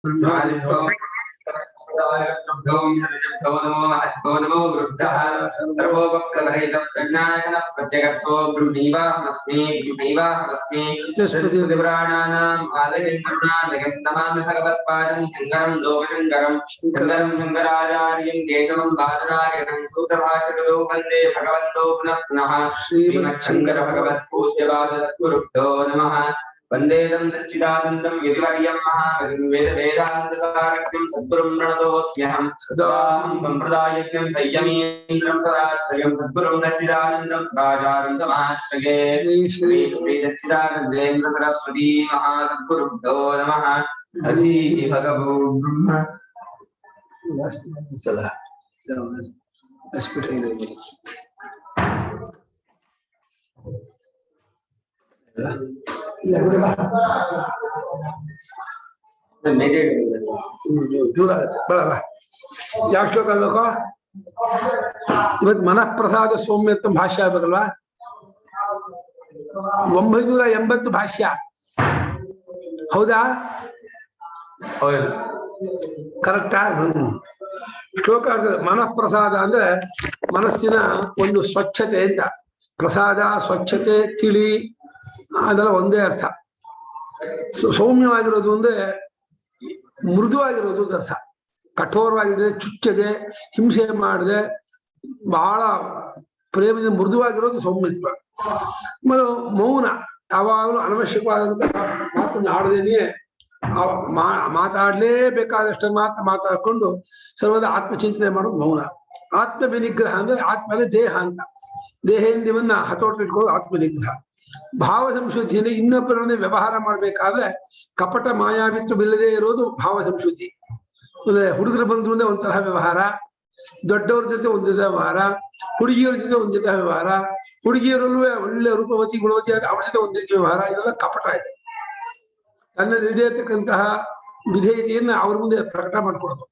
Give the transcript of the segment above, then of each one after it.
नमो वृद्धः सर्वोपप्लवरहित प्रज्ञायतन प्रत्यगर्थो ब्रह्मैवाहमस्मि स्मृतिपुराणानाम् आलयं करुणालयं नमामि भगवत्पादं शङ्करं लोकशङ्करं शङ्कराचार्यं केशवं बादरायणं सूत्रभाष्यकृतो वन्दे भगवन्तो पुनः पुनः श्रीमच्छङ्कर भगवत्पूज्यपादतत्त्वरुक्तो नमः वन्देदं सच्चिदानन्दं यतिवर्यं महावेदवेदान्तकारज्ञं सद्गुरुं प्रणतोऽस्म्यहं सदाहं सम्प्रदायज्ञं संयमीन्द्रं सदाश्रयं सद्गुरुं सच्चिदानन्दं सदाचार्यं समाश्रये श्री सच्चिदानन्देन्द्र सरस्वती महासद्गुरुभ्यो नमः हरि भगवो ब्रह्म ದೂರ ಬರಲ್ಲ ಯಾವ ಶ್ಲೋಕ ಅಲ್ಬೇಕು ಇವತ್ತು ಮನಃಪ್ರಸಾದ ಸೌಮ್ಯತ್ವ ಭಾಷ್ಯ ಆಗ್ಬೇಕಲ್ವಾ 980 ಭಾಷ್ಯ ಹೌದಾ ಕರೆಕ್ಟಾ ಶ್ಲೋಕ ಮನಃಪ್ರಸಾದ ಅಂದ್ರೆ ಮನಸ್ಸಿನ ಒಂದು ಸ್ವಚ್ಛತೆ ಅಂತ ಪ್ರಸಾದ ಸ್ವಚ್ಛತೆ ತಿಳಿ ಅದೆಲ್ಲ ಒಂದೇ ಅರ್ಥ ಸೌಮ್ಯವಾಗಿರೋದು ಅಂದ್ರೆ ಮೃದುವಾಗಿರೋದು ಅರ್ಥ ಕಠೋರವಾಗಿದೆ ಚುಚ್ಚದೆ ಹಿಂಸೆ ಮಾಡದೆ ಬಹಳ ಪ್ರೇಮದಿಂದ ಮೃದುವಾಗಿರೋದು ಸೌಮ್ಯತ್ವ ಮೌನ ಯಾವಾಗಲೂ ಅನವಶ್ಯಕವಾದಂತಹ ಮಾತನ್ನು ಆಡದೇನೆ ಮಾತಾಡ್ಲೇಬೇಕಾದಷ್ಟನ್ನು ಮಾತ್ರ ಮಾತಾಡ್ಕೊಂಡು ಸರ್ವದ ಆತ್ಮಚಿಂತನೆ ಮಾಡೋದು ಮೌನ ಆತ್ಮ ವಿನಿಗ್ರಹ ಅಂದ್ರೆ ಆತ್ಮನೇ ದೇಹ ಅಂತ ದೇಹೇಂದ್ರಿಯವನ್ನ ಹತೋಟಿ ಇಟ್ಕೊಳ್ಳೋದು ಆತ್ಮ ನಿಗ್ರಹ ಭಾವ ಸಂಶುದ್ಧಿಯಲ್ಲಿ ಇನ್ನೊಬ್ಬರನ್ನೇ ವ್ಯವಹಾರ ಮಾಡ್ಬೇಕಾದ್ರೆ ಕಪಟ ಮಾಯಾವಿತ್ವವಿಲ್ಲದೆ ಇರೋದು ಭಾವ ಸಂಶುದ್ಧಿ ಅಂದ್ರೆ ಹುಡುಗರು ಬಂದ್ರು ಅಂದ್ರೆ ಒಂಥರ ವ್ಯವಹಾರ ದೊಡ್ಡವ್ರ ಜೊತೆ ಒಂದ್ ಜೊತೆ ವ್ಯವಹಾರ ಹುಡುಗಿಯವ್ರ ಜೊತೆ ಒಂದ್ ಜೊತೆ ವ್ಯವಹಾರ ಹುಡುಗಿಯರಲ್ಲೂ ಒಳ್ಳೆ ರೂಪವತಿ ಗುಣವತಿ ಅವ್ರ ಜೊತೆ ಒಂದ್ ಜೊತೆ ವ್ಯವಹಾರ ಇದೆಲ್ಲ ಕಪಟ ಇದೆ ತನ್ನಲ್ಲಿ ಇರತಕ್ಕಂತಹ ವಿಧೇಯತೆಯನ್ನ ಅವ್ರ ಮುಂದೆ ಪ್ರಕಟ ಮಾಡ್ಕೊಡೋದು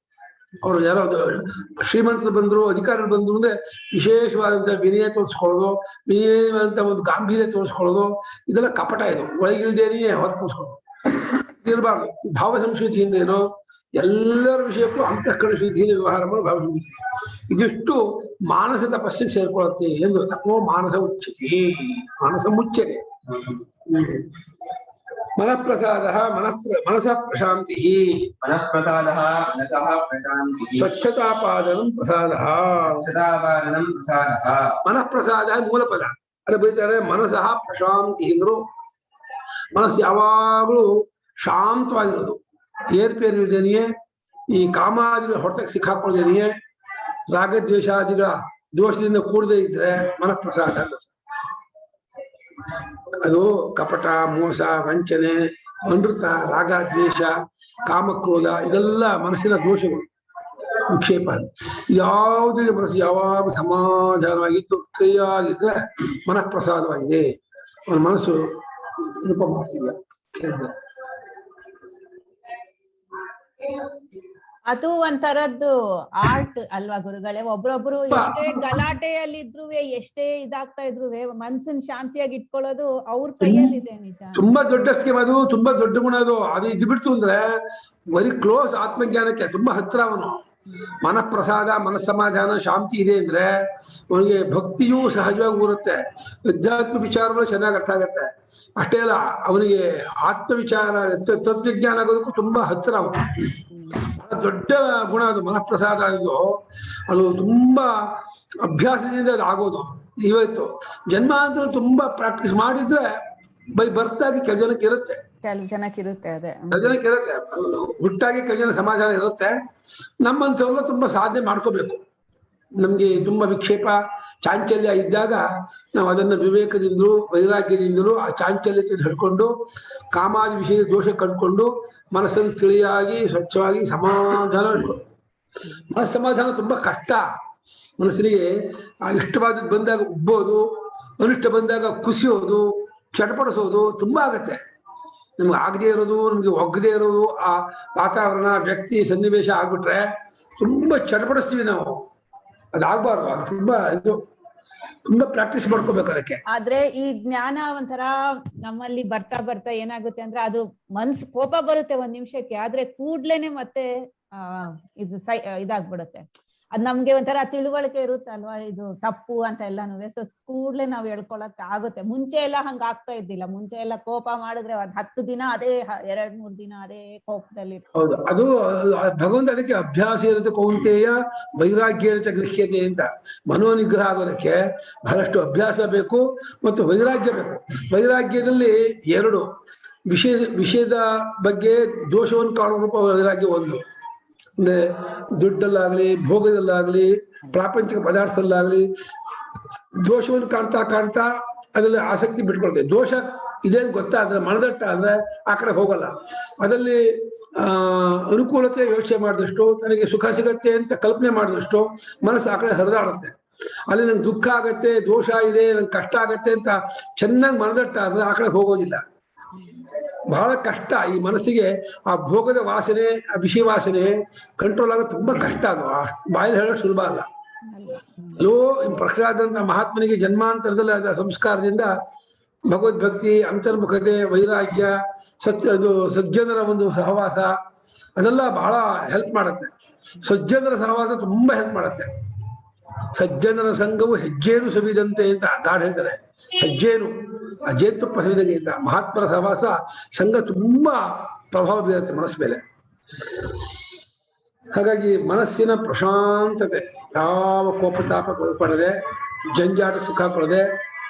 ಅವರು ಯಾರೋ ಶ್ರೀಮಂತರು ಬಂದ್ರು ಅಧಿಕಾರಿಗಳು ಬಂದ್ರು ಅಂದ್ರೆ ವಿಶೇಷವಾದಂತಹ ವಿನಯ ತೋರಿಸ್ಕೊಳ್ಳೋದು ವಿನಯವಾದಂತ ಒಂದು ಗಾಂಭೀರ್ಯ ತೋರಿಸ್ಕೊಳ್ಳೋದು ಇದೆಲ್ಲ ಕಪಟ ಇದು ಒಳಗಿಲ್ದೇನೆಯೇ ಹೊತ್ತು ತೋರಿಸ್ಕೊಳ್ಳೋದು ಇರಬಾರ್ದು ಭಾವ ಸಂಶುದ್ಧಿಯಿಂದ ಏನೋ ಎಲ್ಲರ ವಿಷಯಕ್ಕೂ ಅಂತಃಕರಣ ಶುದ್ಧಿಯಿಂದ ವ್ಯವಹಾರ ಮಾಡಿ ಭಾವ ಶುದ್ಧಿ ಇದಿಷ್ಟು ಮಾನಸ ತಪಸ್ಸಿಗೆ ಸೇರ್ಕೊಳ್ಳುತ್ತೆ ಎಂದು ತಪ್ಪೋ ಮಾನಸ ಉಚ್ಯತೆ ಮಾನಸ ಮುಚ್ಯತೆ ಮನಃಪ್ರಸಾದ ಮನಸಃ ಪ್ರಶಾಂತಿ ಸ್ವಚ್ಛತಾಪಾದನಂ ಪ್ರಸಾದ ಮನಃಪ್ರಸಾದ ಮೂಲಪದ ಅದು ಬರೀತಾರೆ ಮನಸಃ ಪ್ರಶಾಂತಿ ಅಂದ್ರು ಮನಸ್ಸು ಯಾವಾಗಲೂ ಶಾಂತವಾಗಿರೋದು ಏರ್ಪೇರಿಲ್ದೇನೆಯೇ ಈ ಕಾಮಾದಿಗಳ ಹೊರತಕ್ಕೆ ಸಿಕ್ಕಾಕೊಳ್ಳದೇನೆಯೇ ರಾಗದ್ವೇಷಾದಿಗಳ ದೋಷದಿಂದ ಕೂಡದೇ ಇದ್ರೆ ಮನಃಪ್ರಸಾದ ಅಂತ ಅದು ಕಪಟ ಮೋಸ ವಂಚನೆ ಅನೃತ ರಾಗ ದ್ವೇಷ ಕಾಮಕ್ರೋಧ ಇದೆಲ್ಲ ಮನಸ್ಸಿನ ದೋಷಗಳು ವಿಕ್ಷೇಪ ಯಾವುದೇ ಮನಸ್ಸು ಯಾವಾಗ ಸಮಾಧಾನವಾಗಿತ್ತು ಕ್ರಿಯಾಗಿದ್ರೆ ಮನಃಪ್ರಸಾದವಾಗಿದೆ ಅವನ ಮನಸ್ಸು ರೂಪ ಮಾಡ್ತಿಲ್ಲ ಅದು ಒಂಥರದ್ದು ಆರ್ಟ್ ಅಲ್ವಾ ಗುರುಗಳೇ ಒಬ್ರೊಬ್ರು ಎಷ್ಟೇ ಗಲಾಟೆಯಲ್ಲಿದ್ರು ಎಷ್ಟೇ ಇದಾಗ್ತಾ ಇದ್ರು ಮನ್ಸನ್ ಶಾಂತಿಯಾಗಿ ಇಟ್ಕೊಳ್ಳೋದು ಅವ್ರ ಕೈಯಲ್ಲಿದೆ ನಿಜ ತುಂಬಾ ದೊಡ್ಡ ಸ್ಕೀಮ್ ಅದು ತುಂಬಾ ದೊಡ್ಡ ಗುಣ ಅದು ಇದ್ ಬಿಡ್ತು ಅಂದ್ರೆ ವೆರಿ ಕ್ಲೋಸ್ ಆತ್ಮಜ್ಞಾನಕ್ಕೆ ತುಂಬಾ ಹತ್ರ ಅವನು ಮನಃಪ್ರಸಾದ ಮನಸ್ಸಮಾಧಾನ ಶಾಂತಿ ಇದೆ ಅಂದ್ರೆ ಅವನಿಗೆ ಭಕ್ತಿಯೂ ಸಹಜವಾಗಿ ಊರುತ್ತೆ ಅಧ್ಯಾತ್ಮ ವಿಚಾರಗಳು ಚೆನ್ನಾಗಿ ಅರ್ಥ ಆಗತ್ತೆ ಅಷ್ಟೇ ಅಲ್ಲ ಅವನಿಗೆ ಆತ್ಮವಿಚಾರ ತತ್ವಜ್ಞಾನ ಆಗೋದಕ್ಕೂ ತುಂಬಾ ಹತ್ರ ಅವನು ದೊಡ್ಡ ಗುಣ ಅದು ಮನಃಪ್ರಸಾದ ಇದು ಅದು ತುಂಬಾ ಅಭ್ಯಾಸದಿಂದ ಅದು ಆಗೋದು ಇವತ್ತು ಜನ್ಮಾಂತರ ತುಂಬಾ ಪ್ರಾಕ್ಟೀಸ್ ಮಾಡಿದ್ರೆ ಬೈ ಬರ್ತಾಗಿ ಕೆಲವು ಜನಕ್ಕೆ ಇರುತ್ತೆ ಕೆಲವು ಜನಕ್ಕೆ ಇರುತ್ತೆ ಕೆಲವು ಜನಕ್ಕೆ ಇರುತ್ತೆ ಹುಟ್ಟಾಗಿ ಕೆಲವು ಜನ ಸಮಾಧಾನ ಇರುತ್ತೆ ನಮ್ಮಂಥವೆಲ್ಲ ತುಂಬಾ ಸಾಧನೆ ಮಾಡ್ಕೋಬೇಕು ನಮ್ಗೆ ತುಂಬಾ ವಿಕ್ಷೇಪ ಚಾಂಚಲ್ಯ ಇದ್ದಾಗ ನಾವು ಅದನ್ನ ವಿವೇಕದಿಂದಲೂ ವೈರಾಗ್ಯದಿಂದಲೂ ಆ ಚಾಂಚಲ್ಯತೆಯನ್ನು ಹಿಡ್ಕೊಂಡು ಕಾಮಾದಿ ವಿಷಯದ ದೋಷ ಕಂಡುಕೊಂಡು ಮನಸ್ಸನ್ನು ತಿಳಿಯಾಗಿ ಸ್ವಚ್ಛವಾಗಿ ಸಮಾಧಾನ ಇಟ್ಕೊಂಡು ಮನಸ್ಸಮಾಧಾನ ತುಂಬಾ ಕಷ್ಟ ಮನಸ್ಸಿಗೆ ಆ ಇಷ್ಟವಾದದ್ದು ಬಂದಾಗ ಉಬ್ಬೋದು ಅನಿಷ್ಟ ಬಂದಾಗ ಕುಸಿಯೋದು ಚಟಪಡಿಸೋದು ತುಂಬಾ ಆಗತ್ತೆ ನಮ್ಗೆ ಆಗದೆ ಇರೋದು ನಮ್ಗೆ ಒಗ್ಗದೆ ಇರೋದು ಆ ವಾತಾವರಣ ವ್ಯಕ್ತಿ ಸನ್ನಿವೇಶ ಆಗ್ಬಿಟ್ರೆ ತುಂಬಾ ಚಟಪಡಿಸ್ತೀವಿ ನಾವು ಅದಾಗಬಾರ್ದು ಅದು ತುಂಬಾ ಇದು ತುಂಬಾ ಪ್ರಾಕ್ಟೀಸ್ ಮಾಡ್ಕೋಬೇಕು ಅದಕ್ಕೆ. ಆದ್ರೆ ಈ ಜ್ಞಾನ ಒಂಥರ ನಮ್ಮಲ್ಲಿ ಬರ್ತಾ ಬರ್ತಾ ಏನಾಗುತ್ತೆ ಅಂದ್ರೆ ಅದು ಮನ್ಸು ಕೋಪ ಬರುತ್ತೆ ಒಂದ್ ನಿಮಿಷಕ್ಕೆ, ಆದ್ರೆ ಕೂಡ್ಲೇನೆ ಮತ್ತೆ ಇದು ಇದಾಗ್ಬಿಡುತ್ತೆ. ಅದ್ ನಮ್ಗೆ ಒಂಥರ ತಿಳುವಳಿಕೆ ಇರುತ್ತಲ್ವಾ, ಇದು ತಪ್ಪು ಅಂತ ಎಲ್ಲಾನು. ಸೊ ಕೂಡ್ಲೆ ನಾವ್ ಹೇಳ್ಕೊಳಕ್ ಆಗುತ್ತೆ. ಮುಂಚೆ ಎಲ್ಲ ಹಂಗ ಆಗ್ತಾ ಇದ್ದಿಲ್ಲ. ಮುಂಚೆ ಎಲ್ಲ ಕೋಪ ಮಾಡಿದ್ರೆ ಅದ್ 10 ದಿನ ಅದೇ 2-3 ದಿನ ಅದೇ ಕೋಪದಲ್ಲಿ. ಹೌದು, ಅದು ಭಗವಂತ ಅದಕ್ಕೆ ಅಭ್ಯಾಸ ಇರುತ್ತೆ. ಕೌಂತೆಯ ವೈರಾಗ್ಯ ಗೃಹ್ಯತೆ ಅಂತ. ಮನೋನಿಗ್ರಹ ಆಗೋದಕ್ಕೆ ಬಹಳಷ್ಟು ಅಭ್ಯಾಸ ಬೇಕು ಮತ್ತು ವೈರಾಗ್ಯ ಬೇಕು. ವೈರಾಗ್ಯದಲ್ಲಿ 2 ವಿಷಯದ ಬಗ್ಗೆ ದೋಷವನ್ನು ಕಾಣುವ ರೂಪ ವೈರಾಗ್ಯ. ಒಂದು ಅಂದ್ರೆ ದುಡ್ಡಲ್ಲಾಗ್ಲಿ, ಭೋಗದಲ್ಲಾಗ್ಲಿ, ಪ್ರಾಪಂಚಿಕ ಪದಾರ್ಥದಲ್ಲಾಗ್ಲಿ ದೋಷವನ್ನು ಕಾಣ್ತಾ ಕಾಣ್ತಾ ಅದರಲ್ಲಿ ಆಸಕ್ತಿ ಬಿಟ್ಕೊಳ್ತೇವೆ. ದೋಷ ಇದೇನು ಗೊತ್ತಾದ್ರೆ, ಮನದಟ್ಟ ಆದ್ರೆ ಆ ಕಡೆ ಹೋಗಲ್ಲ. ಅದರಲ್ಲಿ ಅನುಕೂಲತೆ ಯೋಚನೆ ಮಾಡಿದಷ್ಟು, ತನಗೆ ಸುಖ ಸಿಗತ್ತೆ ಅಂತ ಕಲ್ಪನೆ ಮಾಡಿದಷ್ಟು ಮನಸ್ಸು ಆ ಕಡೆ ಹರಿದಾಡುತ್ತೆ. ಅಲ್ಲಿ ನಂಗೆ ದುಃಖ ಆಗತ್ತೆ, ದೋಷ ಇದೆ, ನಂಗೆ ಕಷ್ಟ ಆಗತ್ತೆ ಅಂತ ಚೆನ್ನಾಗಿ ಮನದಟ್ಟ ಆದ್ರೆ ಆ ಕಡೆ ಹೋಗೋದಿಲ್ಲ. ಬಹಳ ಕಷ್ಟ ಈ ಮನಸ್ಸಿಗೆ. ಆ ಭೋಗದ ವಾಸನೆ, ಆ ವಿಷಯ ವಾಸನೆ ಕಂಟ್ರೋಲ್ ಆಗೋದು ತುಂಬಾ ಕಷ್ಟ. ಅದು ಬಾಯಲ್ಲಿ ಹೇಳೋದು ಸುಲಭ ಅಲ್ಲ. ಅಲ್ಲೋ ಪ್ರಖ್ಯಾದಂತ ಮಹಾತ್ಮನಿಗೆ ಜನ್ಮಾಂತರದಲ್ಲಿ ಆದ ಸಂಸ್ಕಾರದಿಂದ ಭಗವದ್ಭಕ್ತಿ, ಅಂತರ್ಮುಖತೆ, ವೈರಾಗ್ಯ, ಸಜ್ಜನರ ಒಂದು ಸಹವಾಸ ಅದೆಲ್ಲ ಬಹಳ ಹೆಲ್ಪ್ ಮಾಡುತ್ತೆ. ಸಜ್ಜನರ ಸಹವಾಸ ತುಂಬಾ ಹೆಲ್ಪ್ ಮಾಡುತ್ತೆ. ಸಜ್ಜನರ ಸಂಘವು ಹೆಜ್ಜೇನು ಸವಿದಂತೆ ಅಂತ ಗಾಢ ಹೇಳ್ತಾರೆ. ಹೆಜ್ಜೇನು ಅಜೇತುಪ್ಪ ಸವಿದಂಗೆ ಅಂತ. ಮಹಾತ್ಮರ ಸಹವಾಸ ಸಂಘ ತುಂಬಾ ಪ್ರಭಾವ ಬೀರುತ್ತೆ ಮನಸ್ಸು ಮೇಲೆ. ಹಾಗಾಗಿ ಮನಸ್ಸಿನ ಪ್ರಶಾಂತತೆ, ಯಾವ ಕೋಪತಾಪಗಳು ಪಡದೆ, ಜಂಜಾಟ ಸಿಕ್ಕಾಕೊಳ್ಳದೆ,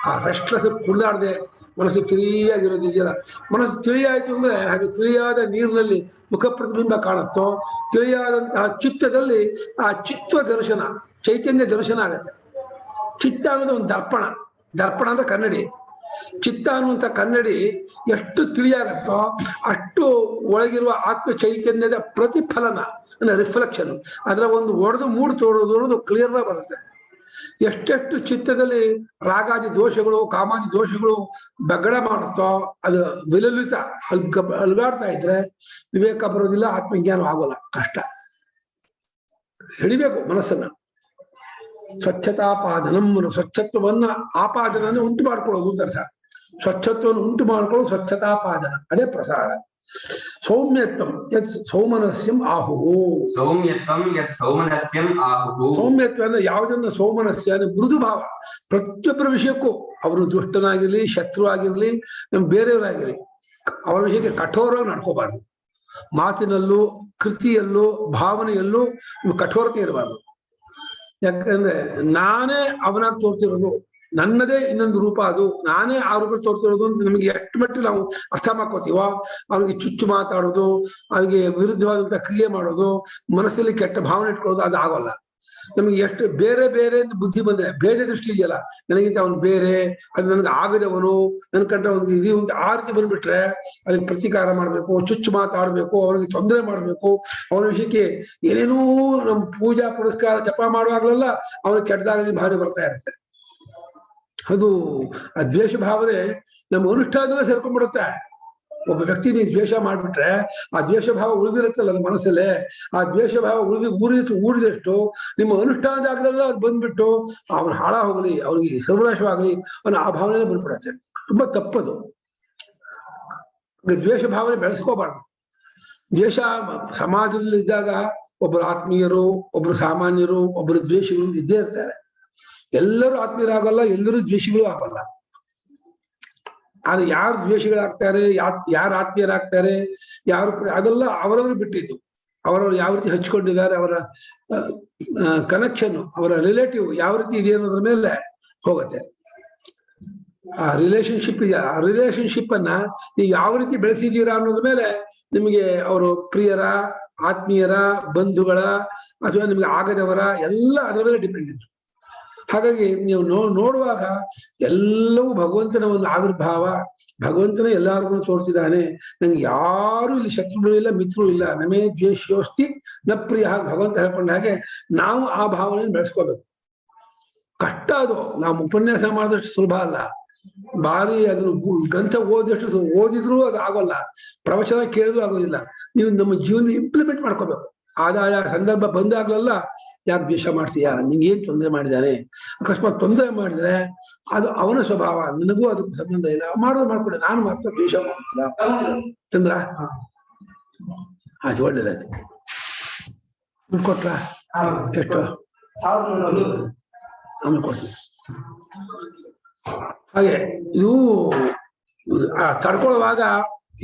ಆ ರೆಸ್ಟ್ಲೆಸ್ ಕುಡಿದಾಡದೆ ಮನಸ್ಸು ತಿಳಿಯಾಗಿರೋದಿದೆಯಲ್ಲ. ಮನಸ್ಸು ತಿಳಿಯಾಯ್ತು ಅಂದ್ರೆ ಹಾಗೆ ತಿಳಿಯಾದ ನೀರಿನಲ್ಲಿ ಮುಖ ಪ್ರತಿಬಿಂಬ ಕಾಣುತ್ತೋ, ತಿಳಿಯಾದಂತಹ ಚಿತ್ತದಲ್ಲಿ ಆ ಚಿತ್ತ ದರ್ಶನ, ಚೈತನ್ಯ ದರ್ಶನ ಆಗತ್ತೆ. ಚಿತ್ತ ಅನ್ನೋದು ಒಂದು ದರ್ಪಣ. ದರ್ಪಣ ಅಂದ್ರೆ ಕನ್ನಡಿ. ಚಿತ್ತ ಅನ್ನುವಂಥ ಕನ್ನಡಿ ಎಷ್ಟು ತಿಳಿಯಾಗತ್ತೋ ಅಷ್ಟು ಒಳಗಿರುವ ಆತ್ಮ ಚೈತನ್ಯದ ಪ್ರತಿಫಲನ ಅಂದ್ರೆ ರಿಫ್ಲೆಕ್ಷನ್, ಅದರ ಒಂದು ಒಡೆದು ಮೂಡು ತೋಡೋದು ಅನ್ನೋದು ಕ್ಲಿಯರ್ ಆಗಿ ಬರುತ್ತೆ. ಎಷ್ಟೆಷ್ಟು ಚಿತ್ತದಲ್ಲಿ ರಾಗಾದಿ ದೋಷಗಳು, ಕಾಮಾದಿ ದೋಷಗಳು ಬಗಡ ಮಾಡುತ್ತೋ ಅದು ವಿಲಲಿತ ಅಲ್ಗಾಡ್ತಾ ಇದ್ರೆ ವಿವೇಕ ಬರೋದಿಲ್ಲ, ಆತ್ಮಜ್ಞಾನ ಆಗೋಲ್ಲ. ಕಷ್ಟ. ಹಿಡಿಬೇಕು ಮನಸ್ಸನ್ನ. ಸ್ವಚ್ಛತಾಪಾದನಂ, ಸ್ವಚ್ಛತ್ವವನ್ನ ಆಪಾದನ ಉಂಟು ಮಾಡ್ಕೊಳ್ಳೋದು ಅಂತ ಅರ್ಥ. ಸ್ವಚ್ಛತ್ವವನ್ನು ಉಂಟು ಮಾಡ್ಕೊಳ್ಳೋದು ಸ್ವಚ್ಛತಾಪಾದನ, ಅದೇ ಪ್ರಸಾರ. ಸೌಮ್ಯತ್ವಂ ಯತ್ ಸೌಮನಸ್ಯಂ ಆಹುಹು. ಸೌಮ್ಯತ್ವಂ ಯತ್ ಸೌಮನಸ್ಯಂ ಆಹುಹು. ಸೌಮ್ಯತ್ವ ಅಂದ್ರೆ ಯಾವುದನ್ನ ಸೌಮನಸ್ಯ ಅಂದ್ರೆ ಮೃದು ಭಾವ. ಪ್ರತಿಯೊಬ್ಬರ ವಿಷಯಕ್ಕೂ, ಅವರು ದುಷ್ಟನಾಗಿರ್ಲಿ, ಶತ್ರು ಆಗಿರ್ಲಿ, ನಮ್ ಬೇರೆಯವರಾಗಿರ್ಲಿ, ಅವರ ವಿಷಯಕ್ಕೆ ಕಠೋರವಾಗಿ ನಡ್ಕೋಬಾರ್ದು. ಮಾತಿನಲ್ಲೂ, ಕೃತಿಯಲ್ಲೂ, ಭಾವನೆಯಲ್ಲೂ ಕಠೋರತೆ ಇರಬಾರ್ದು. ಯಾಕಂದ್ರೆ ನಾನೇ ಅವನಾಗಿ ತೋರ್ತಿರೋದು, ನನ್ನದೇ ಇನ್ನೊಂದು ರೂಪ ಅದು, ನಾನೇ ಆ ರೂಪ ತೋರ್ತಿರೋದು ಅಂತ ನಮಗೆ ಎಷ್ಟು ಮಟ್ಟಿಗೆ ನಾವು ಅರ್ಥ ಮಾಡ್ಕೋತೀವೋ, ಅವ್ರಿಗೆ ಚುಚ್ಚು ಮಾತಾಡೋದು, ಅವ್ರಿಗೆ ವಿರುದ್ಧವಾದಂತ ಕ್ರಿಯೆ ಮಾಡೋದು, ಮನಸ್ಸಲ್ಲಿ ಕೆಟ್ಟ ಭಾವನೆ ಇಟ್ಕೊಳ್ಳೋದು ಅದು ಆಗೋಲ್ಲ. ನಮ್ಗೆ ಎಷ್ಟು ಬೇರೆ ಬೇರೆ ಅಂತ ಬುದ್ಧಿ ಬಂದ್ರೆ, ಬೇರೆ ದೃಷ್ಟಿ ಇದೆಯಲ್ಲ, ನನಗಿಂತ ಅವನು ಬೇರೆ, ಅದು ನನಗೆ ಆಗದವನು, ನನ್ ಕಂಡ ಅವ್ನಿಗೆ ಇದು ಅಂತ ಆ ರೀತಿ ಬಂದ್ಬಿಟ್ರೆ ಅದಕ್ಕೆ ಪ್ರತೀಕಾರ ಮಾಡ್ಬೇಕು, ಚುಚ್ಚು ಮಾತಾಡ್ಬೇಕು, ಅವ್ರಿಗೆ ತೊಂದರೆ ಮಾಡ್ಬೇಕು, ಅವನ ವಿಷಯಕ್ಕೆ ಏನೇನೂ ನಮ್ ಪೂಜಾ ಪುರಸ್ಕಾರ ಜಪ ಮಾಡುವಾಗಲೆಲ್ಲ ಅವನಿಗೆ ಕೆಟ್ಟದಾಗಲಿ ಭಾವನೆ ಬರ್ತಾ ಇರುತ್ತೆ. ಅದು ಆ ದ್ವೇಷ ಭಾವನೆ ನಮ್ಮ ಅನುಷ್ಠಾನದಲ್ಲೇ ಸೇರ್ಕೊಂಡ್ಬಿಡುತ್ತೆ. ಒಬ್ಬ ವ್ಯಕ್ತಿ ನೀವು ದ್ವೇಷ ಮಾಡ್ಬಿಟ್ರೆ ಆ ದ್ವೇಷ ಭಾವ ಉಳಿದಿರುತ್ತಲ್ಲ ನಮ್ಮ ಮನಸ್ಸಲ್ಲೇ, ಆ ದ್ವೇಷ ಭಾವ ಊರಿದಷ್ಟು ನಿಮ್ಮ ಅನುಷ್ಠಾನದಾಗಲೆಲ್ಲ ಅದು ಬಂದ್ಬಿಟ್ಟು ಅವನು ಹಾಳ ಹೋಗ್ಲಿ, ಅವ್ನಿಗೆ ಸರ್ವನಾಶವಾಗ್ಲಿ ಅನ್ನೋ ಆ ಭಾವನೆ ಬಂದ್ಬಿಡುತ್ತೆ. ತುಂಬಾ ತಪ್ಪದು. ದ್ವೇಷ ಭಾವನೆ ಬೆಳೆಸ್ಕೋಬಾರ್ದು. ದ್ವೇಷ ಸಮಾಜದಲ್ಲಿ ಇದ್ದಾಗ ಒಬ್ಬರು ಆತ್ಮೀಯರು, ಒಬ್ರು ಸಾಮಾನ್ಯರು, ಒಬ್ಬರು ದ್ವೇಷಿಗಳು ಇದ್ದೇ ಇರ್ತಾರೆ. ಎಲ್ಲರೂ ಆತ್ಮೀಯರಾಗಲ್ಲ, ಎಲ್ಲರೂ ದ್ವೇಷಿಗಳು ಆಗಲ್ಲ. ಆದ್ರೆ ಯಾರು ದ್ವೇಷಗಳಾಗ್ತಾರೆ, ಯಾರು ಆತ್ಮೀಯರಾಗ್ತಾರೆ, ಯಾರು ಅದೆಲ್ಲ ಅವರವರು ಬಿಟ್ಟಿದ್ದು. ಅವರವರು ಯಾವ ರೀತಿ ಹಚ್ಕೊಂಡಿದ್ದಾರೆ, ಅವರ ಕನೆಕ್ಷನ್, ಅವರ ರಿಲೇಟಿವ್ ಯಾವ ರೀತಿ ಇದೆ ಅನ್ನೋದ್ರ ಮೇಲೆ ಹೋಗುತ್ತೆ. ಆ ರಿಲೇಶನ್ಶಿಪ್ ಇದೆ. ಆ ರಿಲೇಶನ್ಶಿಪ್ ಅನ್ನ ನೀವು ಯಾವ ರೀತಿ ಬೆಳೆಸಿದ್ದೀರಾ ಅನ್ನೋದ್ರ ಮೇಲೆ ನಿಮಗೆ ಅವರು ಪ್ರಿಯರ, ಆತ್ಮೀಯರ, ಬಂಧುಗಳ ಅಥವಾ ನಿಮ್ಗೆ ಆಗದವರ ಎಲ್ಲ ಅದರ ಮೇಲೆ ಡಿಪೆಂಡೆಂಟ್. ಹಾಗಾಗಿ ನೀವು ನೋಡುವಾಗ ಎಲ್ಲವೂ ಭಗವಂತನ ಒಂದು ಆವಿರ್ಭಾವ. ಭಗವಂತನೇ ಎಲ್ಲಾರ್ಗು ತೋರಿಸಿದ್ದಾನೆ. ನಂಗೆ ಯಾರು ಇಲ್ಲಿ ಶತ್ರುಗಳು ಇಲ್ಲ, ಮಿತ್ರರು ಇಲ್ಲ. ನಮೇ ದ್ವೇಷೋಸ್ತಿ ನ ಪ್ರಿಯ. ಭಗವಂತ ಹೇಳ್ಕೊಂಡ ಹಾಗೆ ನಾವು ಆ ಭಾವನೆಯನ್ನು ಬೆಳೆಸ್ಕೋಬೇಕು. ಕಷ್ಟ ಅದು. ನಾವು ಉಪನ್ಯಾಸ ಮಾಡಿದಷ್ಟು ಸುಲಭ ಅಲ್ಲ. ಬಾರಿ ಅದನ್ನು ಗ್ರಂಥ ಓದಿದ್ರು ಅದು ಆಗೋಲ್ಲ, ಪ್ರವಚನ ಕೇಳಿದ್ರು ಆಗೋದಿಲ್ಲ. ನೀವು ನಮ್ಮ ಜೀವನ ಇಂಪ್ಲಿಮೆಂಟ್ ಮಾಡ್ಕೋಬೇಕು. ಆದಾಯ ಸಂದರ್ಭ ಬಂದಾಗ್ಲೆಲ್ಲ ಯಾಕೆ ದ್ವೇಷ ಮಾಡ್ತೀಯಾ, ನಿಂಗೆ ಏನ್ ತೊಂದರೆ ಮಾಡಿದಾನೆ, ಅಕಸ್ಮಾತ್ ತೊಂದರೆ ಮಾಡಿದ್ರೆ ಅದು ಅವನ ಸ್ವಭಾವ, ನನಗೂ ಅದಕ್ಕೆ ಸಂಬಂಧ ಇಲ್ಲ, ಮಾಡೋದು ಮಾಡ್ಕೊಡಿ, ನಾನು ಮಾತ್ರ ದ್ವೇಷ ಮಾಡೋದಿಲ್ಲ ಚಂದ್ರ. ಆಯ್ತು, ಒಳ್ಳೇದಾಯ್ತು. ಕೊಟ್ರ ಎಷ್ಟು ಆಮೇಲೆ ಕೊಡ್ತೀನಿ. ಹಾಗೆ ಇದು ತಡ್ಕೊಳ್ಳುವಾಗ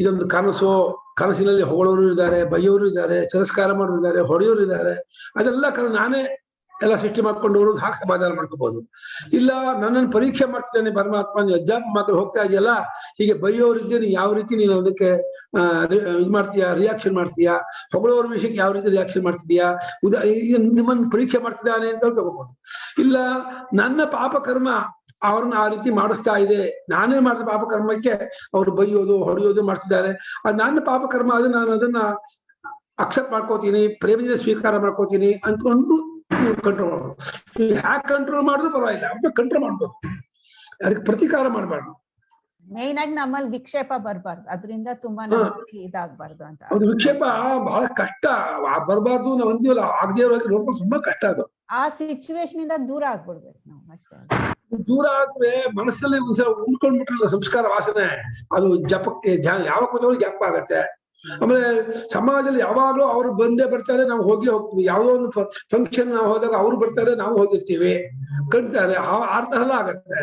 ಇದೊಂದು ಕನಸು, ಕನಸಿನಲ್ಲಿ ಹೊಗಳೋರು ಇದ್ದಾರೆ, ಬೈಯೋರು ಇದ್ದಾರೆ, ತಿರಸ್ಕಾರ ಮಾಡೋರು ಇದ್ದಾರೆ, ಹೊಡೆಯೋರು ಇದ್ದಾರೆ. ಅದೆಲ್ಲ ನಾನೇ ಎಲ್ಲ ಸೃಷ್ಟಿ ಮಾಡ್ಕೊಂಡು ಹೋಗೋದು, ಹಾಕಿ ಸಮಾಧಾನ ಮಾಡ್ಕೋಬಹುದು. ಇಲ್ಲ ನನ್ನನ್ನು ಪರೀಕ್ಷೆ ಮಾಡ್ತಿದ್ದಾನೆ ಪರಮಾತ್ಮ, ನೀವು ಎಕ್ಸಾಮ್ ಮಾತ್ರ ಹೋಗ್ತಾ ಇದೆಯಲ್ಲ, ಹೀಗೆ ಬೈಯೋರಿದ್ದೆ ನೀನು ಯಾವ ರೀತಿ ನೀನು ಅದಕ್ಕೆ ಇದು ಮಾಡ್ತೀಯಾ, ರಿಯಾಕ್ಷನ್ ಮಾಡ್ತೀಯಾ, ಹೊಗಳೋರ ವಿಷಯಕ್ಕೆ ಯಾವ ರೀತಿ ರಿಯಾಕ್ಷನ್ ಮಾಡ್ತಿದ್ಯಾ, ನಿಮ್ಮನ್ನು ಪರೀಕ್ಷೆ ಮಾಡ್ತಿದ್ದಾನೆ ಅಂತ ತಗೋಬಹುದು. ಇಲ್ಲ ನನ್ನ ಪಾಪಕರ್ಮ ಅವ್ರನ್ನ ಆ ರೀತಿ ಮಾಡಿಸ್ತಾ ಇದೆ, ನಾನೇ ಮಾಡಿದ ಪಾಪಕರ್ಮಕ್ಕೆ ಅವ್ರು ಬೈಯೋದು ಹೊಡೆಯೋದು ಮಾಡ್ತಿದ್ದಾರೆ, ಅದು ನನ್ನ ಪಾಪಕರ್ಮ, ಅದು ನಾನು ಅದನ್ನ ಅಕ್ಸೆಪ್ಟ್ ಮಾಡ್ಕೋತೀನಿ, ಪ್ರೇಮದಿಂದ ಸ್ವೀಕಾರ ಮಾಡ್ಕೋತೀನಿ ಅಂದ್ಕೊಂಡು ಕಂಟ್ರೋಲ್ ಮಾಡೋದು. ಹ್ಯಾಕ್ ಕಂಟ್ರೋಲ್ ಮಾಡಿದ್ರು ಪರವಾಗಿಲ್ಲ, ಅವ್ರನ್ನ ಕಂಟ್ರೋಲ್ ಮಾಡ್ಬೇಕು, ಅದಕ್ಕೆ ಪ್ರತಿಕಾರ ಮಾಡಬಾರ್ದು. ಮೇನ್ ಆಗಿ ನಮ್ಮಲ್ಲಿ ವಿಕ್ಷೇಪ ಬರ್ಬಾರ್ದು, ಅದರಿಂದ ತುಂಬಾ ಇದಾಗಬಾರ್ದು ಅಂತ. ಅದು ವಿಕ್ಷೇಪ ಬಹಳ ಕಷ್ಟ, ಬರ್ಬಾರ್ದು ನಾವು ಅಂತೀವಲ್ಲ, ಆಗದೇ ಇರೋಕೆ ನೋಡ್ಕೊಂಡು ತುಂಬಾ ಕಷ್ಟ. ಅದು ಆ ಸಿಚುವೇಶನ್ ಇಂದ ದೂರ ಆಗ್ಬಿಡ್ಬೇಕು ನಾವು ಅಷ್ಟೇ. ದೂರ ಆದ್ರೆ ಮನಸ್ಸಲ್ಲಿ ಒಂದ್ಸಲ ಉಳ್ಕೊಂಡ್ಬಿಟ್ರಲ್ಲ ಸಂಸ್ಕಾರ ವಾಸನೆ, ಅದು ಜಪಕ್ಕೆ ಧ್ಯಾನ ಯಾವಾಗ ಕೂತವ್ರು ಜಪ ಆಗತ್ತೆ. ಆಮೇಲೆ ಸಮಾಜದಲ್ಲಿ ಯಾವಾಗ್ಲೂ ಅವ್ರು ಬಂದೇ ಬರ್ತಾರೆ, ನಾವು ಹೋಗ್ತೀವಿ. ಯಾವುದೋ ಒಂದು ಫಂಕ್ಷನ್ ನಾವು ಹೋದಾಗ ಅವ್ರು ಬರ್ತಾರೆ, ನಾವು ಹೋಗಿರ್ತೀವಿ, ಕಂಡ್ತಾರೆ, ಅರ್ಥ ಎಲ್ಲ ಆಗತ್ತೆ.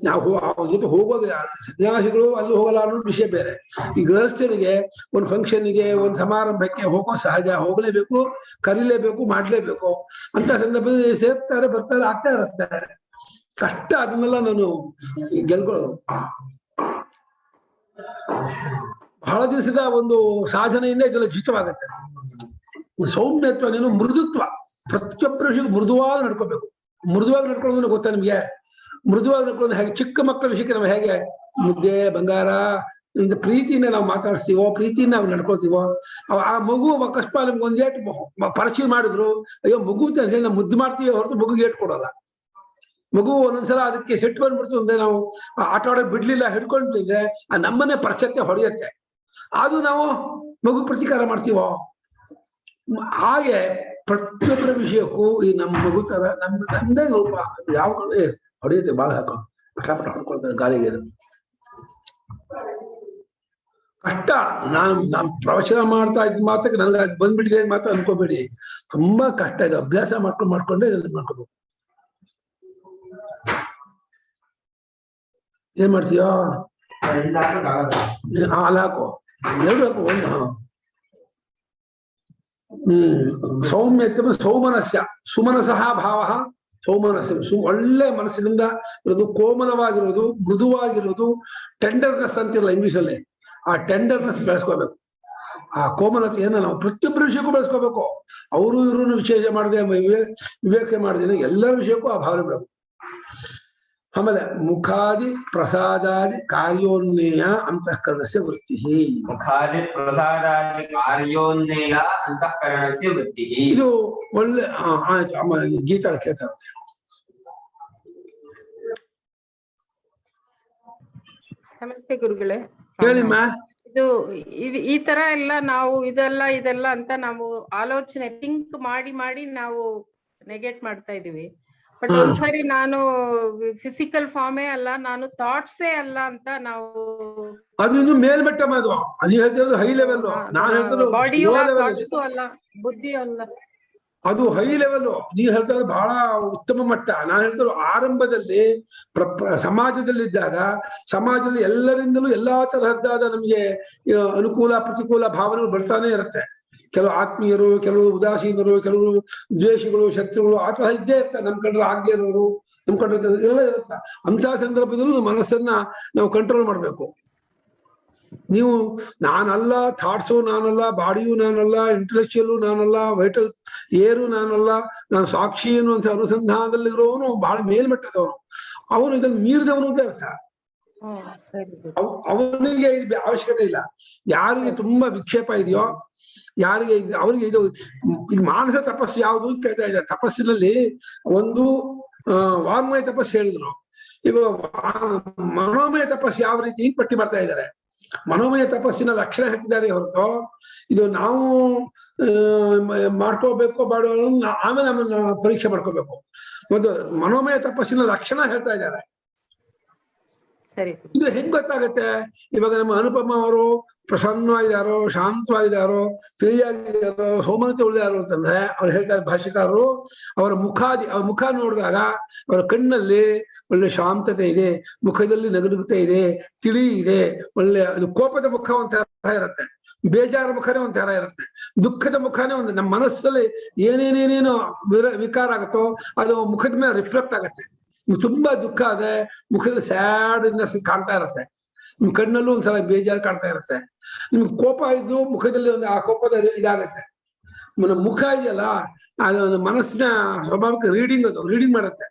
ನಾವು ಅವ್ರ ಜೊತೆ ಹೋಗೋದು, ಸನ್ಯಾಸಿಗಳು ಅಲ್ಲಿ ಹೋಗಲ್ಲ ಅನ್ನೋದು ವಿಷಯ ಬೇರೆ. ಈ ಗೃಹಸ್ಥರಿಗೆ ಒಂದು ಫಂಕ್ಷನ್ಗೆ, ಒಂದು ಸಮಾರಂಭಕ್ಕೆ ಹೋಗೋ ಸಹಜ, ಹೋಗಲೇಬೇಕು, ಕರೀಲೇಬೇಕು, ಮಾಡ್ಲೇಬೇಕು. ಅಂತ ಸಂದರ್ಭದಲ್ಲಿ ಸೇರ್ತಾರೆ, ಬರ್ತಾರೆ, ಆಗ್ತಾ ಇರುತ್ತೆ. ಕಷ್ಟ, ಅದನ್ನೆಲ್ಲ ನಾನು ಗೆಲ್ಕೊಳ್ಳೋದು. ಬಹಳ ದಿವಸದ ಒಂದು ಸಾಧನೆಯಿಂದ ಇದೆಲ್ಲ ಜಿತವಾಗತ್ತೆ. ಸೌಮ್ಯತ್ವ, ನೀನು ಮೃದುತ್ವ, ಪ್ರತಿಯೊಬ್ಬರು ಮೃದುವಾಗಿ ನಡ್ಕೋಬೇಕು. ಮೃದುವಾಗಿ ನಡ್ಕೊಳ್ಳೋದು ಗೊತ್ತಾ ನಿಮ್ಗೆ? ಮೃದುವಾಗಿ ನಡ್ಕೊಳ್ಳೋದು ಹೇಗೆ? ಚಿಕ್ಕ ಮಕ್ಕಳ ವಿಷಯಕ್ಕೆ ನಾವು ಹೇಗೆ ಮುದ್ದೆ ಬಂಗಾರ ಪ್ರೀತಿಯಿಂದ ನಾವು ಮಾತಾಡ್ಸ್ತೀವೋ, ಪ್ರೀತಿಯಿಂದ ನಾವು ನಡ್ಕೊಳ್ತೀವೋ, ಆ ಮಗು ಅಕಸ್ಮಾತ್ ನಮ್ಗೆ ಒಂದ್ ಏಟ್ ಪರಿಚಯ ಮಾಡಿದ್ರು, ಅಯ್ಯೋ ಮಗು ನಾವು ಮುದ್ದು ಮಾಡ್ತೀವಿ ಹೊರತು ಮಗುಗೆ ಏಟ್ ಕೊಡೋಲ್ಲ. ಮಗು ಒಂದೊಂದ್ಸಲ ಅದಕ್ಕೆ ಸಿಟ್ಟು ಬಂದ್ಬಿಡ್ತು ಅಂದ್ರೆ, ನಾವು ಆಟ ಆಡೋಕ್ ಬಿಡ್ಲಿಲ್ಲ, ಹಿಡ್ಕೊಂಡಿದ್ರೆ ಆ ನಮ್ಮನ್ನೇ ಪರಚತೆ ಹೊಡೆಯತ್ತೆ. ಅದು ನಾವು ಮಗು ಪ್ರತಿಕಾರ ಮಾಡ್ತೀವೋ ಹಾಗೆ ಪ್ರತಿಯೊಬ್ಬರ ವಿಷಯಕ್ಕೂ ಈ ನಮ್ಮ ಮಗು ತರ ನಮ್ದೇ ರೂಪ ಯಾವ ಹೊಡೆಯುತ್ತೆ, ಬಾಳ ಹಾಕೋ ಪಟಾಪಟ ಹೊಡ್ಕೊಳ್ತಾರೆ ಗಾಳಿಗೆ. ಕಷ್ಟ. ನಾನು ಪ್ರವಚನ ಮಾಡ್ತಾ ಇದ್ ಮಾತ್ರಕ್ಕೆ ನನಗೆ ಅದು ಬಂದ್ಬಿಟ್ಟಿದೆ ಮಾತ್ರ ಅನ್ಕೋಬೇಡಿ, ತುಂಬಾ ಕಷ್ಟ ಇದೆ. ಅಭ್ಯಾಸ ಮಾಡ್ಕೊಂಡೇ ಇದನ್ನ ಮಾಡ್ಕೋಬೇಕು. ಏನ್ ಮಾಡ್ತೀಯೋ ಹಾಲು ಹಾಕೋ, ಎರಡು ಹಾಕೋ, ಒಂದು. ಸೌಮ್ಯತ್ವ ಸೌಮನಸ್ಯ, ಸುಮನಸಃ ಭಾವ ಸೌಮನಸ್ಯ, ಒಳ್ಳೆ ಮನಸ್ಸಿನಿಂದ ಇರೋದು, ಕೋಮಲವಾಗಿರೋದು, ಮೃದುವಾಗಿರೋದು, ಟೆಂಡರ್ನೆಸ್ ಅಂತಿರಲ್ಲ ಇಂಗ್ಲಿಷ್ ಅಲ್ಲಿ, ಆ ಟೆಂಡರ್ನೆಸ್ ಬೆಳೆಸ್ಕೋಬೇಕು. ಆ ಕೋಮಲತೆಯನ್ನ ನಾವು ಪ್ರತಿಯೊಬ್ಬರ ವಿಷಯಕ್ಕೂ ಬೆಳೆಸ್ಕೋಬೇಕು. ಅವರು ಇವ್ರನ್ನು ವಿಶೇಷ ಮಾಡದೆ, ವಿವೇಕ ಮಾಡದೇನೆ ಎಲ್ಲರ ವಿಷಯಕ್ಕೂ ಆ ಭಾವನೆ ಬೆಳಕು. ಆಮೇಲೆ ಮುಖಾದಿ ಪ್ರಸಾದಾದಿ ಕಾರ್ಯೋನ್ನೇಯ ಅಂತಃಕರಣಸ್ಯ ವೃತ್ತಿ. ಮುಖಾದಿ ಪ್ರಸಾದಾದಿ ಕಾರ್ಯೋನ್ನೇಯ ಅಂತಃಕರಣಸ್ಯ ವೃತ್ತಿ. ಇದು ಒಳ್ಳೆ ಗೀತಾ ಕೇಳ್ತಾ ನಮಸ್ತೆ ಗುರುಗಳೇ. ಹೇಳಿಮ್ಮ. ಈ ತರ ಎಲ್ಲ ನಾವು ಇದೆಲ್ಲ ಅಂತ ನಾವು ಆಲೋಚನೆ ಥಿಂಕ್ ಮಾಡಿ ನಾವು ನೆಗೆಟ್ ಮಾಡ್ತಾ ಇದೀವಿ. ಬಟ್ ಒಂದ್ಸರಿ ನಾನು ಫಿಸಿಕಲ್ ಫಾರ್ಮೇ ಅಲ್ಲ, ನಾನು ಥಾಟ್ಸೇ ಅಲ್ಲ ಅಂತ ನಾವು, ಅದು ಇನ್ನು ಮೇಲ್ಮಟ್ಟ ಅದು ಹೈ ಲೆವೆಲ್. ನಾನು ಹೇಳ್ತಾರೆ ಬಾಡಿಯೂ ಥಾಟ್ಸು ಅಲ್ಲ, ಬುದ್ಧಿಯೂ ಅಲ್ಲ, ಅದು ಹೈ ಲೆವೆಲ್. ನೀವು ಹೇಳ್ತಾರೆ ಬಹಳ ಉತ್ತಮ ಮಟ್ಟ. ನಾನು ಹೇಳ್ತಾರೆ ಆರಂಭದಲ್ಲಿ ಸಮಾಜದಲ್ಲಿದ್ದಾಗ, ಸಮಾಜದಲ್ಲಿ ಎಲ್ಲರಿಂದಲೂ ಎಲ್ಲಾ ತರಹದ್ದಾದ ನಮ್ಗೆ ಅನುಕೂಲ ಪ್ರತಿಕೂಲ ಭಾವನೆಗಳು ಬರ್ತಾನೆ ಇರುತ್ತೆ. ಕೆಲವು ಆತ್ಮೀಯರು, ಕೆಲವು ಉದಾಸೀನರು, ಕೆಲವು ದ್ವೇಷಿಗಳು, ಶತ್ರುಗಳು, ಆ ತರ ಇದ್ದೇ ಇರ್ತಾರೆ. ನಮ್ ಕಂಡ್ರೆ ಆಗದೆ ಇರೋರು, ನಮ್ ಕಂಡ್ರೆ ಎಲ್ಲ ಇರುತ್ತೆ. ಅಂತಹ ಸಂದರ್ಭದಲ್ಲೂ ಮನಸ್ಸನ್ನ ನಾವು ಕಂಟ್ರೋಲ್ ಮಾಡ್ಬೇಕು. ನೀವು ನಾನಲ್ಲ, ಥಾಟ್ಸು ನಾನಲ್ಲ, ಬಾಡಿಯೂ ನಾನಲ್ಲ, ಇಂಟೆಲೆಕ್ಚುಯಲ್ ನಾನಲ್ಲ, ವೈಟಲ್ ಏರು ನಾನಲ್ಲ, ನಾನು ಸಾಕ್ಷಿ ಅನ್ನುವಂಥ ಅನುಸಂಧಾನದಲ್ಲಿರೋನು ಬಹಳ ಮೇಲ್ಮಟ್ಟದವನು. ಅವನು ಇದನ್ನು ಮೀರಿದವನು ಅಂತ ಅರ್ಥ. ಅವನಿಗೆ ಅವಶ್ಯಕತೆ ಇಲ್ಲ. ಯಾರಿಗೆ ತುಂಬಾ ವಿಕ್ಷೇಪ ಇದೆಯೋ, ಯಾರಿಗೆ ಅವರಿಗೆ ಇದು ಮಾನಸ ತಪಸ್ಸು ಯಾವುದು ಕೇಳ್ತಾ ಇದ್ದಾರೆ. ತಪಸ್ಸಿನಲ್ಲಿ ಒಂದು ವಾಂಗ್ಮಯ ತಪಸ್ಸು ಹೇಳಿದ್ರು, ಇವಾಗ ಮನೋಮಯ ತಪಸ್ಸು ಯಾವ ರೀತಿ ಪಟ್ಟಿ ಮಾಡ್ತಾ ಇದ್ದಾರೆ. ಮನೋಮಯ ತಪಸ್ಸಿನ ಲಕ್ಷಣ ಹೇಳ್ತಿದ್ದಾರೆ ಹೊರತು ಇದು ನಾವು ಮಾಡ್ಕೋಬೇಕು ಬೇಡ ಆಮೇಲೆ ನಮ್ಮನ್ನ ಪರೀಕ್ಷೆ ಮಾಡ್ಕೋಬೇಕು. ಒಂದು ಮನೋಮಯ ತಪಸ್ಸಿನ ಲಕ್ಷಣ ಹೇಳ್ತಾ ಇದ್ದಾರೆ. ಇದು ಹೆಂಗ್ ಗೊತ್ತಾಗತ್ತೆ? ಇವಾಗ ನಮ್ಮ ಅನುಪಮ ಅವರು ಪ್ರಸನ್ನವಾಗಿದ್ದಾರೋ, ಶಾಂತವಾಗಿದ್ದಾರೋ, ತಿಳಿಯಾಗಿದ್ದಾರೋ, ಸೌಮ್ಯತೆ ಉಳಿದಾರೋ ಅಂತಂದ್ರೆ ಅವ್ರು ಹೇಳ್ತಾರೆ ಭಾಷ್ಯಕಾರರು, ಅವರ ಮುಖ ನೋಡಿದಾಗ ಅವರ ಕಣ್ಣಲ್ಲಿ ಒಳ್ಳೆ ಶಾಂತತೆ ಇದೆ, ಮುಖದಲ್ಲಿ ನಗುನಗುತ್ತಾ ಇದೆ, ತಿಳಿ ಇದೆ, ಒಳ್ಳೆ ಅದು ಕೋಪದ ಮುಖ ಒಂಥರ ಇರುತ್ತೆ, ಬೇಜಾರ ಮುಖನೇ ಒಂಥರ ಇರುತ್ತೆ, ದುಃಖದ ಮುಖನೇ ಒಂದು ನಮ್ಮ ಮನಸ್ಸಲ್ಲಿ ಏನೇನೇನೇನು ವಿಕಾರ ಆಗುತ್ತೋ ಅದು ಮುಖದ ಮೇಲೆ ರಿಫ್ಲೆಕ್ಟ್ ಆಗತ್ತೆ. ತುಂಬಾ ದುಃಖ ಆದ್ರೆ ಮುಖದಲ್ಲಿ ಸ್ಯಾಡ್ನೆಸ್ ಕಾಣ್ತಾ ಇರುತ್ತೆ, ನಿಮ್ ಕಣ್ಣಲ್ಲೂ ಒಂದ್ಸಲ ಬೇಜಾರು ಕಾಣ್ತಾ ಇರುತ್ತೆ. ನಿಮ್ಗೆ ಕೋಪ ಇದ್ದು ಮುಖದಲ್ಲಿ ಒಂದು ಆ ಕೋಪದ ಇದಾಗತ್ತೆ. ನಮ್ಮ ಮುಖ ಇದೆಯಲ್ಲ ಅದು ಮನಸ್ಸಿನ ಸ್ವಾಭಾವಿಕ ರೀಡಿಂಗ್ ಮಾಡುತ್ತೆ.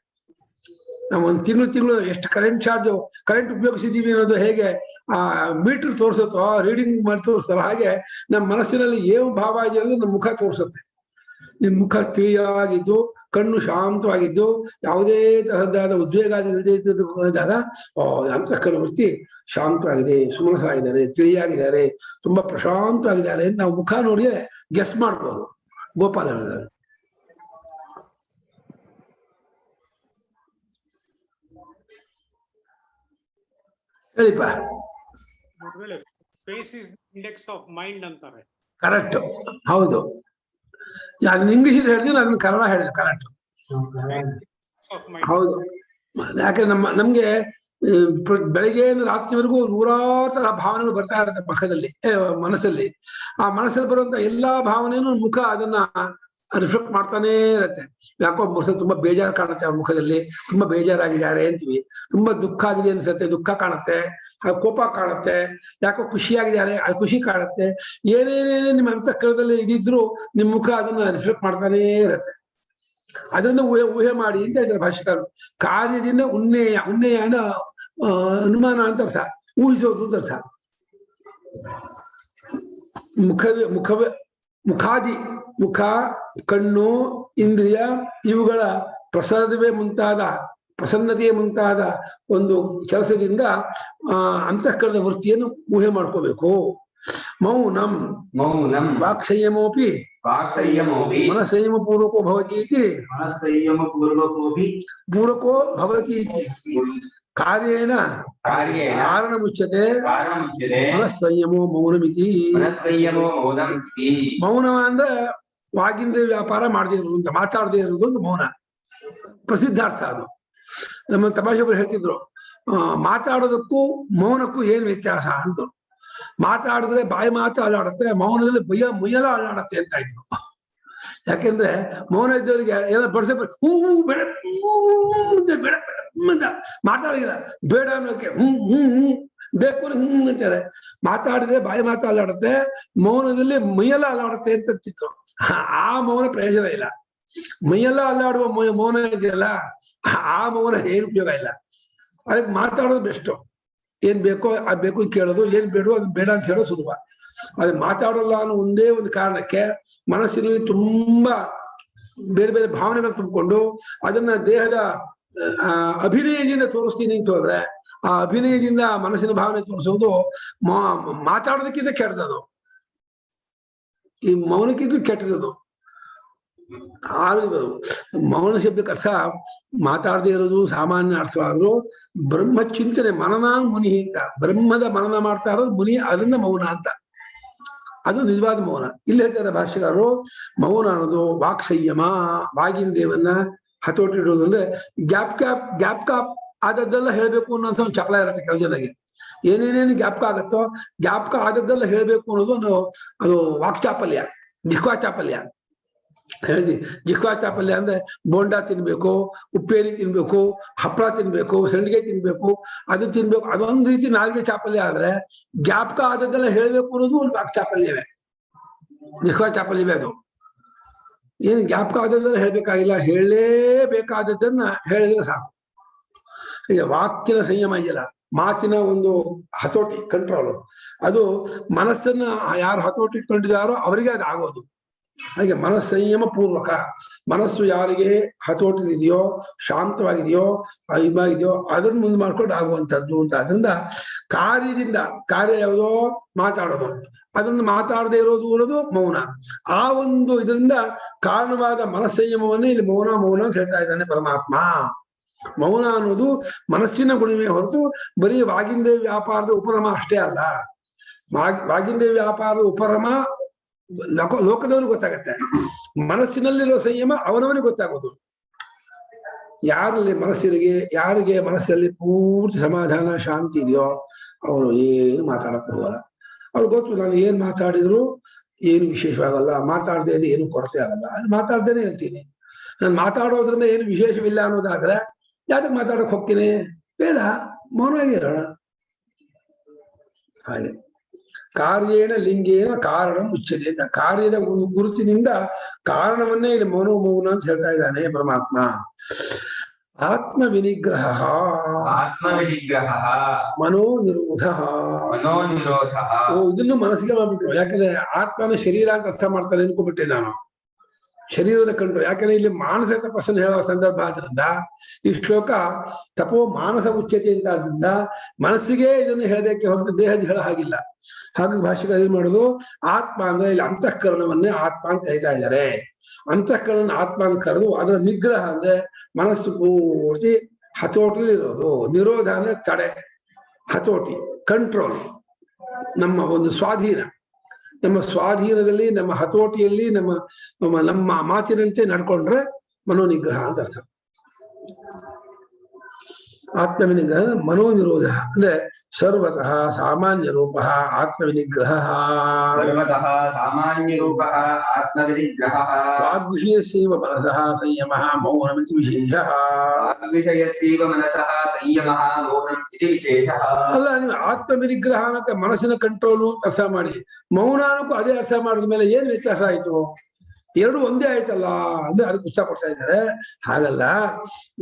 ನಾವು ಒಂದು ತಿಂಗಳು ಎಷ್ಟು ಕರೆಂಟ್ ಉಪಯೋಗಿಸಿದೀವಿ ಅನ್ನೋದು ಹೇಗೆ ಆ ಮೀಟರ್ ತೋರಿಸುತ್ತೋ, ರೀಡಿಂಗ್ ಮಾಡಿ ತೋರಿಸ್ತಲ್ಲ, ಹಾಗೆ ನಮ್ಮ ಮನಸ್ಸಿನಲ್ಲಿ ಏನು ಭಾವ ಇದೆ ಅನ್ನೋದು ನಮ್ಮ ಮುಖ ತೋರಿಸುತ್ತೆ. ನಿಮ್ ಮುಖ ತಿಳಿಯಾಗಿದ್ದು, ಕಣ್ಣು ಶಾಂತವಾಗಿದ್ದು, ಯಾವುದೇ ತರಹದ ಉದ್ವೇಗ ಇದ್ದಾಗ ಅಂತಃಕರಣ ವೃತ್ತಿ ಶಾಂತವಾಗಿದೆ, ಸುಮನಸಾಗಿದ್ದಾರೆ, ತಿಳಿಯಾಗಿದ್ದಾರೆ, ತುಂಬಾ ಪ್ರಶಾಂತವಾಗಿದ್ದಾರೆ ಅಂತ ನಾವು ಮುಖ ನೋಡಿ ಗೆಸ್ ಮಾಡ್ಬೋದು. ಗೋಪಾಲ ಹೇಳಿದ್ದಾರೆ. ಹೇಳಿಪ್ಪ. ಕರೆಕ್ಟ್, ಹೌದು. ಅದನ್ನ ಇಂಗ್ಲಿಷ್ ಹೇಳಿದ್ರೆ ಅದನ್ನ ಕನ್ನಡ ಹೇಳಿದೆ ಕರೆಕ್ಟ್. ಹೌದು, ಯಾಕಂದ್ರೆ ನಮ್ಗೆ ಬೆಳಗ್ಗೆ ರಾತ್ರಿವರೆಗೂ ನೂರಾರು ತರ ಭಾವನೆಗಳು ಬರ್ತಾ ಇರುತ್ತೆ ಮುಖದಲ್ಲಿ, ಮನಸ್ಸಲ್ಲಿ. ಆ ಮನಸ್ಸಲ್ಲಿ ಬರುವಂತ ಎಲ್ಲಾ ಭಾವನೆಯನ್ನು ಮುಖ ಅದನ್ನ ರಿಫ್ಲೆಕ್ಟ್ ಮಾಡ್ತಾನೆ ಇರತ್ತೆ. ಯಾಕೋ ತುಂಬಾ ಬೇಜಾರು ಕಾಣುತ್ತೆ ಅವ್ರ ಮುಖದಲ್ಲಿ, ತುಂಬಾ ಬೇಜಾರಾಗಿದ್ದಾರೆ ಅಂತೀವಿ. ತುಂಬಾ ದುಃಖ ಆಗಿದೆ ಅನ್ಸುತ್ತೆ, ದುಃಖ ಕಾಣುತ್ತೆ. ಕೋಪ ಕಾಣುತ್ತೆ, ಯಾಕೋ ಖುಷಿಯಾಗಿದ್ದಾರೆ, ಅದು ಖುಷಿ ಕಾಣುತ್ತೆ. ಏನೇನೇನೇ ನಿಮ್ಮ ಅಂತಃಕರಣದಲ್ಲಿ ಇದಿದ್ರು ನಿಮ್ ಮುಖ ಅದನ್ನ ರಿಫ್ಲೆಕ್ಟ್ ಮಾಡ್ತಾನೇ ಇರತ್ತೆ. ಅದನ್ನ ಊಹೆ ಮಾಡಿ ಅಂತ ಇದ್ದಾರೆ ಭಾಷ್ಯಕಾರರು. ಕಾರ್ಯದಿಂದ ಉನ್ನೆಯ ಅನುಮಾನ ಅಂತ ಅರ್ಥ, ಊಹಿಸೋದು ಅಂತ ಅರ್ಥ. ಮುಖಾದಿ, ಮುಖ, ಕಣ್ಣು, ಇಂದ್ರಿಯ ಇವುಗಳ ಪ್ರಸನ್ನತೆಯೇ ಮುಂತಾದ ಒಂದು ಕೆಲಸದಿಂದ ಅಂತಃಕರಣದ ವೃತ್ತಿಯನ್ನು ಊಹೆ ಮಾಡ್ಕೋಬೇಕು. ಮೌನಂ ವಾಕ್ಸಂಯಮೋಪಿ ಮನಸ್ಸಂಯಮ ಪೂರ್ವಕೋ ಭವತಿ ಕಾರ್ಯೇಣ ಕಾರಣ ಮುಚ್ಯತೆ ಮನಸ್ಸಂಯಮೋ ಮೌನಮಿತಿ. ಮೌನ ಅಂದ್ರೆ ವಾಗಿಂದ ವ್ಯಾಪಾರ ಮಾಡದೇ ಇರುವುದು ಅಂತ, ಮಾತಾಡದೇ ಇರುವುದು ಒಂದು ಮೌನ, ಪ್ರಸಿದ್ಧಾರ್ಥ ಅದು. ನಮ್ಮ ತಮಾಷೆಗಳು ಹೇಳ್ತಿದ್ರು, ಮಾತಾಡೋದಕ್ಕೂ ಮೌನಕ್ಕೂ ಏನ್ ವ್ಯತ್ಯಾಸ ಅಂತ. ಮಾತಾಡಿದ್ರೆ ಬಾಯಿ ಮಾತು ಅಲ್ಲಾಡುತ್ತೆ, ಮೌನದಲ್ಲಿ ಮುಯ್ಯಲ ಅಲ್ಲಾಡತ್ತೆ ಅಂತ ಇದ್ರು. ಯಾಕೆಂದ್ರೆ ಮೌನ ಇದ್ದವರಿಗೆ ಏನೋ ಬಡ್ಸೆ ಹೂ ಬೇಡ ಬೇಡ ಅಂತ ಮಾತಾಡಿಲ್ಲ, ಬೇಡ ಅನ್ನೋಕೆ ಬೇಕು ಅಂತಾರೆ. ಮಾತಾಡಿದ್ರೆ ಬಾಯಿ ಮಾತು ಅಲ್ಲಾಡುತ್ತೆ, ಮೌನದಲ್ಲಿ ಮುಯ್ಯಲ ಅಲ್ಲಾಡುತ್ತೆ ಅಂತಿತ್ತು. ಆ ಮೌನ ಪ್ರಯೋಜನ ಇಲ್ಲ. ಮೈಯೆಲ್ಲ ಅಲ್ಲಾಡುವ ಮೌನ ಇದೆಯಲ್ಲ, ಆ ಮೌನ ಏನು ಉಪಯೋಗ ಇಲ್ಲ. ಅದಕ್ಕೆ ಮಾತಾಡೋದು ಬೆಸ್ಟ್. ಏನ್ ಬೇಕೋ ಅದು ಬೇಕು ಕೇಳೋದು, ಏನ್ ಬೇಡೋ ಅದು ಬೇಡ ಅಂತ ಹೇಳೋದು ಸುಲಭ. ಅದು ಮಾತಾಡೋಲ್ಲ ಅನ್ನೋ ಒಂದೇ ಒಂದು ಕಾರಣಕ್ಕೆ ಮನಸ್ಸಿನಲ್ಲಿ ತುಂಬಾ ಬೇರೆ ಬೇರೆ ಭಾವನೆಗಳು ತುಂಬಿಕೊಂಡು ಅದನ್ನ ದೇಹದ ಅಭಿನಯದಿಂದ ತೋರಿಸ್ತೀನಿ ಅಂತ ಹೋದ್ರೆ, ಆ ಅಭಿನಯದಿಂದ ಮನಸ್ಸಿನ ಭಾವನೆ ತೋರಿಸೋದು ಮಾತಾಡೋದಕ್ಕಿಂತ ಕೆಟ್ಟದದು, ಈ ಮೌನಕ್ಕಿಂತ ಕೆಟ್ಟದದು. ಮೌನ ಶಬ್ದಕ್ಕೆ ಅರ್ಥ ಮಾತಾಡದೇ ಇರೋದು ಸಾಮಾನ್ಯ ಅರ್ಥವಾದ್ರು, ಬ್ರಹ್ಮ ಚಿಂತನೆ ಮನನಾನ್ ಮುನಿ ಅಂತ, ಬ್ರಹ್ಮದ ಮನನ ಮಾಡ್ತಾ ಇರೋದು ಮುನಿ, ಅದನ್ನ ಮೌನ ಅಂತ. ಅದು ನಿಜವಾದ ಮೌನ. ಇಲ್ಲಿ ಹೇಳ್ತಾರೆ ಭಾಷ್ಯಗಾರರು, ಮೌನ ಅನ್ನೋದು ವಾಕ್ಸಂಯಮ, ವಾಗಿಂದೇವನ್ನ ಹತೋಟಿ ಇಡೋದು. ಅಂದ್ರೆ ಗ್ಯಾಪ್ ಕಾಪ್ ಆದದ್ದೆಲ್ಲ ಹೇಳ್ಬೇಕು ಅನ್ನೋಂಥ ಒಂದು ಚಪಲ ಇರುತ್ತೆ ಕೆಲವು ಜನಗೆ. ಏನೇನೇನು ಜ್ಞಾಪಕ ಆಗತ್ತೋ ಜ್ಞಾಪಕ ಆದದ್ದೆಲ್ಲ ಹೇಳ್ಬೇಕು ಅನ್ನೋದು ಅದು ವಾಕ್ಚಾಪಲ್ಯ, ಜಿಹ್ವಾ ಚಾಪಲ್ಯ. ಹೇಳಿದ್ವಿ, ಜಿಹ್ವಾ ಚಾಪಲ್ಯ ಅಂದ್ರೆ ಬೋಂಡಾ ತಿನ್ಬೇಕು, ಉಪ್ಪೇರಿ ತಿನ್ಬೇಕು, ಹಪ್ಪಳ ತಿನ್ಬೇಕು, ಸಂಡಿಗೆ ತಿನ್ಬೇಕು, ಅದು ತಿನ್ಬೇಕು, ಅದೊಂದು ರೀತಿ ನಾಲ್ಗೆ ಚಾಪಲ್ಯ. ಆದ್ರೆ ಜ್ಞಾಪಕ ಆದದ್ದೆಲ್ಲ ಹೇಳ್ಬೇಕು ಅನ್ನೋದು ಒಂದು ವಾಕ್ ಚಾಪಲ್ಯವೇ, ಜಿಹ್ವಾ ಚಾಪಲ್ಯವೇ. ಅದು ಏನು ಜ್ಞಾಪಕ ಆದದ್ದೆಲ್ಲ ಹೇಳ್ಬೇಕಾಗಿಲ್ಲ, ಹೇಳಲೇಬೇಕಾದದ್ದನ್ನ ಹೇಳಿದ್ರೆ ಸಾಕು. ಈಗ ವಾಕ್ಯದ ಸಂಯಮ ಇದೆಯಲ್ಲ, ಮಾತಿನ ಒಂದು ಹತೋಟಿ, ಕಂಟ್ರೋಲ್, ಅದು ಮನಸ್ಸನ್ನ ಯಾರು ಹತೋಟಿ ಇಟ್ಕೊಂಡಿದ್ದಾರೋ ಅವರಿಗೆ ಅದು ಆಗೋದು. ಹಾಗೆ ಮನಸ್ಸಂಯಮ ಪೂರ್ವಕ, ಮನಸ್ಸು ಯಾರಿಗೆ ಹತೋಟಿದೆಯೋ, ಶಾಂತವಾಗಿದೆಯೋ, ಇದಾಗಿದೆಯೋ ಅದನ್ನ ಮುಂದೆ ಮಾಡ್ಕೊಂಡು ಆಗುವಂಥದ್ದು ಅಂತ. ಅದರಿಂದ ಕಾರ್ಯದಿಂದ, ಕಾರ್ಯ ಯಾವುದೋ ಮಾತಾಡೋದು, ಅದನ್ನು ಮಾತಾಡದೆ ಇರೋದು ಮೌನ. ಆ ಒಂದು ಇದರಿಂದ ಕಾರಣವಾದ ಮನಸ್ಸಂಯಮವನ್ನೇ ಇಲ್ಲಿ ಮೌನ ಅಂತ ಹೇಳ್ತಾ ಇದ್ದಾನೆ ಪರಮಾತ್ಮ. ಮೌನ ಅನ್ನೋದು ಮನಸ್ಸಿನ ಗುಣವೇ ಹೊರತು ಬರೀ ವಾಗಿಂದೇ ವ್ಯಾಪಾರದ ಉಪರಮ ಅಷ್ಟೇ ಅಲ್ಲ. ವಾಗಿಂದೇ ವ್ಯಾಪಾರದ ಉಪರಮ ಲೋಕದವ್ರಿಗೆ ಗೊತ್ತಾಗತ್ತೆ, ಮನಸ್ಸಿನಲ್ಲಿರೋ ಸಂಯಮ ಅವನವನಿಗೆ ಗೊತ್ತಾಗೋದು. ಯಾರಿಗೆ ಮನಸ್ಸಲ್ಲಿ ಪೂರ್ತಿ ಸಮಾಧಾನ ಶಾಂತಿ ಇದೆಯೋ ಅವರು ಏನು ಮಾತಾಡಕ್ ಹೋಗಲ್ಲ. ಅವ್ರು ಗೊತ್ತು, ನಾನು ಏನ್ ಮಾತಾಡಿದ್ರು ಏನು ವಿಶೇಷವಾಗಲ್ಲ, ಮಾತಾಡದೆ ಏನು ಕೊರತೆ ಆಗಲ್ಲ, ಮಾತಾಡ್ದೇನೆ ಹೇಳ್ತೀನಿ. ನಾನು ಮಾತಾಡೋದ್ರಿಂದ ಏನು ವಿಶೇಷವಿಲ್ಲ ಅನ್ನೋದಾದ್ರೆ ಯಾವ್ದಕ್ಕೆ ಮಾತಾಡಕ್ ಹೋಗ್ತೀನಿ? ಬೇಡ, ಮೌನವಾಗಿ ಇರೋಣ. ಹಾಗೆ ಕಾರ್ಯೇಣ ಲಿಂಗೇನ ಕಾರಣ ಮುಚ್ಚದೆ ಅಂತ, ಕಾರ್ಯದ ಗುರುತಿನಿಂದ ಕಾರಣವನ್ನೇ ಇಲ್ಲಿ ಮೌನ ಅಂತ ಹೇಳ್ತಾ ಇದ್ದಾನೆ ಪರಮಾತ್ಮ. ಆತ್ಮ ವಿನಿಗ್ರಹ ಮನೋ ನಿರೋಧ. ಇದನ್ನು ಮನಸ್ಸಿಗೆ ಮಾಡ್ಬಿಟ್ರು. ಯಾಕಂದ್ರೆ ಆತ್ಮನ ಶರೀರ ಅಂತ ಅರ್ಥ ಮಾಡ್ತಾರೆ ಅನ್ಕೊಬಿಟ್ಟೆ ನಾನು, ಶರೀರದ ಕಂಡು. ಯಾಕಂದ್ರೆ ಇಲ್ಲಿ ಮಾನಸ ತಪಸ್ಸನ್ನು ಹೇಳುವ ಸಂದರ್ಭ ಆದ್ರಿಂದ ಈ ಶ್ಲೋಕ ತಪೋ ಮಾನಸ ಉಚ್ಯತೆ ಅಂತ ಆದ್ರಿಂದ ಮನಸ್ಸಿಗೆ ಇದನ್ನು ಹೇಳಬೇಕೆ ಹೊರತು ದೇಹದ ಹೇಳ ಹಾಗಿಲ್ಲ. ಹಾಗಾಗಿ ಭಾಷೆಗಳು ಏನ್ ಮಾಡೋದು, ಆತ್ಮ ಅಂದ್ರೆ ಇಲ್ಲಿ ಅಂತಃಕರಣವನ್ನೇ ಆತ್ಮ ಅಂತ ಕರೀತಾ ಇದ್ದಾರೆ. ಅಂತಃಕರಣ ಆತ್ಮ ಅಂತ ಕರೆದು ಅದರ ನಿಗ್ರಹ ಅಂದ್ರೆ ಮನಸ್ಸು ಪೂರ್ತಿ ಹತೋಟಿಲಿ ಇರೋದು. ನಿರೋಧ ಅಂದ್ರೆ ತಡೆ, ಹತೋಟಿ, ಕಂಟ್ರೋಲ್, ನಮ್ಮ ಒಂದು ಸ್ವಾಧೀನ. ನಮ್ಮ ಸ್ವಾಧೀನದಲ್ಲಿ, ನಮ್ಮ ಹತೋಟಿಯಲ್ಲಿ, ನಮ್ಮ ಮಾತಿನಂತೆ ನಡ್ಕೊಂಡ್ರೆ ಮನೋನಿಗ್ರಹ ಅಂತ ಅರ್ಥ. ಆತ್ಮವಿನಿಗ್ರಹ ಮನೋನಿರೋಧ ಅಂದ್ರೆ ಸರ್ವತಃ ಸಾಮಾನ್ಯ ರೂಪ ಆತ್ಮವಿನಿಗ್ರಹ. ಸರ್ವತಃ ಸಾಮಾನ್ಯ ರೂಪ ಆತ್ಮವಿನಿಗ್ರಹ. ವಾಗ್ವಿಷಯಸ್ಯೈವ ಮನಸಃ ಸಂಯಮಃ ಮೌನಮಿತಿ ವಿಶೇಷಃ. ವಾಗ್ವಿಷಯಸ್ಯೈವ ಮನಸಃ ಸಂಯಮಃ ಮೌನಂ ಇತಿ ವಿಶೇಷಃ. ಅಲ್ಲ, ನೀವು ಆತ್ಮವಿನಿಗ್ರಹ ಅನ್ನಕ್ಕೆ ಮನಸ್ಸಿನ ಕಂಟ್ರೋಲು ಅರ್ಥ ಮಾಡಿ, ಮೌನ ಅನ್ನಕ್ಕೂ ಅದೇ ಅರ್ಥ ಮಾಡಿದ ಮೇಲೆ ಏನ್ ವ್ಯತ್ಯಾಸ ಆಯ್ತು? ಎರಡು ಒಂದೇ ಆಯ್ತಲ್ಲ ಅಂದ್ರೆ ಅದಕ್ಕೆ ಉತ್ಸಾಹ ಪಡ್ತಾ ಇದ್ದಾರೆ. ಹಾಗಲ್ಲ,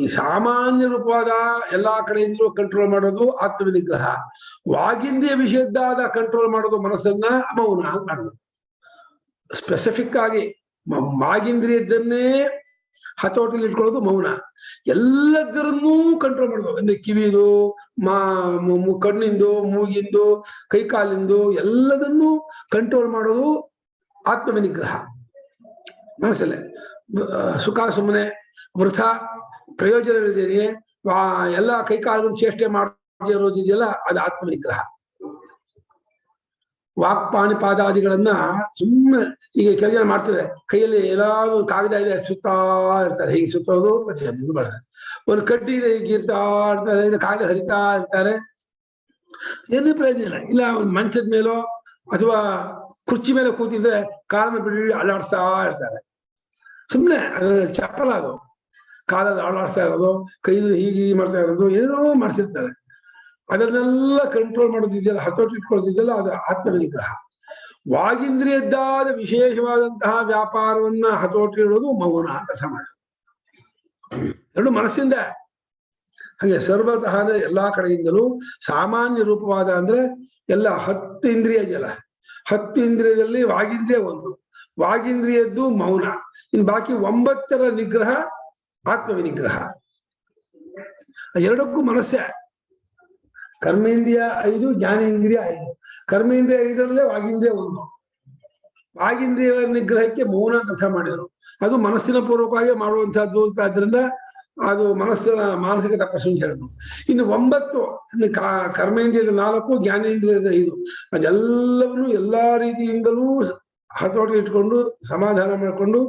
ಈ ಸಾಮಾನ್ಯ ರೂಪವಾದ ಎಲ್ಲಾ ಕಡೆಯಿಂದಲೂ ಕಂಟ್ರೋಲ್ ಮಾಡೋದು ಆತ್ಮವಿನಿಗ್ರಹ, ವಾಗಿಂದ್ರಿಯ ವಿಷಯದ್ದಾದ ಕಂಟ್ರೋಲ್ ಮಾಡೋದು ಮನಸ್ಸನ್ನ ಮೌನ ಅಂತ ಮಾಡೋದು. ಸ್ಪೆಸಿಫಿಕ್ ಆಗಿ ವಾಗಿಂದ್ರಿಯದನ್ನೇ ಹತೋಟಿಲಿ ಇಟ್ಕೊಳ್ಳೋದು ಮೌನ. ಎಲ್ಲದರನ್ನೂ ಕಂಟ್ರೋಲ್ ಮಾಡೋದು ಅಂದ್ರೆ ಕಿವಿದು, ಕಣ್ಣಿಂದು, ಮೂಗಿಂದು, ಕೈಕಾಲಿಂದು ಎಲ್ಲದನ್ನೂ ಕಂಟ್ರೋಲ್ ಮಾಡೋದು ಆತ್ಮವಿನಿಗ್ರಹ. ಮನಸ್ಸಲ್ಲೇ ಸುಖ ಸುಮ್ಮನೆ ವೃಥ ಪ್ರಯೋಜನವಿದ್ದೇನೆ ಎಲ್ಲ ಕೈಕಾಲನ್ನು ಚೇಷ್ಟೆ ಮಾಡದೇ ಇರೋದಿದೆಯಲ್ಲ, ಅದು ಆತ್ಮನಿಗ್ರಹ. ವಾಕ್ಪಾಣಿಪಾದಾದಿಗಳನ್ನ ಸುಮ್ಮನೆ ಈಗ ಕೆಲಸ ಜನ ಮಾಡ್ತದೆ, ಕೈಯಲ್ಲಿ ಎಲ್ಲಾರು ಕಾಗದ ಇದೆ ಸುತ್ತಾ ಇರ್ತಾರೆ, ಹೀಗೆ ಸುತ್ತೋದು ಮತ್ತೆ ಮಾಡ್ತಾರೆ. ಒಂದು ಕಡ್ಡಿ ಇದೆ ಹೀಗೆ ಇರ್ತಾ ಇರ್ತಾರೆ, ಕಾಗದ ಹರಿತಾ ಇರ್ತಾರೆ, ಏನೂ ಪ್ರಯೋಜನ ಇಲ್ಲ. ಒಂದು ಮಂಚದ ಮೇಲೋ ಅಥವಾ ಕುರ್ಚಿ ಮೇಲೆ ಕೂತಿದ್ರೆ ಕಾಲನ್ನು ಬಿಡಿ ಅಲ್ಲಾಡ್ಸ್ತಾ ಇರ್ತಾರೆ. ಸುಮ್ಮನೆ ಚಪ್ಪಲ ಅದು, ಕಾಲಲ್ಲಿ ಅಲ್ಲಾಡ್ಸ್ತಾ ಇರೋದು, ಕೈದು ಹೀಗೆ ಮಾಡ್ತಾ ಇರೋದು, ಏನೋ ಮಾಡ್ತಿರ್ತಾರೆ. ಅದನ್ನೆಲ್ಲ ಕಂಟ್ರೋಲ್ ಮಾಡೋದಿದೆಯಲ್ಲ, ಹತೋಟಿ ಇಟ್ಕೊಳ್ಳೋದಿದೆಯಲ್ಲ, ಅದು ಆತ್ಮವಿನಿಗ್ರಹ. ವಾಗಿಂದ್ರಿಯದ್ದಾದ ವಿಶೇಷವಾದಂತಹ ವ್ಯಾಪಾರವನ್ನ ಹತೋಟಿ ಇಡೋದು ಮೌನ ಅಂತ ಅರ್ಥ ಮಾಡೋದು. ಎರಡು ಮನಸ್ಸಿಂದ. ಹಾಗೆ ಸರ್ವತಃ ಅಂದ್ರೆ ಎಲ್ಲಾ ಕಡೆಯಿಂದಲೂ ಸಾಮಾನ್ಯ ರೂಪವಾದ ಅಂದ್ರೆ ಎಲ್ಲ 10 ಇಂದ್ರಿಯ ಇದೆಯಲ್ಲ, 10 ಇಂದ್ರಿಯದಲ್ಲಿ ವಾಗಿಂದ್ರಿಯ ಒಂದು, ವಾಗಿಂದ್ರಿಯದ್ದು ಮೌನ, ಇನ್ನು ಬಾಕಿ 9ರ ನಿಗ್ರಹ ಆತ್ಮವಿನಿಗ್ರಹ. ಎರಡಕ್ಕೂ ಮನಸ್ಸೇ. ಕರ್ಮೇಂದ್ರಿಯ 5, ಜ್ಞಾನೇಂದ್ರಿಯ 5. ಕರ್ಮೇಂದ್ರಿಯ 5ರಲ್ಲೇ ವಾಗಿಂದ್ರಿಯ ಒಂದು. ವಾಗಿಂದ್ರಿಯ ನಿಗ್ರಹಕ್ಕೆ ಮೌನ ಕೆಲಸ ಮಾಡಿದರು. ಅದು ಮನಸ್ಸಿನ ಪೂರ್ವಕವಾಗಿ ಮಾಡುವಂತಹದ್ದು ಅಂತಾದ್ರಿಂದ ಅದು ಮನಸ್ಸಿನ ಮಾನಸಿಕ ತಪಸ್ಸು ಅಂತ ಹೇಳಿದ್ರು. ಇನ್ನು 9 ಕರ್ಮೇಂದ್ರಿಯದ 4, ಜ್ಞಾನೇಂದ್ರಿಯದ 5, ಅದೆಲ್ಲವನ್ನೂ ಎಲ್ಲಾ ರೀತಿಯಿಂದಲೂ ಹತೋಟಿ ಇಟ್ಕೊಂಡು ಸಮಾಧಾನ ಮಾಡಿಕೊಂಡು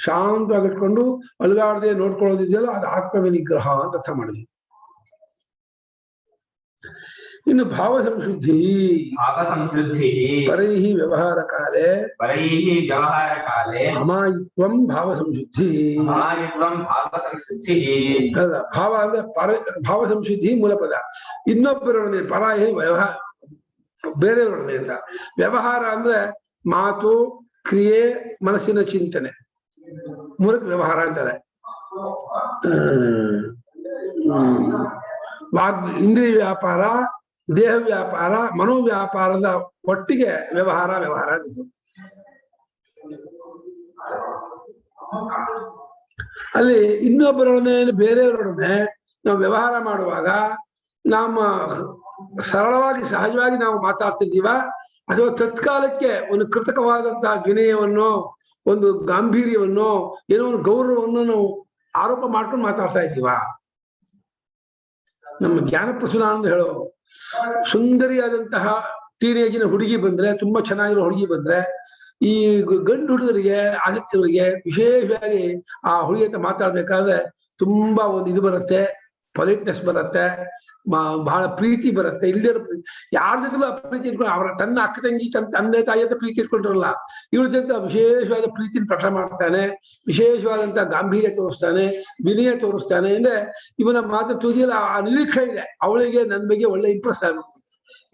ಶಾಂತವಾಗಿಟ್ಕೊಂಡು ಅಲುಗಾಡದೆ ನೋಡ್ಕೊಳ್ಳೋದಿದೆಯಲ್ಲ, ಅದು ಆತ್ಮವಿನಿಗ್ರಹ ಅಂತ ಅರ್ಥ ಮಾಡಿದ್ವಿ. ಇನ್ನು ಭಾವ ಸಂಶುದ್ಧಿ ಪರೈಹಿ ವ್ಯವಹಾರ ಕಾಲೇ ಅಮಾಯಿತ್ವಂ ಭಾವ ಸಂಶುದ್ಧಿ. ಅಲ್ಲ, ಭಾವ ಅಂದ್ರೆ ಭಾವ ಸಂಶುದ್ಧಿ ಮೂಲ ಪದ. ಇನ್ನೊಬ್ಬರೊಡನೆ ಪರಾಹಿ ವ್ಯವಹಾರ, ಬೇರೆಯವರೊಡನೆ ಅಂತ. ವ್ಯವಹಾರ ಅಂದ್ರೆ ಮಾತು, ಕ್ರಿಯೆ, ಮನಸ್ಸಿನ ಚಿಂತನೆ, ಮೂಲಕ ವ್ಯವಹಾರ ಅಂತಾರೆ. ಇಂದ್ರಿಯ ವ್ಯಾಪಾರ, ದೇಹ ವ್ಯಾಪಾರ, ಮನೋವ್ಯಾಪಾರದ ಒಟ್ಟಿಗೆ ವ್ಯವಹಾರ ಅಂತ. ಅಲ್ಲಿ ಇನ್ನೊಬ್ಬರೊಡನೆ ಬೇರೆಯವರೊಡನೆ ನಾವು ವ್ಯವಹಾರ ಮಾಡುವಾಗ ನಮ್ಮ ಸರಳವಾಗಿ ಸಹಜವಾಗಿ ನಾವು ಮಾತಾಡ್ತಿದ್ದೀವ ಅಥವಾ ತತ್ಕಾಲಕ್ಕೆ ಒಂದು ಕೃತಕವಾದಂತಹ ವಿನಯವನ್ನು, ಒಂದು ಗಾಂಭೀರ್ಯವನ್ನು, ಏನೋ ಒಂದು ಗೌರವವನ್ನು ನಾವು ಆರೋಪ ಮಾಡ್ಕೊಂಡು ಮಾತಾಡ್ತಾ ಇದ್ದೀವ. ನಮ್ಮ ಜ್ಞಾನಪ್ರಸನ್ನ ಅಂತ ಹೇಳೋ ಸುಂದರಿಯಾದಂತಹ ಟೀನೇಜಿನ ಹುಡುಗಿ ಬಂದ್ರೆ, ತುಂಬಾ ಚೆನ್ನಾಗಿರೋ ಹುಡುಗಿ ಬಂದ್ರೆ, ಈ ಗಂಡು ಹುಡುಗರಿಗೆ ಆಸಕ್ತಿಗಳಿಗೆ ವಿಶೇಷವಾಗಿ ಆ ಹುಡುಗಿ ಹತ್ರ ಮಾತಾಡ್ಬೇಕಾದ್ರೆ ತುಂಬಾ ಒಂದು ಇದು ಬರುತ್ತೆ, ಪೊಲೈಟ್ನೆಸ್ ಬರುತ್ತೆ, ಬಹಳ ಪ್ರೀತಿ ಬರುತ್ತೆ. ಇಲ್ಲದೇ ಯಾರ ಜೊತೆಲೂ ಪ್ರೀತಿ ಇಟ್ಕೊಂಡು ಅವರ ತನ್ನ ಅಕ್ಕ ತಂಗಿ ತನ್ನ ತಂದೆ ತಾಯಿ ಹತ್ರ ಪ್ರೀತಿ ಇಟ್ಕೊಂಡಿರಲ್ಲ, ಇವಳ ಜೊತೆ ವಿಶೇಷವಾದ ಪ್ರೀತಿನ ಪ್ರಕಟ ಮಾಡ್ತಾನೆ, ವಿಶೇಷವಾದಂತಹ ಗಾಂಭೀರ್ಯ ತೋರಿಸ್ತಾನೆ, ವಿನಯ ತೋರಿಸ್ತಾನೆ. ಅಂದ್ರೆ ಇವನ ಮಾತು ತುದಿಯಲ್ಲಿ ಆ ನಿರೀಕ್ಷೆ ಇದೆ, ಅವಳಿಗೆ ನನ್ನ ಬಗ್ಗೆ ಒಳ್ಳೆ ಇಂಪ್ರೆಸ್ ಆಗಬೇಕು.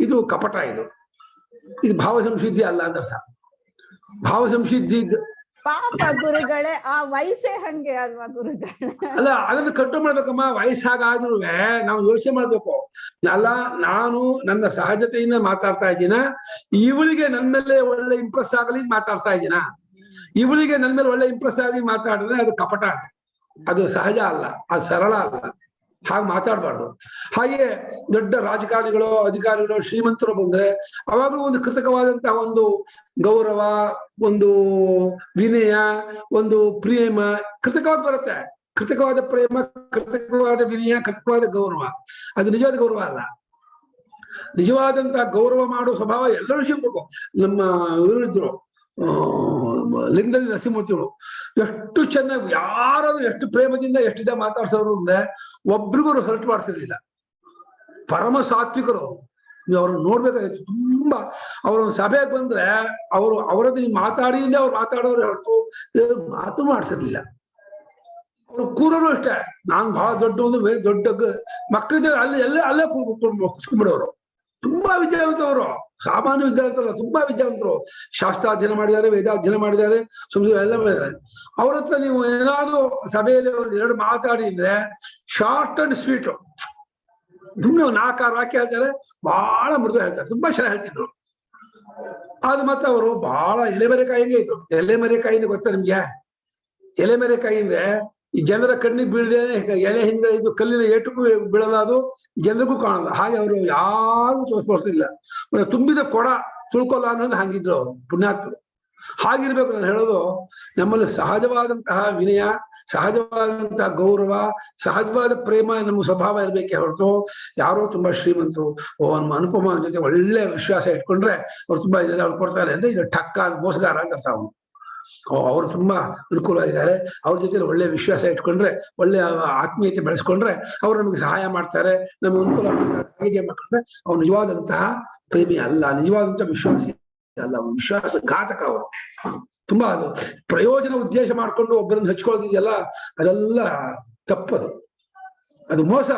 ಇದು ಕಪಟ, ಇದು ಭಾವ ಸಂಸಿದ್ಧಿ ಅಲ್ಲ ಅಂತ ಅರ್ಥ. ಭಾವ ಸಂಸಿದ್ಧಿ ಪಾಪ ಗುರುಗಳೇ, ಆ ವಯಸ್ಸೇ ಹಂಗೆ ಅಲ್ವಾ ಗುರುಗಳೇ? ಅಲ್ಲ, ಅದನ್ನು ಕಂಟ್ರೋಲ್ ಮಾಡ್ಬೇಕಮ್ಮ. ವಯಸ್ಸಾಗಾದ್ರೂ ನಾವು ಯೋಚನೆ ಮಾಡ್ಬೇಕು. ನಾನು ನನ್ನ ಸಹಜತೆಯಿಂದ ಮಾತಾಡ್ತಾ ಇದ್ದೀನ, ಇವಳಿಗೆ ನನ್ನ ಮೇಲೆ ಒಳ್ಳೆ ಇಂಪ್ರೆಸ್ ಆಗಲಿ ಮಾತಾಡ್ತಾ ಇದ್ದೀನ. ಇವಳಿಗೆ ನನ್ನ ಮೇಲೆ ಒಳ್ಳೆ ಇಂಪ್ರೆಸ್ ಆಗಿ ಮಾತಾಡಿದ್ರೆ ಅದು ಕಪಟ, ಅದು ಸಹಜ ಅಲ್ಲ, ಅದು ಸರಳ ಅಲ್ಲ. ಹಾಗೆ ಮಾತಾಡಬಾರ್ದು. ಹಾಗೆ ದೊಡ್ಡ ರಾಜಕಾರಣಿಗಳು, ಅಧಿಕಾರಿಗಳು, ಶ್ರೀಮಂತರು ಬಂದ್ರೆ ಅವಾಗಲೂ ಒಂದು ಕೃತಕವಾದಂತಹ ಒಂದು ಗೌರವ, ಒಂದು ವಿನಯ, ಒಂದು ಪ್ರೇಮ ಕೃತಕವಾಗಿ ಬರುತ್ತೆ. ಕೃತಕವಾದ ಪ್ರೇಮ, ಕೃತಕವಾದ ವಿನಯ, ಕೃತಕವಾದ ಗೌರವ, ಅದು ನಿಜವಾದ ಗೌರವ ಅಲ್ಲ. ನಿಜವಾದಂತಹ ಗೌರವ ಮಾಡೋ ಸ್ವಭಾವ ಎಲ್ಲರೂ ಸಿಗ್ಬೇಕು. ನಮ್ಮ ಇವರಿದ್ರು ಲಿಂಗದಲ್ಲಿ ನರಸಿಂಹಮೂರ್ತಿಗಳು ಎಷ್ಟು ಚೆನ್ನಾಗಿ ಯಾರಾದ್ರೂ ಎಷ್ಟು ಪ್ರೇಮದಿಂದ ಎಷ್ಟಿದೆ ಮಾತಾಡ್ಸೋರು ಅಂದ್ರೆ ಒಬ್ರಿಗೂ ಹರ್ಟ್ ಮಾಡ್ತಿರ್ಲಿಲ್ಲ. ಪರಮ ಸಾತ್ವಿಕರು. ನೀವು ಅವ್ರನ್ನ ನೋಡ್ಬೇಕಾಗಿತ್ತು. ತುಂಬಾ ಅವರು ಸಭೆಗೆ ಬಂದ್ರೆ ಅವರದ್ದು ಮಾತಾಡಿಯಿಂದ ಅವ್ರು ಮಾತಾಡೋರು ಹೊರತು ಮಾತು ಮಾಡ್ಸಿರ್ಲಿಲ್ಲ. ಅವ್ರು ಕೂರೋರು ಅಷ್ಟೇ. ನಾನ್ ಬಹಳ ದೊಡ್ಡ ಒಂದು ದೊಡ್ಡ ಮಕ್ಕಳಿದ್ದ ಅಲ್ಲೇ ಕೂತ್ಕೊಂಡ್ಬಿಡೋರು. ತುಂಬಾ ವಿದ್ಯಾವಂತವರು, ಸಾಮಾನ್ಯ ವಿದ್ಯಾವಂತರಲ್ಲ, ತುಂಬಾ ವಿದ್ಯಾವಂತರು. ಶಾಸ್ತ್ರಾಧ್ಯಯನ ಮಾಡಿದ್ದಾರೆ, ವೇದಾಧ್ಯಯನ ಮಾಡಿದ್ದಾರೆ, ಸಂಸ್ಕೃತ ಎಲ್ಲ ಮಾಡಿದ್ದಾರೆ. ಅವ್ರ ಹತ್ರ ನೀವು ಏನಾದ್ರು ಸಭೆಯಲ್ಲಿ ಒಂದು ಎರಡು ಮಾತಾಡಿ ಅಂದ್ರೆ ಶಾರ್ಟ್ ಅಂಡ್ ಸ್ವೀಟ್, ಸುಮ್ಮನೆ 4-6 ವಾಕ್ಯ ಹೇಳ್ತಾರೆ, ಬಹಳ ಮೃದು ಹೇಳ್ತಾರೆ, ತುಂಬಾ ಚೆನ್ನಾಗಿ ಹೇಳ್ತಿದ್ರು. ಅದು ಮತ್ತೆ ಅವರು ಬಹಳ ಎಲೆಮರೆಕಾಯಿಗೆ ಇದ್ರು. ಎಲೆಮರೆಕಾಯಿನ ಗೊತ್ತಾ ನಿಮ್ಗೆ? ಎಲೆಮರೆಕಾಯಿ ಅಂದ್ರೆ ಈ ಜನರ ಕಣ್ಣಿಗೆ ಬೀಳದೇನೆ ಎಲೆ ಹಿಂದೆ ಇದು ಕಲ್ಲಿನ ಏಟಕ್ಕೂ ಬೀಳಲ್ಲ, ಅದು ಜನರಿಗೂ ಕಾಣಲ್ಲ. ಹಾಗೆ ಅವರು ಯಾರು ತೋರಿಸ್ಕೊಳ್ತಿಲ್ಲ. ತುಂಬಿದ ಕೊಡ ತುಳ್ಕೊಲ್ಲ ಅನ್ನೋದು ಹಂಗಿದ್ರು ಅವರು, ಪುಣ್ಯಾತ್ಮರು. ಹಾಗಿರ್ಬೇಕು. ನಾನು ಹೇಳೋದು, ನಮ್ಮಲ್ಲಿ ಸಹಜವಾದಂತಹ ವಿನಯ, ಸಹಜವಾದಂತಹ ಗೌರವ, ಸಹಜವಾದ ಪ್ರೇಮ ನಮ್ಮ ಸ್ವಭಾವ ಇರ್ಬೇಕೆ ಹೊರತು ಯಾರೋ ತುಂಬಾ ಶ್ರೀಮಂತರು, ನಮ್ಮ ಅನುಪಮ ಜೊತೆ ಒಳ್ಳೆ ವಿಶ್ವಾಸ ಇಟ್ಕೊಂಡ್ರೆ ಅವ್ರು ತುಂಬಾ ಇದೆಲ್ಲ ಅವ್ರು ಕೊಡ್ತಾರೆ ಅಂದ್ರೆ ಇದು ಠಕ್ಕ ಮೋಸಗಾರ ಅಂತ ಅರ್ಥ. ಅವನು ಅವ್ರು ತುಂಬಾ ಅನುಕೂಲವಾಗಿದ್ದಾರೆ, ಅವ್ರ ಜೊತೆ ಒಳ್ಳೆ ವಿಶ್ವಾಸ ಇಟ್ಕೊಂಡ್ರೆ, ಒಳ್ಳೆ ಆತ್ಮೀಯತೆ ಬೆಳೆಸ್ಕೊಂಡ್ರೆ ಅವ್ರು ನಮ್ಗೆ ಸಹಾಯ ಮಾಡ್ತಾರೆ, ನಮ್ಗೆ ಅನುಕೂಲ ಮಾಡ್ತಾರೆ. ಅವ್ರು ನಿಜವಾದಂತಹ ಪ್ರೇಮಿ ಅಲ್ಲ, ನಿಜವಾದಂತಹ ವಿಶ್ವಾಸಿ ಅಲ್ಲ, ಅವ್ರು ವಿಶ್ವಾಸಘಾತಕ. ಅವರು ತುಂಬಾ ಅದು ಪ್ರಯೋಜನ ಉದ್ದೇಶ ಮಾಡ್ಕೊಂಡು ಒಬ್ಬರನ್ನು ಹಚ್ಕೊಳ್ಳೋದಿದೆಯಲ್ಲ, ಅದೆಲ್ಲ ತಪ್ಪದು, ಅದು ಮೋಸ.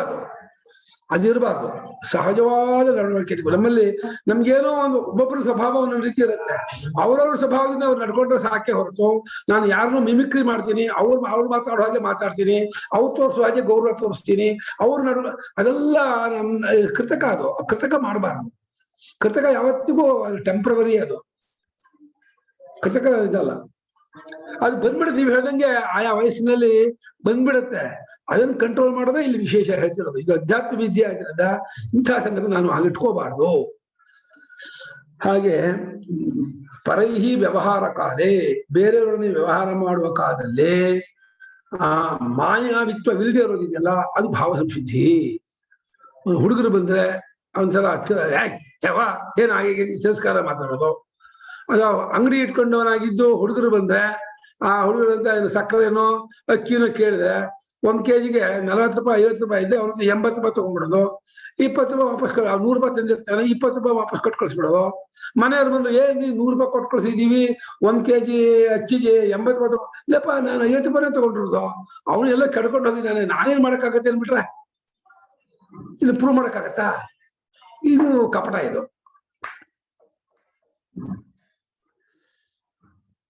ಅದಿರಬಾರ್ದು. ಸಹಜವಾದ ನಡವಳಿಕೆ. ನಮ್ಮಲ್ಲಿ ನಮ್ಗೇನೋ ಒಂದು ಒಬ್ಬೊಬ್ಬರ ಸ್ವಭಾವ ಒಂದೊಂದು ರೀತಿ ಇರುತ್ತೆ. ಅವ್ರವ್ರ ಸ್ವಭಾವದಿಂದ ಅವ್ರು ನಡ್ಕೊಂಡ್ರೆ ಸಾಕೆ ಹೊರತು ನಾನು ಯಾರನ್ನೂ ಮಿಮಿಕ್ರಿ ಮಾಡ್ತೀನಿ, ಅವ್ರು ಮಾತಾಡೋ ಹಾಗೆ ಮಾತಾಡ್ತೀನಿ, ಅವ್ರು ತೋರಿಸೋ ಹಾಗೆ ಗೌರವ ತೋರಿಸ್ತೀನಿ, ಅದೆಲ್ಲ ಕೃತಕ. ಅದು ಕೃತಕ ಮಾಡಬಾರ್ದು. ಕೃತಕ ಯಾವತ್ತಿಗೂ ಅದು ಟೆಂಪ್ರವರಿ, ಅದು ಕೃತಕ ಇದಲ್ಲ. ಅದು ಬಂದ್ಬಿಡುತ್ತೆ. ನೀವು ಹೇಳ್ದಂಗೆ ಆಯಾ ವಯಸ್ಸಿನಲ್ಲಿ ಬಂದ್ಬಿಡುತ್ತೆ. ಅದನ್ನು ಕಂಟ್ರೋಲ್ ಮಾಡೋದೇ ಇಲ್ಲಿ ವಿಶೇಷ ಹೇಳ್ತಿರೋದು. ಇದು ಅಧ್ಯಾತ್ಮ ವಿದ್ಯೆ ಆಗಿರೋದ ಇಂತಹ ಸಂದರ್ಭ ನಾನು ಹಾಗಿಟ್ಕೋಬಾರ್ದು. ಹಾಗೆ ಪರೈಹಿ ವ್ಯವಹಾರ ಕಾಲೇ, ಬೇರೆಯವರನ್ನ ವ್ಯವಹಾರ ಮಾಡುವ ಕಾಲದಲ್ಲಿ ಮಾಯಾವಿತ್ವವಿಲ್ಲದೆ ಇರೋದಿದೆಯಲ್ಲ, ಅದು ಭಾವ ಸಂಶುದ್ಧಿ. ಹುಡುಗರು ಬಂದ್ರೆ ಒಂದ್ಸಲ ಏನ ಹಾಗೆ ತಿರಸ್ಕಾರ ಮಾತಾಡೋದು. ಅದು ಅಂಗಡಿ ಇಟ್ಕೊಂಡವನಾಗಿದ್ದು ಹುಡುಗರು ಬಂದ್ರೆ ಆ ಹುಡುಗರಂತ ಸಕ್ಕರೆನೋ ಅಕ್ಕಿನೋ ಕೇಳಿದ್ರೆ 1 kgಗೆ 40 ರೂಪಾಯಿ 50 ರೂಪಾಯಿ ಇದ್ದೆ, ಅವನ 80 ರೂಪಾಯಿ ತಗೊಂಡ್ಬಿಡೋದು. 20 ರೂಪಾಯಿ ವಾಪಸ್ 100 ರೂಪಾಯಿ ತಂದಿರ್ತಾನೆ, 20 ರೂಪಾಯಿ ವಾಪಸ್ ಕೊಟ್ಟು ಕಳಿಸ್ಬಿಡೋದು. ಮನೆಯವ್ರು ಬಂದು ನೀ 100 ರೂಪಾಯಿ ಕೊಟ್ಟು ಕಳ್ಸಿದೀವಿ, 1 kg ಅಕ್ಕಿಗೆ 80 ರೂಪಾಯಿ ಇಲ್ಲಪ್ಪ, ನಾನು 50 ರೂಪಾಯಿ ತಗೊಂಡಿರೋದು. ಅವನು ಎಲ್ಲ ಕೆಡ್ಕೊಂಡು ಹೋಗಿದ್ದಾನೆ, ನಾನೇನ್ ಮಾಡಕ್ಕಾಗತ್ತೆ ಅಂದ್ಬಿಟ್ರೆ ಇದು ಪ್ರೂವ್ ಮಾಡಕ್ಕಾಗತ್ತಾ? ಇದು ಕಪಟ.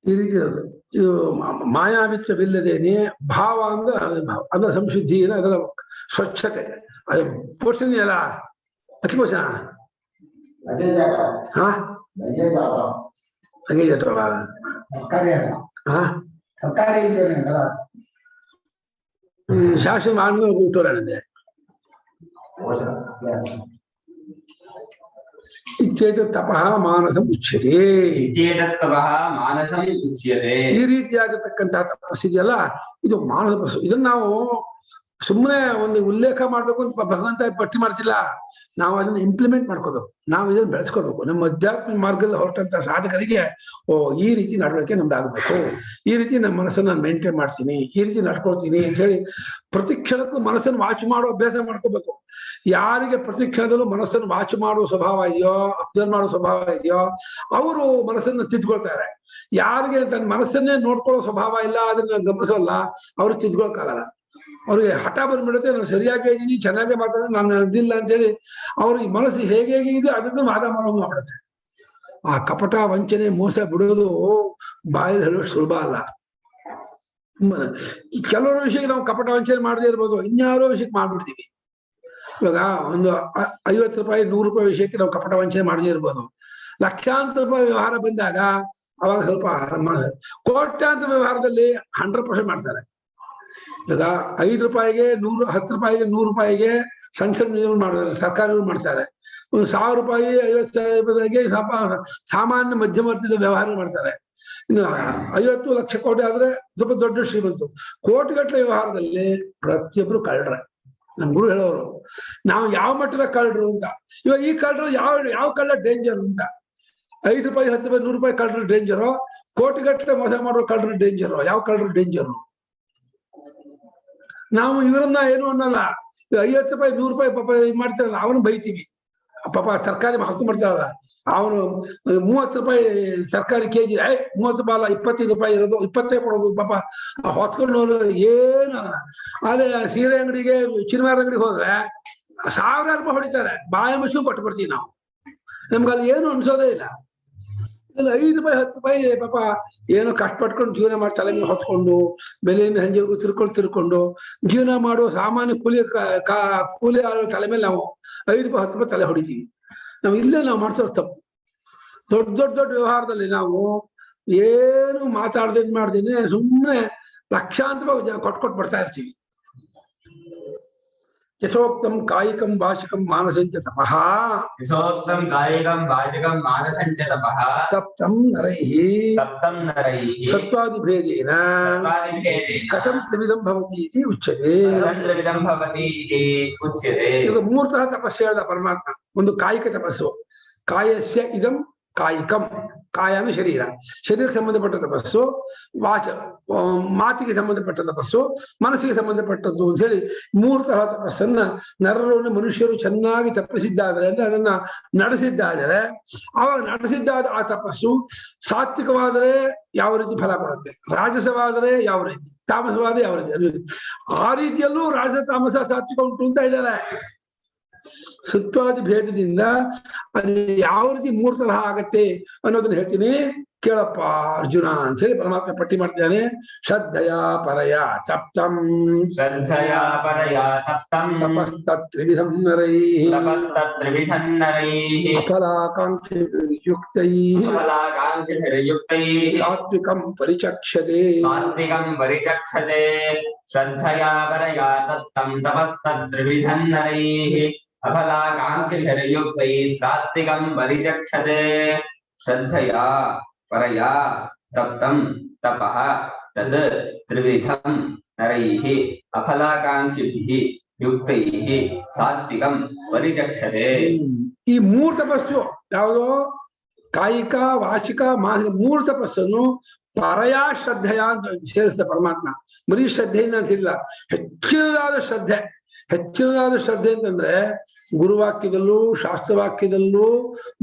ಈ ರೀತಿ ಇದು ಮಾಯಾವಿತ್ವವಿಲ್ಲದೇನೆ ಭಾವ ಅಂದ್ರೆ ಅದರ ಸಂಶುದ್ಧಿ, ಅದರ ಸ್ವಚ್ಛತೆ, ಅದು ಪೋಷಣೆ ಅಲ್ಲ. ಅತಿಪೋಷಣ ಹಾ ಹಂಗೆ ಸರ್ಕಾರಿ ಇದ್ದೇನೆ ಅಲ್ಲ ಶಾಸನ ಆದ್ಮೇಲೆ ಹುಟ್ಟೋರಾಣಂದೆ ಇಚ್ಛೇತ ತಪಃ ಮಾನಸಂ ಉಚ್ಯತೆ. ಇತ್ಯೇತತ್ತಪಃ ಮಾನಸಂ ಉಚ್ಯತೆ. ಈ ರೀತಿಯಾಗಿರ್ತಕ್ಕಂತಹ ತಪಸ್ಸಿದೆಯಲ್ಲ ಇದು ಮಾನಸ ತಪಸ್ಸು. ಇದನ್ನ ನಾವು ಸುಮ್ಮನೆ ಒಂದು ಉಲ್ಲೇಖ ಮಾಡ್ಬೇಕು ಅಂತ ಭಗವಂತ ಪಟ್ಟಿ ಮಾಡ್ತಿಲ್ಲ. ನಾವು ಅದನ್ನ ಇಂಪ್ಲಿಮೆಂಟ್ ಮಾಡ್ಕೋಬೇಕು, ನಾವು ಇದನ್ನ ಬೆಳೆಸ್ಕೋಬೇಕು. ನಮ್ಮ ಅಧ್ಯಾತ್ಮ ಮಾರ್ಗದಲ್ಲಿ ಹೊರಟಂತ ಸಾಧಕರಿಗೆ ಈ ರೀತಿ ನಡವಳಿಕೆ ನಮ್ದಾಗಬೇಕು, ಈ ರೀತಿ ನಮ್ಮ ಮನಸ್ಸನ್ನ ನಾನು ಮೇಂಟೈನ್ ಮಾಡ್ತೀನಿ, ಈ ರೀತಿ ನಡ್ಕೊಳ್ತೀನಿ ಅಂತ ಹೇಳಿ ಪ್ರತಿ ಕ್ಷಣಕ್ಕೂ ಮನಸ್ಸನ್ನು ವಾಚ್ ಮಾಡೋ ಅಭ್ಯಾಸ ಮಾಡ್ಕೋಬೇಕು. ಯಾರಿಗೆ ಪ್ರತಿ ಕ್ಷಣದಲ್ಲೂ ಮನಸ್ಸನ್ನು ವಾಚ್ ಮಾಡುವ ಸ್ವಭಾವ ಇದೆಯೋ, ಅಬ್ಸರ್ವ್ ಮಾಡೋ ಸ್ವಭಾವ ಇದೆಯೋ ಅವರು ಮನಸ್ಸನ್ನ ತಿದ್ಕೊಳ್ತಾರೆ. ಯಾರಿಗೆ ತನ್ನ ಮನಸ್ಸನ್ನೇ ನೋಡ್ಕೊಳ್ಳೋ ಸ್ವಭಾವ ಇಲ್ಲ, ಅದನ್ನ ಗಮನಿಸೋಲ್ಲ, ಅವ್ರು ತಿದ್ಕೊಳಕ್ಕಾಗಲ್ಲ. ಅವ್ರಿಗೆ ಹಠ ಬಂದ್ಬಿಡುತ್ತೆ, ನಾನು ಸರಿಯಾಗಿ ಇದ್ದೀನಿ, ಚೆನ್ನಾಗೇ ಮಾತಾಡಿದ್ರೆ ನಾನು ಅದಿಲ್ಲ ಅಂತೇಳಿ ಅವ್ರಿಗೆ ಮನಸ್ಸು ಹೇಗೆ ಇದೆ ಅದನ್ನು ವಾದ ಮಾಡೋದು ಮಾಡ್ಬಿಡುತ್ತೆ. ಆ ಕಪಟ ವಂಚನೆ ಮೋಸ ಬಿಡೋದು ಬಾಯಲ್ಲಿ ಹೇಳೋಷ್ಟು ಸುಲಭ ಅಲ್ಲ. ಕೆಲವರ ವಿಷಯಕ್ಕೆ ನಾವು ಕಪಟ ವಂಚನೆ ಮಾಡದೇ ಇರ್ಬೋದು, ಇನ್ಯಾರೋ ವಿಷಯಕ್ಕೆ ಮಾಡ್ಬಿಡ್ತೀವಿ. ಇವಾಗ ಒಂದು 50 ರೂಪಾಯಿ 100 ರೂಪಾಯಿ ವಿಷಯಕ್ಕೆ ನಾವು ಕಪಟ ವಂಚನೆ ಮಾಡದೇ ಇರ್ಬೋದು. ಲಕ್ಷಾಂತರ ರೂಪಾಯಿ ವ್ಯವಹಾರ ಬಂದಾಗ ಅವಾಗ ಸ್ವಲ್ಪ ಕೋಟ್ಯಾಂತರ ವ್ಯವಹಾರದಲ್ಲಿ 100% ಮಾಡ್ತಾರೆ. ಈಗ 5 ರೂಪಾಯಿಗೆ 100, 10 ರೂಪಾಯಿಗೆ 100 ರೂಪಾಯಿಗೆ ಸಣ್ಣ ಸಣ್ಣ ಮಾಡ್ತಾರೆ, ಸರ್ಕಾರಗಳು ಮಾಡ್ತಾರೆ. ಒಂದು 1000 ರೂಪಾಯಿ 50,000 ರೂಪಾಯಿಗೆ ಸಾಮಾನ್ಯ ಮಧ್ಯಮ ವರ್ಗದ ವ್ಯವಹಾರ ಮಾಡ್ತಾರೆ. ಇನ್ನು 50 ಲಕ್ಷ ಕೋಟಿ ಆದ್ರೆ ಸ್ವಲ್ಪ ದೊಡ್ಡ ಶ್ರೀಮಂತರು. ಕೋಟಿಗಟ್ಟಲೆ ವ್ಯವಹಾರದಲ್ಲಿ ಪ್ರತಿಯೊಬ್ರು ಕಳ್ಳರೆ. ನಮ್ ಗುರು ಹೇಳೋರು ನಾವು ಯಾವ ಮಟ್ಟದ ಕಳ್ಳರು ಅಂತ. ಇವಾಗ ಈ ಕಳ್ಳರು ಯಾವ ಕಳ್ಳ ಡೇಂಜರ್ ಅಂತ. 5 ರೂಪಾಯಿ 10 ರೂಪಾಯಿ 100 ರೂಪಾಯಿ ಕಳ್ಳರು ಡೇಂಜರು, ಕೋಟಿಗಟ್ಟಲೆ ಮೋಸ ಮಾಡೋ ಕಳ್ಳರು ಡೇಂಜರು. ಯಾವ ಕಳ್ಳರು ಡೇಂಜರು? ನಾವು ಇವರನ್ನ ಏನು ಅನ್ನಲ್ಲ. 50 ರೂಪಾಯಿ 100 ರೂಪಾಯಿ ಪಾಪ ಇದು ಮಾಡ್ತಾರಲ್ಲ ಅವನು ಬೈತೀವಿ. ಪಾಪ ತರಕಾರಿ ಹಾಕು ಮಾಡ್ತಾರಲ್ಲ ಅವನು 30 ರೂಪಾಯಿ ಸರ್ಕಾರಿ ಕೆಜಿ 30 ರೂಪಾಯಿ ಅಲ್ಲ 25 ರೂಪಾಯಿ ಇರೋದು, 20 ಕೊಡೋದು. ಪಾಪ ಹೊತ್ಕೊಂಡು ಏನು ಅದೇ ಸೀರೆ ಅಂಗಡಿಗೆ ಚಿನ್ನವಾರ ಅಂಗಡಿಗೆ ಹೋದ್ರೆ 1000 ರೂಪಾಯಿ ಹೊಡಿತಾರೆ. ಬಾಯ ಮಶು ಪಟ್ಟು ಬರ್ತೀವಿ ನಾವು. ನಮ್ಗೆ ಅಲ್ಲಿ ಏನು ಅನ್ಸೋದೇ ಇಲ್ಲ. 5 ರೂಪಾಯಿ 10 ರೂಪಾಯಿ ಪಾಪ ಏನೋ ಕಷ್ಟಪಟ್ಕೊಂಡು ಜೀವನ ಮಾಡಿ ತಲೆ ಮೇಲೆ ಹೊತ್ಕೊಂಡು ಬೆಲೆಯಿಂದ ಹಂಜೆಗೂ ತಿರ್ಕೊಂಡು ಜೀವನ ಮಾಡೋ ಸಾಮಾನ್ಯ ಕೂಲಿ ತಲೆ ಮೇಲೆ ನಾವು 5 ರೂಪಾಯಿ 10 ರೂಪಾಯಿ ತಲೆ ಹೊಡಿತೀವಿ. ನಾವು ಇಲ್ಲೇ ನಾವು ಮಾಡ್ಸೋ ತಪ್ಪು. ದೊಡ್ಡ ವ್ಯವಹಾರದಲ್ಲಿ ನಾವು ಏನು ಮಾಡ್ದೇನೆ ಸುಮ್ಮನೆ ಲಕ್ಷಾಂತರ ರೂಪಾಯಿ ಕೊಟ್ಟು ಬರ್ತಾ ಇರ್ತೀವಿ. ಯಥೋಕ್ತಂ ಕಾಯಿಕಂ ವಾಚಿಕಂ ಮಾನಸಂಚ ತಪಃ. ಯಥೋಕ್ತಂ ಕಾಯಿಕಂ ವಾಚಿಕಂ ಮಾನಸಂಚ ತಪಃ. ತಪ್ತಂ ನರೈಃ ಸತ್ವಾದಿಭೇದೇನ ಕಥಂ ತ್ರಿವಿಧಂ ಭವತಿ ಇತಿ ಉಚ್ಯತೆ. ಈಗ 3 ತರಹ ತಪಸ್ಸು ಹೇಳಿದ ಪರಮಾತ್ಮ. ಒಂದು ಕಾಯಿಕ ತಪಸ್ಸು, ಕಾಯಸ್ಯ ಇದಂ ಕಾಯಿಕಂ, ಕಾಯ ಅಂದ್ರೆ ಶರೀರಕ್ಕೆ ಸಂಬಂಧಪಟ್ಟ ತಪಸ್ಸು, ಮಾತಿಗೆ ಸಂಬಂಧಪಟ್ಟ ತಪಸ್ಸು, ಮನಸ್ಸಿಗೆ ಸಂಬಂಧಪಟ್ಟದ್ದು ಅಂತ ಹೇಳಿ 3 ತರಹ ತಪಸ್ಸನ್ನ ನರರು ಮನುಷ್ಯರು ಚೆನ್ನಾಗಿ ತಪ್ಪಿಸಿದ್ದಾದರೆ ಅಂದ್ರೆ ಅದನ್ನ ನಡೆಸಿದ್ದಾದರೆ ಅವಾಗ ನಡೆಸಿದ್ದಾದ ಆ ತಪಸ್ಸು ಸಾತ್ವಿಕವಾದರೆ ಯಾವ ರೀತಿ ಫಲ ಕೊಡುತ್ತೆ, ರಾಜಸವಾದರೆ ಯಾವ ರೀತಿ, ತಾಮಸವಾದರೆ ಯಾವ ರೀತಿ, ಆ ರೀತಿಯಲ್ಲೂ ರಾಜಸ ತಾಮಸ ಸಾತ್ವಿಕ ಉಂಟು ಅಂತ ಇದ್ದಾರೆ. ಸತ್ವಾದಿ ಭೇದದಿಂದ ಅದು ಯಾವ ರೀತಿ 3 ತರಹ ಆಗತ್ತೆ ಅನ್ನೋದನ್ನ ಹೇಳ್ತೀನಿ ಕೇಳಪ್ಪ ಅರ್ಜುನ ಅಂತ ಹೇಳಿ ಪರಮಾತ್ಮ ಪಟ್ಟಿ ಮಾಡ್ತಾನೆ. ಶ್ರದ್ಧೆಯ ಪರಯ ತಪ್ತಂ ತಪಸ್ತತ್ರಿವಿಧಂ ನರೈಃ ಅಫಲಾಕಾಂಕ್ಷಿಯುಕ್ತೈಃ ಸಾತ್ವಿಕಂ ಪರಿಚಕ್ಷತೆ. ಶ್ರದ್ಧೆಯ ಪರಯ ತಪ್ತಂ ತಪಸ್ತತ್ರಿವಿಧಂ ನರೈಃ ಅಫಲಾಕಾಂಕ್ಷಿಭಿರ್ಯುಕ್ತೈಃ ಸಾತ್ವಿಕಂ ಪರಿಚಕ್ಷತೆ. ಶ್ರದ್ಧೆಯ ಪರಯ ತಪ್ತಂ ತಪಃ ತದ್ ತ್ರಿವಿಧಂ ನರೈಃ ಅಫಲಾಕಾಂಕ್ಷಿಭಿಃ ಯುಕ್ತೈಃ ಸಾತ್ವಿಕಂ ಪರಿಚಕ್ಷತೆ. ಈ 3 ತಪಸ್ಸು ಯಾವುದು? ಕಾಯಿಕ, ವಾಚಿಕ, ಮಾನಸಿಕ 3 ತಪಸ್ಸನ್ನು ಪರಯ ಶ್ರದ್ಧೆಯ ಅಂತ ಸೇರಿಸಿದ ಪರಮಾತ್ಮ. ಬರೀ ಶ್ರದ್ಧೆಯಿಂದ ಅಂತಿಲ್ಲ, ಹೆಚ್ಚಿನದಾದ ಶ್ರದ್ಧೆ ಅಂತಂದ್ರೆ ಗುರುವಾಕ್ಯದಲ್ಲೂ ಶಾಸ್ತ್ರವಾಕ್ಯದಲ್ಲೂ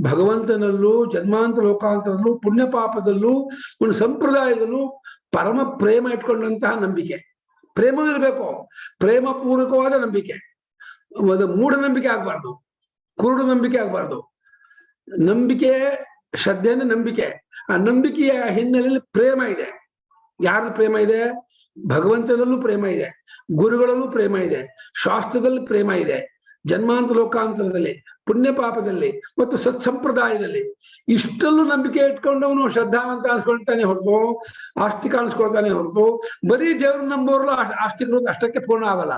ಭಗವಂತನಲ್ಲೂ ಜನ್ಮಾಂತರ ಲೋಕಾಂತರದಲ್ಲೂ ಪುಣ್ಯ ಪಾಪದಲ್ಲೂ ಒಂದು ಸಂಪ್ರದಾಯದಲ್ಲೂ ಪರಮ ಪ್ರೇಮ ಇಟ್ಕೊಂಡಂತಹ ನಂಬಿಕೆ. ಪ್ರೇಮ ಇರಬೇಕು, ಪ್ರೇಮ ಪೂರ್ವಕವಾದ ನಂಬಿಕೆ. ಒಂದು ಮೂಢನಂಬಿಕೆ ಆಗ್ಬಾರ್ದು, ಕುರುಡು ನಂಬಿಕೆ ಆಗ್ಬಾರ್ದು. ನಂಬಿಕೆ, ಶ್ರದ್ಧೆ ಅಂದ್ರೆ ನಂಬಿಕೆ. ಆ ನಂಬಿಕೆಯ ಹಿನ್ನೆಲೆಯಲ್ಲಿ ಪ್ರೇಮ ಇದೆ. ಯಾರಲ್ಲಿ ಪ್ರೇಮ ಇದೆ? ಭಗವಂತನಲ್ಲೂ ಪ್ರೇಮ ಇದೆ, ಗುರುಗಳಲ್ಲೂ ಪ್ರೇಮ ಇದೆ, ಶಾಸ್ತ್ರದಲ್ಲಿ ಪ್ರೇಮ ಇದೆ, ಜನ್ಮಾಂತರ ಲೋಕಾಂತರದಲ್ಲಿ, ಪುಣ್ಯ ಪಾಪದಲ್ಲಿ ಮತ್ತು ಸತ್ಸಂಪ್ರದಾಯದಲ್ಲಿ ಇಷ್ಟಲ್ಲೂ ನಂಬಿಕೆ ಇಟ್ಕೊಂಡವನು ಶ್ರದ್ಧಾವಂತ ಅನ್ಸ್ಕೊಳ್ತಾನೆ ಹೊರತು, ಆಸ್ತಿಕ ಅನ್ಸ್ಕೊಳ್ತಾನೆ ಹೊರತು, ಬರೀ ದೇವ್ರನ್ನ ನಂಬೋರು ಆಸ್ತಿಕರು ಅಷ್ಟಕ್ಕೆ ಪೂರ್ಣ ಆಗಲ್ಲ.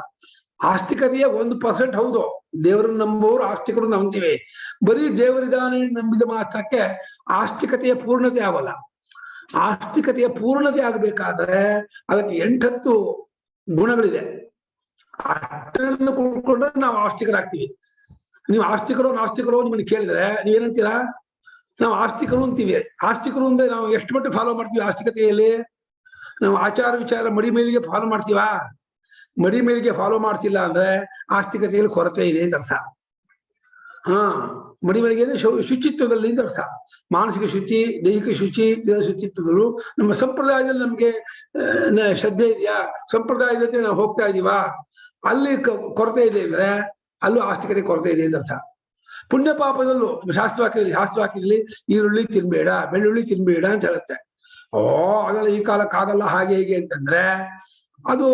ಆಸ್ತಿಕತೆಯ 1% ಹೌದು, ದೇವರನ್ನ ನಂಬೋರು ಆಸ್ತಿಕರು ನಂಬ್ತೀವಿ. ಬರೀ ದೇವರಿದಾನೆ ನಂಬಿದ ಮಾತ್ರಕ್ಕೆ ಆಸ್ತಿಕತೆಯ ಪೂರ್ಣತೆ ಆಗಲ್ಲ. ಆಸ್ತಿಕತೆಯ ಪೂರ್ಣತೆ ಆಗಬೇಕಾದ್ರೆ ಅದಕ್ಕೆ 8-10 ಗುಣಗಳಿದೆ. ಅಷ್ಟನ್ನು ಕೂಡ್ಕೊಂಡ್ರೆ ನಾವು ಆಸ್ತಿಕರಾಗ್ತೀವಿ. ನೀವು ಆಸ್ತಿಕರು ನಾಸ್ತಿಕರು ನಿಮ್ಮನ್ನು ಕೇಳಿದ್ರೆ ನೀವೇನಂತೀರಾ? ನಾವು ಆಸ್ತಿಕರು ಅಂತೀವಿ. ಆಸ್ತಿಕರು ಅಂದ್ರೆ ನಾವು ಎಷ್ಟು ಮಟ್ಟಿಗೆ ಫಾಲೋ ಮಾಡ್ತೀವಿ ಆಸ್ತಿಕತೆಯಲ್ಲಿ? ನಾವು ಆಚಾರ ವಿಚಾರ ಮಡಿ ಮೇಲಿಗೆ ಫಾಲೋ ಮಾಡ್ತೀವಾ? ಮಡಿ ಮೇಲಿಗೆ ಫಾಲೋ ಮಾಡ್ತಿಲ್ಲ ಅಂದ್ರೆ ಆಸ್ತಿಕತೆಯಲ್ಲಿ ಕೊರತೆ ಇದೆ ಅಂತ ಅರ್ಥ. ಮಡಿ ಮೇಲಿಗೆ ಶುಚಿತ್ವದಲ್ಲಿ ಅಂತ ಅರ್ಥ. ಮಾನಸಿಕ ಶುಚಿ, ದೈಹಿಕ ಶುಚಿ, ಶುಚಿತ್ವಗಳು ನಮ್ಮ ಸಂಪ್ರದಾಯದಲ್ಲಿ ನಮ್ಗೆ ಶ್ರದ್ಧೆ ಇದೆಯಾ? ಸಂಪ್ರದಾಯದಲ್ಲಿ ನಾವು ಹೋಗ್ತಾ ಇದೀವಾ? ಅಲ್ಲಿ ಕೊರತೆ ಇದೆ ಅಂದ್ರೆ ಅಲ್ಲೂ ಆಸ್ತಿಕತೆ ಕೊರತೆ ಇದೆ ಅಂತ ಅರ್ಥ. ಪುಣ್ಯ ಪಾಪದಲ್ಲೂ ಶಾಸ್ತ್ರವಾಕ್ಯದಲ್ಲಿ ಈರುಳ್ಳಿ ತಿನ್ಬೇಡ, ಬೆಳ್ಳುಳ್ಳಿ ತಿನ್ಬೇಡ ಅಂತ ಹೇಳುತ್ತೆ. ಅದೆಲ್ಲ ಈ ಕಾಲಕ್ಕಾಗಲ್ಲ ಹಾಗೆ ಹೀಗೆ ಅಂತಂದ್ರೆ ಅದು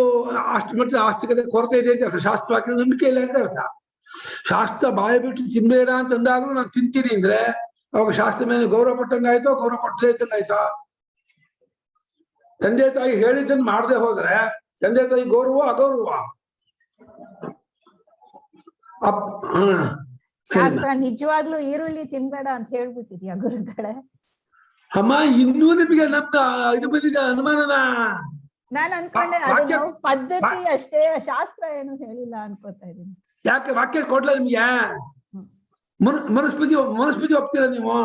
ಅಷ್ಟು ಮಟ್ಟಿಗೆ ಆಸ್ತಿಕತೆ ಕೊರತೆ ಇದೆ ಅಂತ ಅರ್ಥ. ಶಾಸ್ತ್ರವಾಕ್ಯ ನಂಬಿಕೆ ಇಲ್ಲ ಅಂತ ಅರ್ಥ. ಶಾಸ್ತ್ರ ಬಾಯಿ ಬಿಟ್ಟು ತಿನ್ಬೇಡ ಅಂತಂದಾಗ್ಲೂ ನಾನು ತಿಂತೀನಿ ಅಂದ್ರೆ ಅವಾಗ ಶಾಸ್ತ್ರ ಮೇಲೆ ಗೌರವ ಪಟ್ಟಂಗಾಯ್ತೋ, ಗೌರವ ಪಟ್ಟದೇ ಇದ್ದಂಗಾಯ್ತೋ? ತಂದೆ ತಾಯಿ ಹೇಳಿದ್ದನ್ನು ಮಾಡದೆ ಹೋದ್ರೆ ತಂದೆ ತಾಯಿ ಗೌರವ ಅಗೌರವ? ಶಾಸ್ತ್ರ ನಿಜವಾಗ್ಲೂ ಈರುಳ್ಳಿ ತಿನ್ಬೇಡ ಅಂತ ಹೇಳ್ಬಿಟ್ಟಿದ್ಯಾ ಗುರುಗಳೇ? ಅಮ್ಮ, ಇನ್ನೂ ನಿಮಗೆ ನಮ್ದು ಇದು ಬಂದಿದೆ ಅನುಮಾನನ? ನಾನ್ ಅನ್ಕೊಂಡೆ ಅದು ಪದ್ಧತಿ ಅಷ್ಟೇ, ಶಾಸ್ತ್ರ ಏನು ಹೇಳಿಲ್ಲ ಅನ್ಕೋತಾ ಇದೀನಿ. ಯಾಕೆ ವಾಕ್ಯ ಕೊಡ್ಲ ನಿಮ್ಗೆ? ಮನುಸ್ಮೃತಿ ಒಪ್ತೀರ ನೀವು?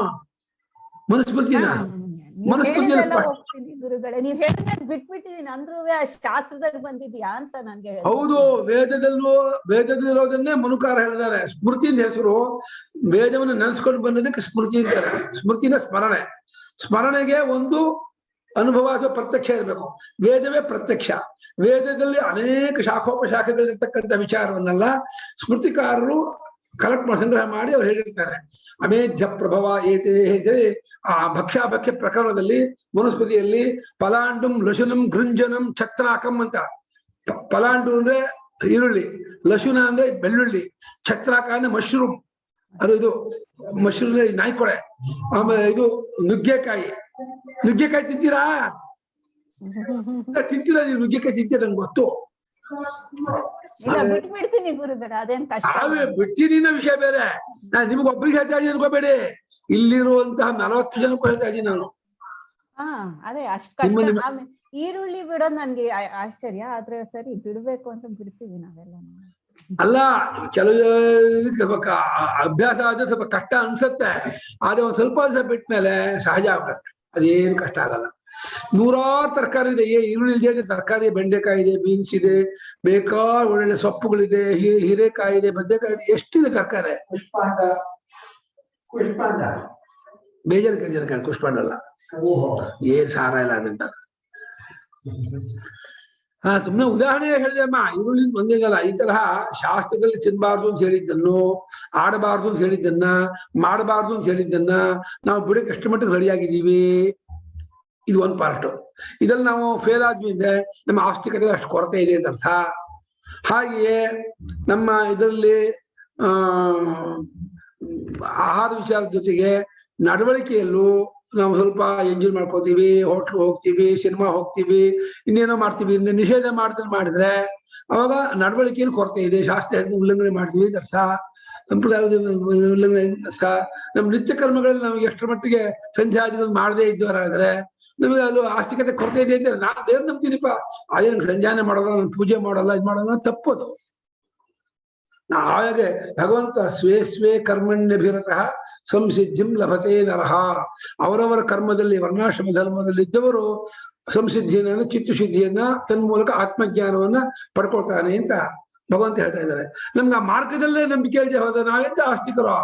ಮನುಸ್ಮೃತಿನ ಹೋಗ್ತೀನಿ ಗುರುಗಳೇ, ನೀವ್ ಹೇಳಿದ್ರೆ ಬಿಟ್ಬಿಟ್ಟಿದೀನಿ ಅಂದ್ರೂ ಶಾಸ್ತ್ರದಲ್ಲಿ ಬಂದಿದ್ಯಾ ಅಂತ ನನ್ಗೆ. ಹೌದು, ವೇದದಲ್ಲಿರೋದನ್ನೇ ಮನುಕಾರ ಹೇಳಿದ್ದಾರೆ. ಸ್ಮೃತಿಯಿಂದ ಹೆಸರು. ವೇದವನ್ನು ನೆನೆಸ್ಕೊಂಡು ಬಂದದಕ್ಕೆ ಸ್ಮೃತಿ ಅಂತಾರೆ. ಸ್ಮೃತಿನ ಸ್ಮರಣೆ. ಸ್ಮರಣೆಗೆ ಒಂದು ಅನುಭವ ಅಥವಾ ಪ್ರತ್ಯಕ್ಷ ಇರಬೇಕು. ವೇದವೇ ಪ್ರತ್ಯಕ್ಷ. ವೇದದಲ್ಲಿ ಅನೇಕ ಶಾಖೋಪಶಾಖೆಗಳಿರ್ತಕ್ಕಂಥ ವಿಚಾರವನ್ನೆಲ್ಲ ಸ್ಮೃತಿಕಾರರು ಕಲೆಕ್ಟ್ ಸಂಗ್ರಹ ಮಾಡಿ ಅವ್ರು ಹೇಳಿರ್ತಾರೆ. ಅಮೇಧ್ಯ ಪ್ರಭವ ಏತೆ ಹೇಳಿ ಆ ಭಕ್ಷ್ಯಾಭಕ್ಷ್ಯ ಪ್ರಕರಣದಲ್ಲಿ ಮನುಸ್ಮೃತಿಯಲ್ಲಿ ಪಲಾಂಡುಂ ಲಶುನಂ ಗೃಂಜನಂ ಛತ್ರಾಕಂ ಅಂತ. ಪಲಾಂಡು ಅಂದ್ರೆ ಈರುಳ್ಳಿ, ಲಶುನ ಅಂದ್ರೆ ಬೆಳ್ಳುಳ್ಳಿ, ಛತ್ರಾಕ ಅಂದ್ರೆ ಮಶ್ರೂಮ್, ಅದು ಇದು ಮಶ್ರೂಮ್ ನಾಯ್ಕೊಳೆ. ಆಮೇಲೆ ಇದು ನುಗ್ಗೆಕಾಯಿ ತಿಂತೀರಾ? ತಿಂತೀರಾ ನೀವು? ನುಗ್ಗೆಕಾಯಿ ತಿಂತೀರ? ನಂಗೆ ಗೊತ್ತು. ಬಿಟ್ಬಿಡ್ತೀನಿ ಗುರುಗಳೇ, ಅದೇನ್ ಕಷ್ಟ. ಬಿಡ್ತೀನಿ ಅನ್ನೋ ವಿಷಯ ಬೇರೆ. ನಾನು ನಿಮ್ಗೆ ಒಬ್ಬರಿಗೆ ಹೇಳ್ತಾ ಇದೀನಿ ಅನ್ಕೋಬೇಡಿ, ಇಲ್ಲಿರುವಂತಹ 40 ಜನಕ್ಕೂ ಹೇಳ್ತಾ ಇದೀನಿ ನಾನು. ಅದೇ ಅಷ್ಟ್ ಕಷ್ಟ. ಈರುಳ್ಳಿ ಬಿಡೋದು ನನ್ಗೆ ಆಶ್ಚರ್ಯ, ಆದ್ರೆ ಸರಿ ಬಿಡ್ಬೇಕು ಅಂತ ಬಿಡ್ತೀವಿ ನಾವೆಲ್ಲ. ಅಲ್ಲ, ಕೆಲವು ಅಭ್ಯಾಸ ಆದ್ರೆ ಸ್ವಲ್ಪ ಕಷ್ಟ ಅನ್ಸತ್ತೆ, ಆದ್ರೆ ಒಂದ್ ಸ್ವಲ್ಪ ದಿವಸ ಬಿಟ್ಮೇಲೆ ಸಹಜ ಆಗ್ಬಿಡತ್ತೆ. ಅದೇನು ಕಷ್ಟ ಆಗಲ್ಲ. 100 ತರಕಾರಿ ಇದೆ. ಈರುಳ್ಳಿ ಇಲ್ಲದೆ ತರಕಾರಿ, ಬೆಂಡೆಕಾಯಿ ಇದೆ, ಬೀನ್ಸ್ ಇದೆ, ಬೇಕಾದ ಒಳ್ಳೆ ಸೊಪ್ಪುಗಳಿದೆ, ಹೀರೆಕಾಯಿ ಇದೆ, ಬದನೆಕಾಯಿ ಇದೆ, ಎಷ್ಟಿದೆ ತರಕಾರಿ. ಬೇಜಾರು ಜನ ಕುಷ್ಪಾಂಡ ಅಲ್ಲ, ಏನ್ ಸಾರ ಇಲ್ಲ ಅದಂತ. ಸುಮ್ನೆ ಉದಾಹರಣೆ ಹೇಳಿದೆ ಅಮ್ಮ. ಈರುಳ್ಳಿ ಬಂದಿದ್ದಲ್ಲ, ಈ ತರಹ ಶಾಸ್ತ್ರದಲ್ಲಿ ತಿನ್ಬಾರ್ದು ಅಂತ ಹೇಳಿದ್ದನ್ನು, ಆಡಬಾರ್ದು ಅಂತ ಹೇಳಿದ್ದನ್ನ, ಮಾಡಬಾರ್ದು ಅಂತ ಹೇಳಿದ್ದನ್ನ ನಾವು ಬಿಡಕ್ಕೆ ಎಷ್ಟು ಮಟ್ಟಿಗೆ ರೆಡಿ ಆಗಿದ್ದೀವಿ, ಇದು ಒಂದು ಪಾರ್ಟ್. ಇದ್ರಲ್ಲಿ ನಾವು ಫೇಲ್ ಆದ್ವಿ ಅಂದ್ರೆ ನಮ್ಮ ಆಸ್ತಿಕತೆ ಅಷ್ಟು ಕೊರತೆ ಇದೆ ಅಂತ ಅರ್ಥ. ಹಾಗೆಯೇ ನಮ್ಮ ಇದರಲ್ಲಿ ಆಹಾರ ವಿಚಾರದ ಜೊತೆಗೆ ನಡವಳಿಕೆಯಲ್ಲೂ ನಾವು ಸ್ವಲ್ಪ ಎಂಜಾಯ್ ಮಾಡ್ಕೋತೀವಿ, ಹೋಟ್ಲ್ ಹೋಗ್ತೀವಿ, ಸಿನಿಮಾ ಹೋಗ್ತೀವಿ, ಇನ್ನೇನೋ ಮಾಡ್ತೀವಿ. ನಿಷೇಧ ಮಾಡಿದ್ರೆ ಅವಾಗ ನಡವಳಿಕೆಯಲ್ಲಿ ಕೊರತೆ ಇದೆ, ಶಾಸ್ತ್ರ ಉಲ್ಲಂಘನೆ ಮಾಡ್ತೀವಿ ಅಂತ ಅರ್ಥ, ಸಂಪ್ರದಾಯದ ಉಲ್ಲಂಘನೆ ಅರ್ಥ. ನಮ್ಮ ನಿತ್ಯ ಕರ್ಮಗಳಲ್ಲಿ ನಾವು ಎಷ್ಟರ ಮಟ್ಟಿಗೆ ಸಂಧ್ಯಾದಿಗಳು ಮಾಡದೇ ಇದ್ದವರಾದ್ರೆ ನಮಗೆ ಅದು ಆಸ್ತಿಕತೆ ಕೊರತೆ ಇದೆ ಅಂತ. ನಾನು ದೇವ್ರ ನಂಬ್ತೀನಿಪ್ಪ, ಅದೇನು ಸಂಧ್ಯಾನೆ ಮಾಡೋಲ್ಲ, ನಾನು ಪೂಜೆ ಮಾಡೋಲ್ಲ, ಇದು ಮಾಡೋಲ್ಲ, ತಪ್ಪದು. ಹಾಗೆ ಭಗವಂತ ಸ್ವೇ ಕರ್ಮಣ್ಯಭಿರತಃ ಸಂಸಿದ್ಧಿಂ ಲಭತೆ ನರಹ. ಅವರವರ ಕರ್ಮದಲ್ಲಿ, ವರ್ಣಾಶ್ರಮ ಧರ್ಮದಲ್ಲಿ ಇದ್ದವರು ಸಂಸಿದ್ಧಿಯನ್ನ, ಚಿತ್ತಶುದ್ಧಿಯನ್ನ, ತನ್ಮೂಲಕ ಆತ್ಮಜ್ಞಾನವನ್ನ ಪಡ್ಕೊಳ್ತಾನೆ ಅಂತ ಭಗವಂತ ಹೇಳ್ತಾ ಇದ್ದಾರೆ. ನಮ್ಗೆ ಆ ಮಾರ್ಗದಲ್ಲೇ ನಂಬಿಕೆ ಇಲ್ಲದೆ ಹೋದ ನಾವೆಂತ ಆಸ್ತಿಕರು?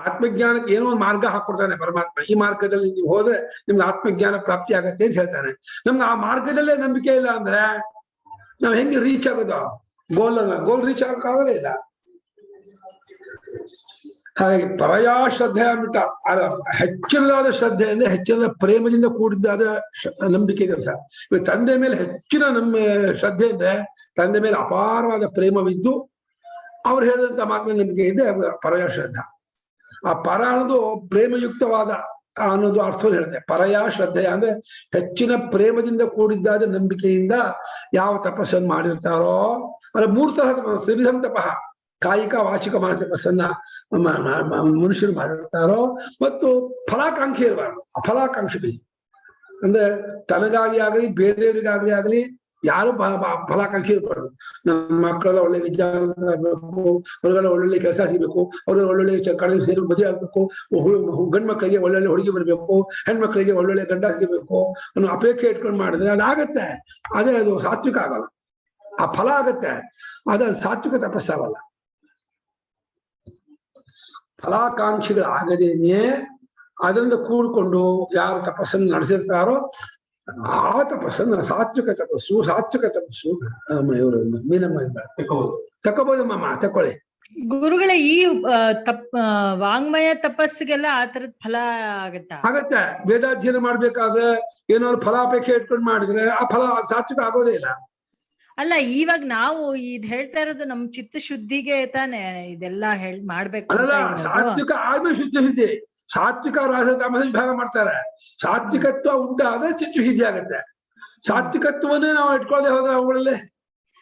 ಆತ್ಮಜ್ಞಾನಕ್ಕೆ ಏನೋ ಒಂದು ಮಾರ್ಗ ಹಾಕೊಡ್ತಾನೆ ಪರಮಾತ್ಮ. ಈ ಮಾರ್ಗದಲ್ಲಿ ನೀವು ಹೋದ್ರೆ ನಿಮ್ಗೆ ಆತ್ಮಜ್ಞಾನ ಪ್ರಾಪ್ತಿ ಆಗತ್ತೆ ಅಂತ ಹೇಳ್ತಾನೆ. ನಮ್ಗೆ ಆ ಮಾರ್ಗದಲ್ಲೇ ನಂಬಿಕೆ ಇಲ್ಲ ಅಂದ್ರೆ ನಾವ್ ಹೆಂಗೆ ರೀಚ್ ಆಗೋದು? ಗೋಲ್ ರೀಚ್ ಆಗೋಕ್ಕಾಗದೇ ಇಲ್ಲ. ಹಾಗಾಗಿ ಪರಯಾ ಶ್ರದ್ಧೆ ಅಂದ್ಬಿಟ್ಟ. ಹೆಚ್ಚಿನದಾದ ಶ್ರದ್ಧೆ ಅಂದ್ರೆ ಹೆಚ್ಚಿನ ಪ್ರೇಮದಿಂದ ಕೂಡಿದ್ದಾದ ನಂಬಿಕೆ ಇದೆ ಸರ್. ಇವಾಗ ತಂದೆ ಮೇಲೆ ಹೆಚ್ಚಿನ ನಮ್ಮ ಶ್ರದ್ಧೆ ಅಂದ್ರೆ ತಂದೆ ಮೇಲೆ ಅಪಾರವಾದ ಪ್ರೇಮವಿದ್ದು ಅವ್ರು ಹೇಳಿದಂತ ಮಾತಿನ ನಂಬಿಕೆ ಇದೆ ಪರಯ ಶ್ರದ್ಧಾ. ಆ ಪರ ಅನ್ನೋದು ಪ್ರೇಮಯುಕ್ತವಾದ ಅನ್ನೋದು ಅರ್ಥವನ್ನು ಹೇಳುತ್ತೆ. ಪರಯ ಶ್ರದ್ಧೆಯ ಅಂದ್ರೆ ಹೆಚ್ಚಿನ ಪ್ರೇಮದಿಂದ ಕೂಡಿದ್ದಾದ ನಂಬಿಕೆಯಿಂದ ಯಾವ ತಪಸ್ಸನ್ನು ಮಾಡಿರ್ತಾರೋ, ಅಲ್ಲ 3 ತರಹ ತಪಸ್ಸು, ತ್ರಿವಿಧಂ ತಪಃ, ಕಾಯಿಕ ವಾಚಿಕ ಮಾನಸಿಕ ತಪಸ್ಸನ್ನ ಮನುಷ್ಯರು ಮಾಡಿರ್ತಾರೋ, ಮತ್ತು ಫಲಾಕಾಂಕ್ಷಿ ಇರಬಾರ್ದು, ಅಫಲಾಕಾಂಕ್ಷಿ. ಅಂದ್ರೆ ತನಗಾಗಿ ಆಗಲಿ ಬೇರೆಯವರಿಗಾಗ್ಲಿ ಆಗಲಿ ಯಾರು ಫಲಾಕಾಂಕ್ಷಿ ಇರಬಾರ್ದು. ನಮ್ಮ ಮಕ್ಕಳೆಲ್ಲ ಒಳ್ಳೆ ವಿದ್ಯಾವಂತರಾಗಬೇಕು, ಅವ್ರಿಗೆಲ್ಲ ಒಳ್ಳೊಳ್ಳೆ ಕೆಲಸ ಸಿಗಬೇಕು, ಅವ್ರಿಗೆ ಒಳ್ಳೊಳ್ಳೆ ಕಡೆ ಸೇರಿ ಮದುವೆ ಆಗ್ಬೇಕು, ಗಂಡು ಮಕ್ಕಳಿಗೆ ಒಳ್ಳೊಳ್ಳೆ ಹುಡುಗಿ ಬರಬೇಕು, ಹೆಣ್ಮಕ್ಳಿಗೆ ಒಳ್ಳೊಳ್ಳೆ ಗಂಡ ಸಿಗಬೇಕು ಅನ್ನೋ ಅಪೇಕ್ಷೆ ಇಟ್ಕೊಂಡು ಮಾಡಿದ್ರೆ ಅದಾಗತ್ತೆ. ಅದೇ ಅದು ಸಾತ್ವಿಕ ಆಗಲ್ಲ, ಆ ಫಲ ಆಗತ್ತೆ, ಅದ ಸಾತ್ವಿಕ ತಪಸ್ಸಾಗಲ್ಲ. ಫಲಾಕಾಂಕ್ಷಿಗಳಾಗದೇನೆ ಅದರಿಂದ ಕೂಡ್ಕೊಂಡು ಯಾರು ತಪಸ್ಸನ್ನು ನಡೆಸಿರ್ತಾರೋ ಆ ತಪಸ್ಸನ್ನು ಸಾತ್ವಿಕ ತಪಸ್ಸು. ಸಾತ್ವಿಕ ತಪಸ್ಸು ಇವರು ಮೀನಮ್ಮ ತಕೋಬೋದಮ್ಮ, ತಕೊಳ್ಳಿ. ಗುರುಗಳೇ, ಈ ವಾಂಗ್ಮಯ ತಪಸ್ಸಿಗೆಲ್ಲ ಆ ತರದ ಫಲ ಆಗತ್ತೆ. ವೇದಾಧ್ಯಯನ ಮಾಡ್ಬೇಕಾದ್ರೆ ಏನಾದ್ರು ಫಲಾಪೇಕ್ಷೆ ಇಟ್ಕೊಂಡು ಮಾಡಿದ್ರೆ ಆ ಫಲ ಸಾತ್ವಿಕ ಆಗೋದೇ ಇಲ್ಲ. ಅಲ್ಲ, ಇವಾಗ ನಾವು ಇದ್ ಹೇಳ್ತಾ ಇರೋದು ನಮ್ ಚಿತ್ತ ಶುದ್ಧಿಗೆ ತಾನೆ ಇದೆಲ್ಲ ಮಾಡ್ಬೇಕು. ಅಲ್ಲ, ಸಾತ್ವಿಕ ಆದ್ಮೇಲೆ ಶುದ್ಧ ಶುದ್ಧಿ. ಸಾತ್ವಿಕ ರಾಜ ತಾಮಸ ವಿಭಾಗ ಮಾಡ್ತಾರೆ. ಸಾತ್ವಿಕತ್ವ ಉಂಟಾದ್ರೆ ಚಿತ್ತ ಶುದ್ಧಿ ಆಗತ್ತೆ. ಸಾತ್ವಿಕತ್ವನೇ ನಾವು ಇಟ್ಕೊಳ್ಳದೆ ಹೋದ್ರೆ ಅವುಗಳಲ್ಲಿ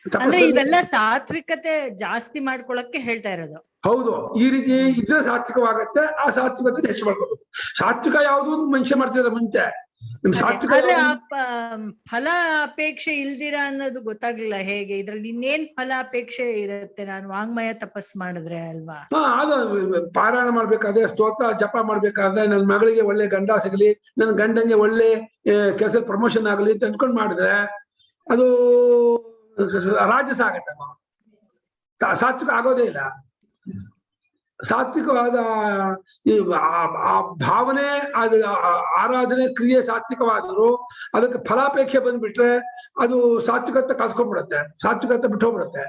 ಅಂದ್ರೆ ಇವೆಲ್ಲ ಸಾತ್ವಿಕತೆ ಜಾಸ್ತಿ ಮಾಡ್ಕೊಳಕ್ಕೆ ಹೇಳ್ತಾ ಇರೋದು. ಹೌದು, ಈ ರೀತಿ ಇದ್ರೆ ಸಾತ್ವಿಕವಾಗತ್ತೆ. ಆ ಸಾತ್ವಿಕತೆ ಹೆಚ್ಚು ಮಾಡ್ಕೋಬೇಕು. ಸಾತ್ವಿಕ ಯಾವುದು ಮನುಷ್ಯ ಮಾಡ್ತಿದ್ರೆ ಮುಂಚೆ ಫಲ ಅಪೇಕ್ಷೆ ಇಲ್ದಿರ ಅನ್ನೋದು ಗೊತ್ತಾಗ್ಲಿಲ್ಲ. ಹೇಗೆ ಇದ್ರಲ್ಲಿ ಇನ್ನೇನ್ ಫಲ ಅಪೇಕ್ಷೆ ಇರುತ್ತೆ? ನಾನು ವಾಂಗ್ಮಯ ತಪಸ್ ಮಾಡಿದ್ರೆ ಅಲ್ವಾ? ಅದು ಪಾರಾಯಣ ಮಾಡ್ಬೇಕಾದ್ರೆ, ಸ್ತೋತ್ರ ಜಪ ಮಾಡ್ಬೇಕಾದ್ರೆ, ನನ್ನ ಮಗಳಿಗೆ ಒಳ್ಳೆ ಗಂಡ ಸಿಗಲಿ, ನನ್ನ ಗಂಡಂಗೆ ಒಳ್ಳೆ ಕೆಲಸ ಪ್ರಮೋಷನ್ ಆಗಲಿ ಅಂತ ಅಂದ್ಕೊಂಡು ಮಾಡಿದ್ರೆ ಅದು ರಾಜಸ ಆಗತ್ತೆ. ಸಾತ್ವಿಕ ಆಗೋದೇ ಇಲ್ಲ. ಸಾತ್ವಿಕವಾದ ಆ ಭಾವನೆ, ಅದು ಆರಾಧನೆ ಕ್ರಿಯೆ ಸಾತ್ವಿಕವಾದರೂ ಅದಕ್ಕೆ ಫಲಾಪೇಕ್ಷೆ ಬಂದ್ಬಿಟ್ರೆ ಅದು ಸಾತ್ವಿಕತೆ ಕಳ್ಸ್ಕೊಂಡ್ಬಿಡುತ್ತೆ, ಸಾತ್ವಿಕತೆ ಬಿಟ್ಟು ಹೋಗ್ಬಿಡುತ್ತೆ.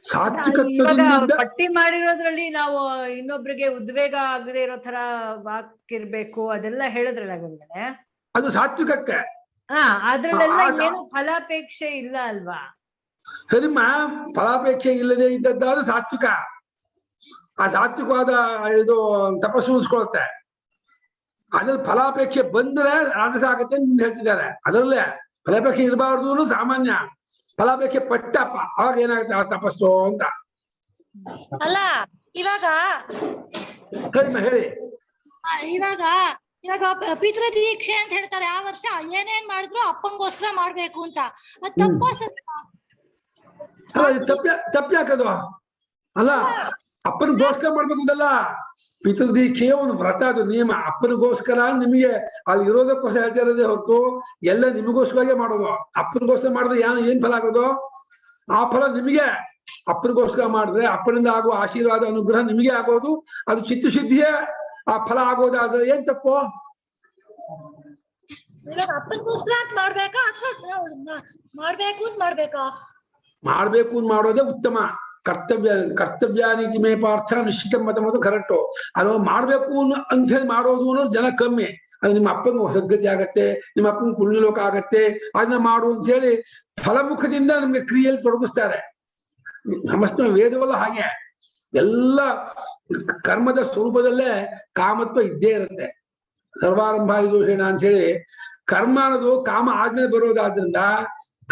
ಸಾತ್ವಿಕತ್ವದಿಂದ ಪಟ್ಟಿ ಮಾಡಿರೋದ್ರಲ್ಲಿ ನಾವು ಇನ್ನೊಬ್ರಿಗೆ ಉದ್ವೇಗ ಆಗದೆ ಇರೋ ತರ ವಾಕಿರ್ಬೇಕು ಅದೆಲ್ಲ ಹೇಳಿದ್ರಲ್ಲ ಗುರುಗಳೇ, ಅದು ಸಾತ್ವಿಕಕ್ಕೆ. ಅದ್ರಲ್ಲೆಲ್ಲ ಏನು ಫಲಾಪೇಕ್ಷೆ ಇಲ್ಲ ಅಲ್ವಾ? ಸರಿಮ್ಮ, ಫಲಾಪೇಕ್ಷೆ ಇಲ್ಲದೆ ಇದ್ದದ್ದಾದ ಸಾತ್ವಿಕ. ಆ ಸಾತ್ವಿಕವಾದ ಇದು ತಪಸ್ಸು ಉಳಿಸ್ಕೊಳುತ್ತೆ. ಅದ್ರಲ್ಲಿ ಫಲಾಪೇಕ್ಷೆ ಬಂದ್ರೆ ರಾಜಸ ಆಗತ್ತೆ ಅಂತ ಹೇಳ್ತಿದ್ದಾರೆ. ಅದರಲ್ಲೇ ಫಲಾಪೇಕ್ಷೆ ಇರಬಾರ್ದು ಸಾಮಾನ್ಯ. ಫಲಾಪೇಕ್ಷೆ ಪಟ್ಟಪ್ಪ ಅವಾಗ ಏನಾಗುತ್ತೆ ಆ ತಪಸ್ಸು ಅಂತ. ಅಲ್ಲ ಇವಾಗ ಹೇಳಿ, ಇವಾಗ ಪಿತೃ ದೀಕ್ಷೆ ಅಂತ ಹೇಳ್ತಾರೆ. ಆ ವರ್ಷ ಏನೇನ್ ಮಾಡಿದ್ರು ಅಪ್ಪಂಗೋಸ್ಕರ ಮಾಡ್ಬೇಕು ಅಂತ. ತಪ್ಪ್ಯಾಕದು ಅಲ್ಲ, ಅಪ್ಪನಿಗೋಸ್ಕರ ಮಾಡ್ಬೇಕು ಅಂತಲ್ಲ. ಪಿತೃದೀಕ್ಷೆ ಒಂದು ವ್ರತ, ಅದು ನಿಯಮ. ಅಪ್ಪನಿಗೋಸ್ಕರ ನಿಮಗೆ ಅಲ್ಲಿ ಇರೋದಕ್ಕೋಸ್ಕರ ಹೇಳ್ತಾ ಇರೋದೇ ಹೊರತು ಎಲ್ಲ ನಿಮಗೋಸ್ಕರಗೆ ಮಾಡೋದು. ಅಪ್ಪನಿಗೋಸ್ಕರ ಮಾಡಿದ್ರೆ ಏನ್ ಫಲ ಆಗೋದು? ಆ ಫಲ ನಿಮಗೆ. ಅಪ್ಪನಿಗೋಸ್ಕರ ಮಾಡಿದ್ರೆ ಅಪ್ಪನಿಂದ ಆಗುವ ಆಶೀರ್ವಾದ ಅನುಗ್ರಹ ನಿಮಗೆ ಆಗೋದು. ಅದು ಚಿತ್ತಶುದ್ಧಿಯೇ ಆ ಫಲ ಆಗೋದಾದ್ರೆ ಏನ್ ತಪ್ಪು? ಅಪ್ಪನಿಗೋಸ್ಕರ ಅಂತ ಮಾಡ್ಬೇಕಾ ಅಥವಾ ಮಾಡ್ಬೇಕು ಅಂತ ಮಾಡ್ಬೇಕಾ? ಮಾಡ್ಬೇಕು ಅಂತ ಮಾಡೋದೇ ಉತ್ತಮ. ಕರ್ತವ್ಯ ನೀತಿ ಮೇ ಪಾರ್ಥ ನಿಶ್ಚಿತ ಮತ ಮತ್ತು ಕರೆಕ್ಟು. ಅದು ಮಾಡ್ಬೇಕು ಅಂತ ಹೇಳಿ ಮಾಡೋದು ಅನ್ನೋದು ಜನ ಕಮ್ಮಿ. ಅದು ನಿಮ್ಮ ಅಪ್ಪನ ಸದ್ಗತಿ ಆಗತ್ತೆ, ನಿಮ್ಮ ಅಪ್ಪನ ಪುಣ್ಯಲೋಕ ಆಗತ್ತೆ, ಅದನ್ನ ಮಾಡು ಅಂತ ಹೇಳಿ ಫಲಮುಖದಿಂದ ನಮ್ಗೆ ಕ್ರಿಯೆಯಲ್ಲಿ ತೊಡಗಿಸ್ತಾರೆ. ಸಮಸ್ತ ವೇದವಲ್ಲ ಹಾಗೆ. ಎಲ್ಲ ಕರ್ಮದ ಸ್ವರೂಪದಲ್ಲೇ ಕಾಮತ್ವ ಇದ್ದೇ ಇರುತ್ತೆ. ಸರ್ವಾರಂಭ ದೋಷೇಣ ಅಂತ ಹೇಳಿ ಕರ್ಮ ಅನ್ನೋದು ಕಾಮ ಆದ್ಮೇಲೆ ಬರೋದಾದ್ರಿಂದ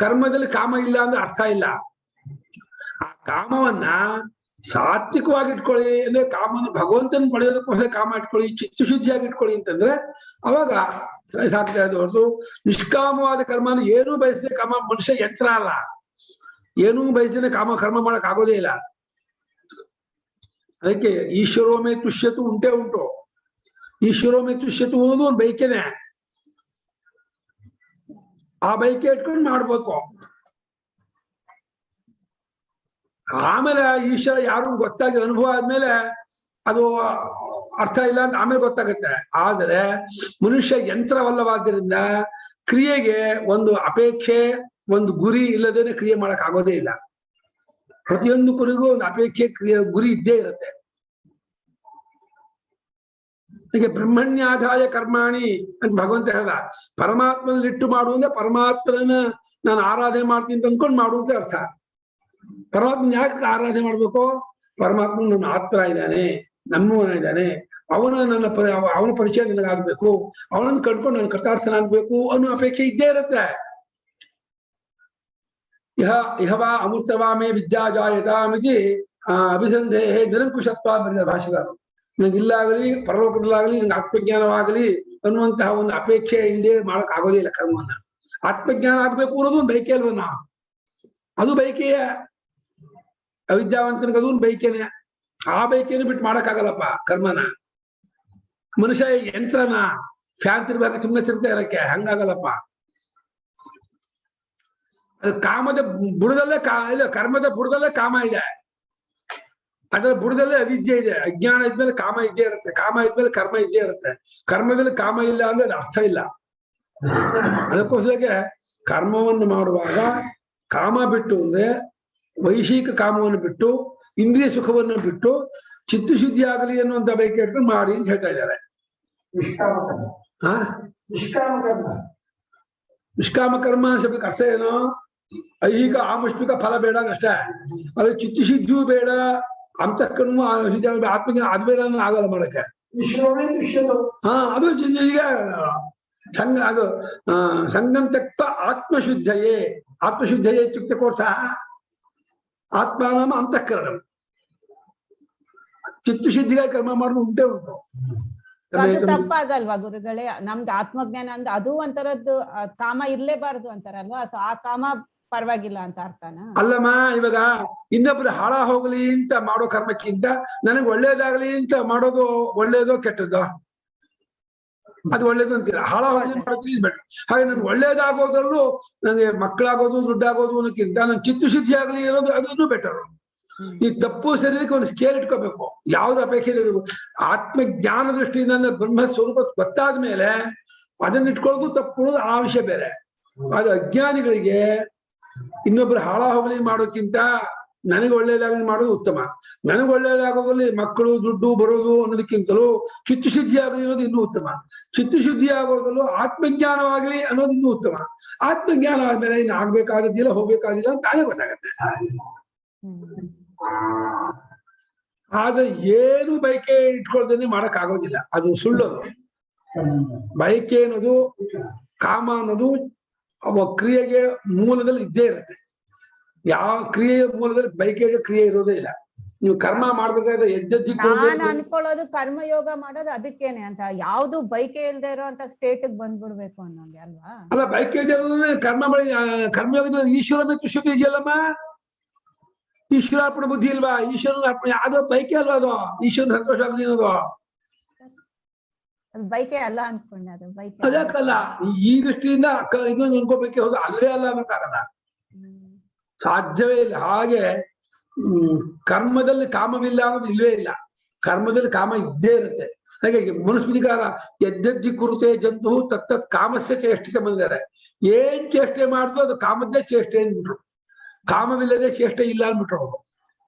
ಕರ್ಮದಲ್ಲಿ ಕಾಮ ಇಲ್ಲ ಅಂದ್ರೆ ಅರ್ಥ ಇಲ್ಲ. ಆ ಕಾಮವನ್ನ ಸಾತ್ವಿಕವಾಗಿ ಇಟ್ಕೊಳ್ಳಿ ಅಂದ್ರೆ ಕಾಮನ ಭಗವಂತನ ಪಡೆಯೋದಕ್ಕೋಸ್ಕರ ಕಾಮ ಇಟ್ಕೊಳ್ಳಿ, ಚಿತ್ತಶುದ್ಧಿಯಾಗಿ ಇಟ್ಕೊಳ್ಳಿ ಅಂತಂದ್ರೆ ಅವಾಗ ಸಾಕ್ತಾ ಇರೋದು ಹೊರತು ನಿಷ್ಕಾಮವಾದ ಕರ್ಮನ ಏನೂ ಬಯಸದೆ ಕಾಮ. ಮನುಷ್ಯ ಯಂತ್ರ ಅಲ್ಲ, ಏನೂ ಬಯಸದೇನೆ ಕರ್ಮ ಮಾಡಕ್ ಆಗೋದೇ ಇಲ್ಲ. ಅದಕ್ಕೆ ಈಶ್ವರೋಮೆ ತುಷ್ಯತು ಉಂಟೇ ಉಂಟು. ಈಶ್ವರೋಮೆ ತುಷ್ಯತು ಅನ್ನೋದು ಒಂದು ಬೈಕೆನೆ. ಆ ಬೈಕೆ ಇಟ್ಕೊಂಡು ಮಾಡ್ಬೇಕು. ಆಮೇಲೆ ಈಶ್ವರ ಯಾರು ಗೊತ್ತಾಗಿ ಅನುಭವ ಆದ್ಮೇಲೆ ಅದು ಅರ್ಥ ಇಲ್ಲ ಅಂತ ಆಮೇಲೆ ಗೊತ್ತಾಗುತ್ತೆ. ಆದರೆ ಮನುಷ್ಯ ಯಂತ್ರವಲ್ಲವಾದ್ದರಿಂದ ಕ್ರಿಯೆಗೆ ಒಂದು ಅಪೇಕ್ಷೆ, ಒಂದು ಗುರಿ ಇಲ್ಲದೇನೆ ಕ್ರಿಯೆ ಮಾಡಕ್ ಆಗೋದೇ ಇಲ್ಲ. ಪ್ರತಿಯೊಂದು ಕುರಿಗೂ ಒಂದು ಅಪೇಕ್ಷೆ, ಕ್ರಿಯೆ, ಗುರಿ ಇದ್ದೇ ಇರುತ್ತೆ. ಹೀಗೆ ಬ್ರಹ್ಮಣ್ಯಾಧಾಯ ಕರ್ಮಾಣಿ ಅಂತ ಭಗವಂತ ಹೇಳ್ದ. ಪರಮಾತ್ಮನಲ್ಲಿಟ್ಟು ಮಾಡು ಅಂದ್ರೆ ಪರಮಾತ್ಮನ ನಾನು ಆರಾಧನೆ ಮಾಡ್ತೀನಿ ಅಂತ ಅಂದ್ಕೊಂಡು ಮಾಡು ಅಂತ ಅರ್ಥ. ಪರಮಾತ್ಮ ಯಾಕೆ ಆರಾಧನೆ ಮಾಡ್ಬೇಕು? ಪರಮಾತ್ಮ ನನ್ನ ಆತ್ಮ ಇದ್ದಾನೆ, ನಮ್ಮವನ ಇದ್ದಾನೆ, ಅವನ ಪರಿಚಯ ನನಗಾಗ್ಬೇಕು, ಅವನನ್ನು ಕಂಡ್ಕೊಂಡು ನಾನು ಕೃತಾರ್ಥನಾಗ್ಬೇಕು ಅನ್ನೋ ಅಪೇಕ್ಷೆ ಇದ್ದೇ ಇರುತ್ತೆ. ಇಹವಾ ಅಮೃತವಾ ಮೇ ವಿದ್ಯಾ ಜಾಯತಾಮಿತಿ ಅಭಿಸಂಧೇಹೇ ನಿರಂಕುಶತ್ವ ಬರೆದ ಭಾಷೆಗಾರರು. ನಂಗೆ ಇಲ್ಲಾಗಲಿ ಪರಲೋಕದಲ್ಲಾಗಲಿ ನಂಗೆ ಆತ್ಮಜ್ಞಾನವಾಗಲಿ ಅನ್ನುವಂತಹ ಒಂದು ಅಪೇಕ್ಷೆ ಇಲ್ಲದೆ ಮಾಡಕ್ ಆಗೋದೇ ಇಲ್ಲ ಕರ್ಮವನ್ನ. ಆತ್ಮಜ್ಞಾನ ಆಗ್ಬೇಕು ಅನ್ನೋದು ಒಂದು ಬೈಕೆ ಅಲ್ವನ, ಅದು ಬೈಕೆಯ ಅವಿದ್ಯಾವಂತನಿಗೆ ಅದು ಒಂದು ಬೈಕೆನೆ. ಆ ಬೈಕೆಯನ್ನು ಬಿಟ್ಟು ಮಾಡಕ್ಕಾಗಲ್ಲಪ್ಪ ಕರ್ಮನ. ಮನುಷ್ಯ ಯಂತ್ರನ, ಫ್ಯಾನ್ ತಿರ್ಬೇಕು ಸುಮ್ಮನೆ ತಿರ್ತಾ ಇರಕ್ಕೆ, ಹಂಗಾಗಲ್ಲಪ್ಪ. ಅದು ಕಾಮದ ಬುಡದಲ್ಲೇ ಕರ್ಮದ ಬುಡದಲ್ಲೇ ಕಾಮ ಇದೆ, ಅದರ ಬುಡದಲ್ಲೇ ಅವಿದ್ಯೆ ಇದೆ. ಅಜ್ಞಾನ ಇದ್ಮೇಲೆ ಕಾಮ ಇದ್ದೇ ಇರುತ್ತೆ, ಕಾಮ ಇದ್ಮೇಲೆ ಕರ್ಮ ಇದ್ದೇ ಇರುತ್ತೆ. ಕರ್ಮದಲ್ಲಿ ಕಾಮ ಇಲ್ಲ ಅಂದ್ರೆ ಅದು ಅರ್ಥ ಇಲ್ಲ. ಅದಕ್ಕೋಸ್ಕರ ಕರ್ಮವನ್ನು ಮಾಡುವಾಗ ಕಾಮ ಬಿಟ್ಟು ಅಂದ್ರೆ ವೈಶಿಕ ಕಾಮವನ್ನು ಬಿಟ್ಟು ಇಂದ್ರಿಯ ಸುಖವನ್ನು ಬಿಟ್ಟು ಚಿತ್ತಶುದ್ಧಿ ಆಗಲಿ ಅನ್ನುವಂತ ಬೈಕೆ ಇಟ್ಕೊಂಡು ಮಾಡಿ ಅಂತ ಹೇಳ್ತಾ ಇದ್ದಾರೆ. ನಿಷ್ಕಾಮ ಕರ್ಮ ಶಬ್ದಕ್ಕೆ ಅರ್ಥ ಏನೋ? ಐಹಿಕ ಆಮುಷ್ಟಿಕ ಫಲ ಬೇಡ ಅಷ್ಟೇ. ಅದು ಚಿತ್ತಶುದ್ಧಿಯೂ ಬೇಡ, ಅಂತಃಕರ್ಮ ಆತ್ಮಜ್ಞಾನ ಅದು ಬೇಡ ಆಗಲ್ಲ ಮಾಡಕ್ಕೆ. ಅದು ಈಗ ಅದು ಸಂಗಂ ತಕ್ತ ಆತ್ಮಶುದ್ಧಯೇ. ಆತ್ಮಶುದ್ಧಯೇ ಇತ್ಯುಕ್ತ ಕೋರ್ಥ ಆತ್ಮಾನಾಮ ಅಂತಃಕರಣ. ಚಿತ್ತಶುದ್ಧಿಗಾಗಿ ಕರ್ಮ ಮಾಡೋದು ಉಂಟೇ ಉಂಟು. ತಪ್ಪಾಗಲ್ವಾ ಗುರುಗಳೇ? ನಮ್ಗೆ ಆತ್ಮಜ್ಞಾನ ಅಂದ್ರೆ ಅದು ಒಂಥರದ್ದು ಕಾಮ ಇರ್ಲೇಬಾರ್ದು ಅಂತಾರಲ್ವಾ? ಸೊ ಆ ಕಾಮ ಪರವಾಗಿಲ್ಲ ಅಂತ ಅರ್ಥನ? ಅಲ್ಲಮ್ಮ, ಇವಾಗ ಇನ್ನೊಬ್ರು ಹಾಳ ಹೋಗ್ಲಿ ಅಂತ ಮಾಡೋ ಕರ್ಮಕ್ಕಿಂತ ನನಗೆ ಒಳ್ಳೇದಾಗ್ಲಿ ಅಂತ ಮಾಡೋದು ಒಳ್ಳೇದೋ ಕೆಟ್ಟದ್ದೋ? ಅದು ಒಳ್ಳೇದು ಅಂತೀರ. ಹಾಳ ಹೋಗ್ಲಿ ಮಾಡೋದು ಬೇಡ. ಹಾಗೆ ನನ್ಗೆ ಒಳ್ಳೇದಾಗೋದ್ರಲ್ಲೂ ನನಗೆ ಮಕ್ಕಳಾಗೋದು ದುಡ್ಡಾಗೋದು ಅನ್ನೋಕ್ಕಿಂತ ನನ್ ಚಿತ್ತಶುದ್ಧಿ ಆಗ್ಲಿ ಇರೋದು ಅದನ್ನು ಬೆಟರ್. ಈ ತಪ್ಪು ಸರಿದಕ್ಕೆ ಒಂದು ಸ್ಕೇಲ್ ಇಟ್ಕೋಬೇಕು. ಯಾವ್ದು ಅಪೇಕ್ಷೆ ಇರಬೇಕು? ಆತ್ಮಜ್ಞಾನ ದೃಷ್ಟಿಯಿಂದ ಬ್ರಹ್ಮ ಸ್ವರೂಪ ಗೊತ್ತಾದ ಮೇಲೆ ಅದನ್ನ ಇಟ್ಕೊಳ್ಳೋದು ತಪ್ಪು, ಆ ವಿಷಯ ಬೇರೆ. ಅದು ಅಜ್ಞಾನಿಗಳಿಗೆ ಇನ್ನೊಬ್ರು ಹಾಳ ಹೋಗಲಿ ಮಾಡೋಕ್ಕಿಂತ ನನಗೆ ಒಳ್ಳೇದಾಗಲಿ ಮಾಡೋದು ಉತ್ತಮ. ನನಗೆ ಒಳ್ಳೇದಾಗೋದ್ರಲ್ಲಿ ಮಕ್ಕಳು ದುಡ್ಡು ಬರೋದು ಅನ್ನೋದಕ್ಕಿಂತಲೂ ಚಿತ್ತಶುದ್ಧಿ ಆಗಲಿ ಅನ್ನೋದು ಇನ್ನೂ ಉತ್ತಮ. ಚಿತ್ತಶುದ್ಧಿ ಆಗೋದ್ರಲ್ಲೂ ಆತ್ಮಜ್ಞಾನವಾಗಲಿ ಅನ್ನೋದು ಇನ್ನೂ ಉತ್ತಮ. ಆತ್ಮಜ್ಞಾನ ಆದ್ಮೇಲೆ ಇನ್ನು ಆಗ್ಬೇಕಾದಿಲ್ಲ ಹೋಗ್ಬೇಕಾದಿಲ್ಲ ಅಂತ ತಾನೇ ಗೊತ್ತಾಗತ್ತೆ. ಆದ್ರೆ ಏನು ಬಯಕೆ ಇಟ್ಕೊಳ್ದೇನೆ ಮಾಡಕ್ ಆಗೋದಿಲ್ಲ, ಅದು ಸುಳ್ಳು. ಬಯಕೆ ಅನ್ನೋದು, ಕಾಮ ಅನ್ನೋದು ಅವ ಕ್ರಿಯೆಗೆ ಮೂಲದಲ್ಲಿ ಇದ್ದೇ ಇರುತ್ತೆ. ಯಾವ ಕ್ರಿಯೆಯ ಮೂಲದಲ್ಲಿ ಬಯಕೆಗೆ ಕ್ರಿಯೆ ಇರೋದೇ ಇಲ್ಲ. ನೀವು ಕರ್ಮ ಮಾಡ್ಬೇಕಾದ್ರೆ ನಾನು ಅನ್ಕೊಳ್ಳೋದು ಕರ್ಮಯೋಗ ಮಾಡೋದು ಅದಕ್ಕೇನೆ ಅಂತ, ಯಾವ್ದು ಬೈಕೆ ಇಲ್ದೇ ಇರೋಂತ ಸ್ಟೇಟ್ ಬಂದ್ಬಿಡ್ಬೇಕು ಅನ್ನೋಂಗೆ ಅಲ್ವಾ? ಅಲ್ಲ, ಬೈಕೆ ಕರ್ಮ ಮಾಡಿ ಕರ್ಮಯೋಗದ ಈಶ್ವರ ಮೇಲೆ ಶ್ರುತಿ ಇದೆಯಲ್ಲಮ್ಮ. ಈಶ್ವರಾರ್ಪಣ ಬುದ್ಧಿ ಇಲ್ವಾ? ಈಶ್ವರನ ಅರ್ಪಣೆ ಅದು ಬೈಕೆ ಅಲ್ವಾ? ಅದು ಈಶ್ವರನ ಸಂತೋಷ ಆಗಲಿ ಅನ್ನೋದು ಬೈಕೆ ಅಲ್ಲ ಅನ್ಕೊಂಡೆ. ಅದು ಬೈಕೆ ಅದಕ್ಕಲ್ಲ. ಈ ದೃಷ್ಟಿಯಿಂದ ಇನ್ನೊಂದು ಅನ್ಕೋಬೇಕೆ ಹೋದ ಅಲ್ಲೇ ಅಲ್ಲ ಅನ್ನೋಕ್ಕಾಗಲ್ಲ, ಸಾಧ್ಯವೇ ಇಲ್ಲ. ಹಾಗೆ ಕರ್ಮದಲ್ಲಿ ಕಾಮವಿಲ್ಲ ಅನ್ನೋದು ಇಲ್ವೇ ಇಲ್ಲ. ಕರ್ಮದಲ್ಲಿ ಕಾಮ ಇದ್ದೇ ಇರುತ್ತೆ. ಹಾಗಾಗಿ ಮನುಸ್ಮೃತಿಕಾರ ಯದ್ಯದ್ದಿ ಕುರುತೆ ಜಂತು ತತ್ತತ್ ಕಾಮಸ್ಯ ಚೇಷ್ಟೆ ಬಂದಿದ್ದಾರೆ. ಏನ್ ಚೇಷ್ಟೆ ಮಾಡಿದ್ರು ಅದು ಕಾಮದ್ದೇ ಚೇಷ್ಟೆ ಅಂದ್ಬಿಟ್ರು. ಕಾಮವಿಲ್ಲದೆ ಚೇಷ್ಟೆ ಇಲ್ಲ ಅಂದ್ಬಿಟ್ರು ಅವರು.